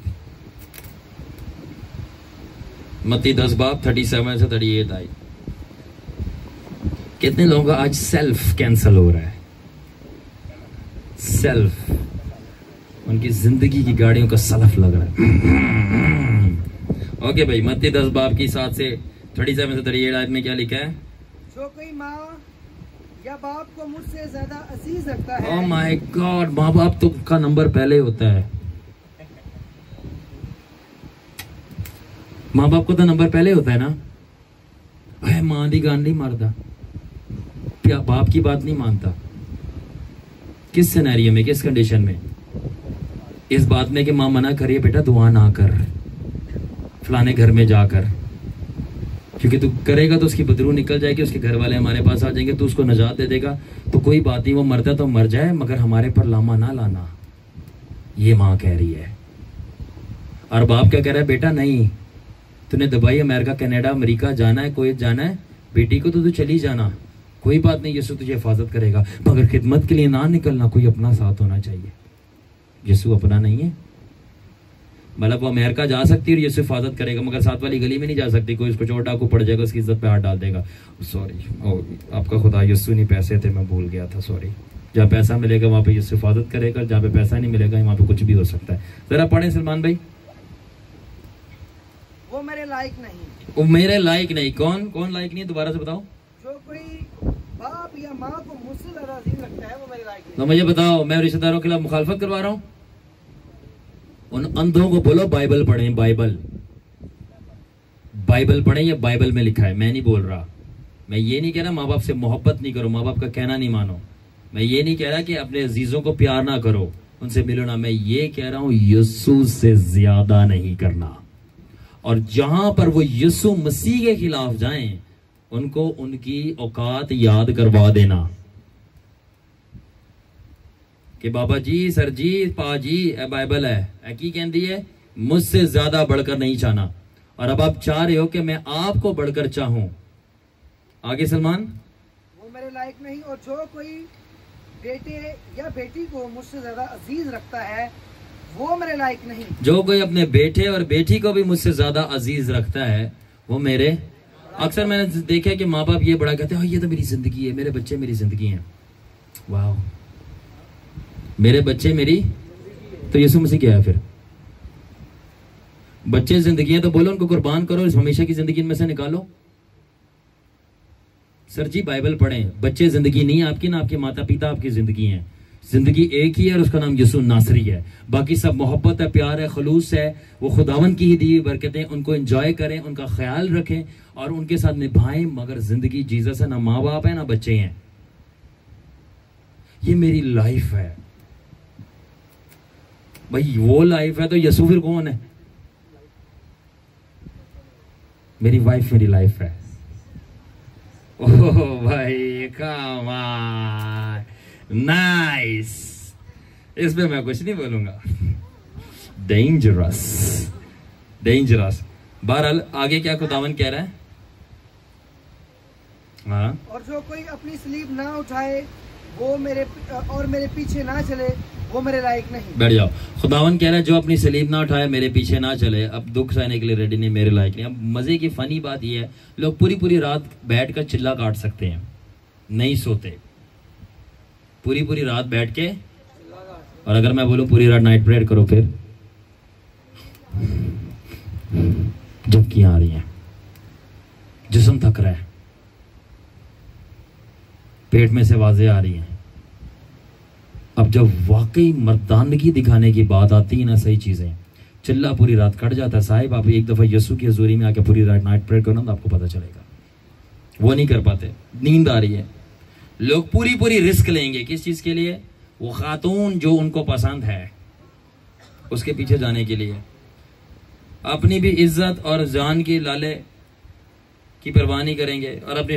मत्ती 10 बाब 37 से 38 आयत। कितने लोगों का आज सेल्फ कैंसल हो रहा है? सेल्फ, उनकी जिंदगी की गाड़ियों का सलफ लग रहा है। ओके भाई, मत्ती 10 बाब की 7 से 37 से 38 आयत में क्या लिखा है?
जो कोई माँ या बाप को मुझसे ज्यादा अजीज रखता है।
ओह माय गॉड, माँ बाप तो का नंबर पहले होता है। माँ बाप को तो नंबर पहले होता है ना। माँ दी गान नहीं मारता, क्या बाप की बात नहीं मानता? किस सिनेरियो में, किस कंडीशन में? इस बात में कि माँ मना करिए बेटा दुआ ना कर फलाने घर में जाकर, क्योंकि तू करेगा तो उसकी बदरू निकल जाएगी, उसके घर वाले हमारे पास आ जाएंगे, तो उसको नजात दे देगा। तो कोई बात नहीं, वो मरता तो मर जाए, मगर हमारे पर लामा ना लाना, ये माँ कह रही है। और बाप क्या कह रहा है? बेटा नहीं, तूने दुबई, अमेरिका, कनाडा, अमेरिका जाना है, कोई जाना है, बेटी को तो तू चली जाना, कोई बात नहीं, यीशु तुझे हिफाजत करेगा, मगर खिदमत के लिए ना निकलना, कोई अपना साथ होना चाहिए। यीशु अपना नहीं है, मतलब वो अमेरिका जा सकती है और यीशु हिफाजत करेगा, मगर साथ वाली गली में नहीं जा सकती, कोई उसको चोर डाकू पड़ जाएगा, उसकी इज्जत पे हाथ डाल देगा। सॉरी, आपका खुदा यीशु नहीं, पैसे थे, मैं भूल गया था, सॉरी। जहाँ पैसा मिलेगा वहां पे यीशु हिफाजत करेगा, जहाँ पे पैसा नहीं मिलेगा वहां पे कुछ भी हो सकता है। जरा पढ़े सलमान भाई।
वो मेरे लायक नहीं।
वो मेरे लायक नहीं, कौन लायक नहीं? दोबारा से बताओ।
जो कोई बाप या माँ को मुझसे ज्यादा अजीज रखता है वो मेरे लायक नहीं।
तो मुझे बताओ, मैं रिश्तेदारों के खिलाफ मुखालफत करवा रहा हूँ? उन अंधों को बोलो बाइबल पढ़ें, बाइबल पढ़ें, ये बाइबल में लिखा है, मैं नहीं बोल रहा। मैं ये नहीं कह रहा माँ बाप से मोहब्बत नहीं करो, माँ बाप का कहना नहीं मानो। मैं ये नहीं कह रहा कि अपने अजीजों को प्यार ना करो, उनसे मिलो ना। मैं ये कह रहा हूं यीशु से ज्यादा नहीं करना। और जहां पर वो यीशु मसीह के खिलाफ जाएं, उनको उनकी औकात याद करवा देना कि बाबा जी, सर जी, पा जी, ए बाइबल है की कहती है मुझसे ज्यादा बढ़कर नहीं चाहना। और अब आप चाह रहे हो कि मैं आपको बढ़कर चाहूं। आगे सलमान,
वो मेरे लायक नहीं, और जो कोई बेटे या बेटी को मुझसे ज्यादा अजीज रखता है वो मेरे लायक नहीं।
जो कोई अपने बेटे और बेटी को भी मुझसे ज्यादा अजीज रखता है वो मेरे। अक्सर मैंने देखा कि माँ बाप ये बड़ा कहते हैं ये तो मेरी जिंदगी है, मेरे बच्चे मेरी जिंदगी हैं। वाह, मेरे बच्चे मेरी, तो यीशु मसीह क्या है फिर? बच्चे जिंदगी है तो बोलो उनको कुर्बान करो, इस हमेशा की जिंदगी में से निकालो। सर जी बाइबल पढ़ें, बच्चे जिंदगी नहीं आपकी, ना आपके माता पिता आपकी जिंदगी हैं। जिंदगी एक ही है और उसका नाम यीशु नासरी है। बाकी सब मोहब्बत है, प्यार है, खलूस है, वो खुदावन की ही दी हुई बरकतें। उनको एंजॉय करें, उनका ख्याल रखें और उनके साथ निभाएं। मगर जिंदगी जीसस है, ना माँ बाप है ना बच्चे हैं। ये मेरी लाइफ है भाई। वो लाइफ है तो यीशु फिर कौन है? मेरी वाइफ मेरी लाइफ है। ओह भाई कम ऑन, नाइस। इस पे मैं कुछ नहीं बोलूंगा। Dangerous, dangerous. बहरहाल आगे क्या खुदावन कह रहा है? हाँ,
और जो कोई अपनी सलीब ना उठाए वो मेरे पीछे ना चले वो मेरे लायक नहीं।
बैठ जाओ। खुदावन कह रहा है जो अपनी सलीब ना उठाए मेरे पीछे ना चले, अब दुख सहने के लिए रेडी नहीं, मेरे लायक नहीं। अब मजे की फनी बात यह है, लोग पूरी पूरी रात बैठकर चिल्ला काट सकते हैं, नहीं सोते पूरी पूरी रात बैठ के। और अगर मैं बोलूं पूरी रात नाइट प्रेयर करो, फिर झपकियां आ रही हैं, जिस्म थक रहा है, पेट में से आवाजें आ रही हैं। अब जब वाकई मर्दानगी दिखाने की बात आती है ना, सही चीजें, चिल्ला पूरी रात कट जाता है। साहिब आप एक दफा यीशु की हजूरी में आके पूरी रात नाइट प्रेयर करो ना, तो आपको पता चलेगा। वो नहीं कर पाते, नींद आ रही है। लोग पूरी पूरी रिस्क लेंगे किस चीज के लिए? वो खातून जो उनको पसंद है उसके पीछे जाने के लिए। अपनी भी इज्जत और जान की लाले की परवाह नहीं करेंगे और अपनी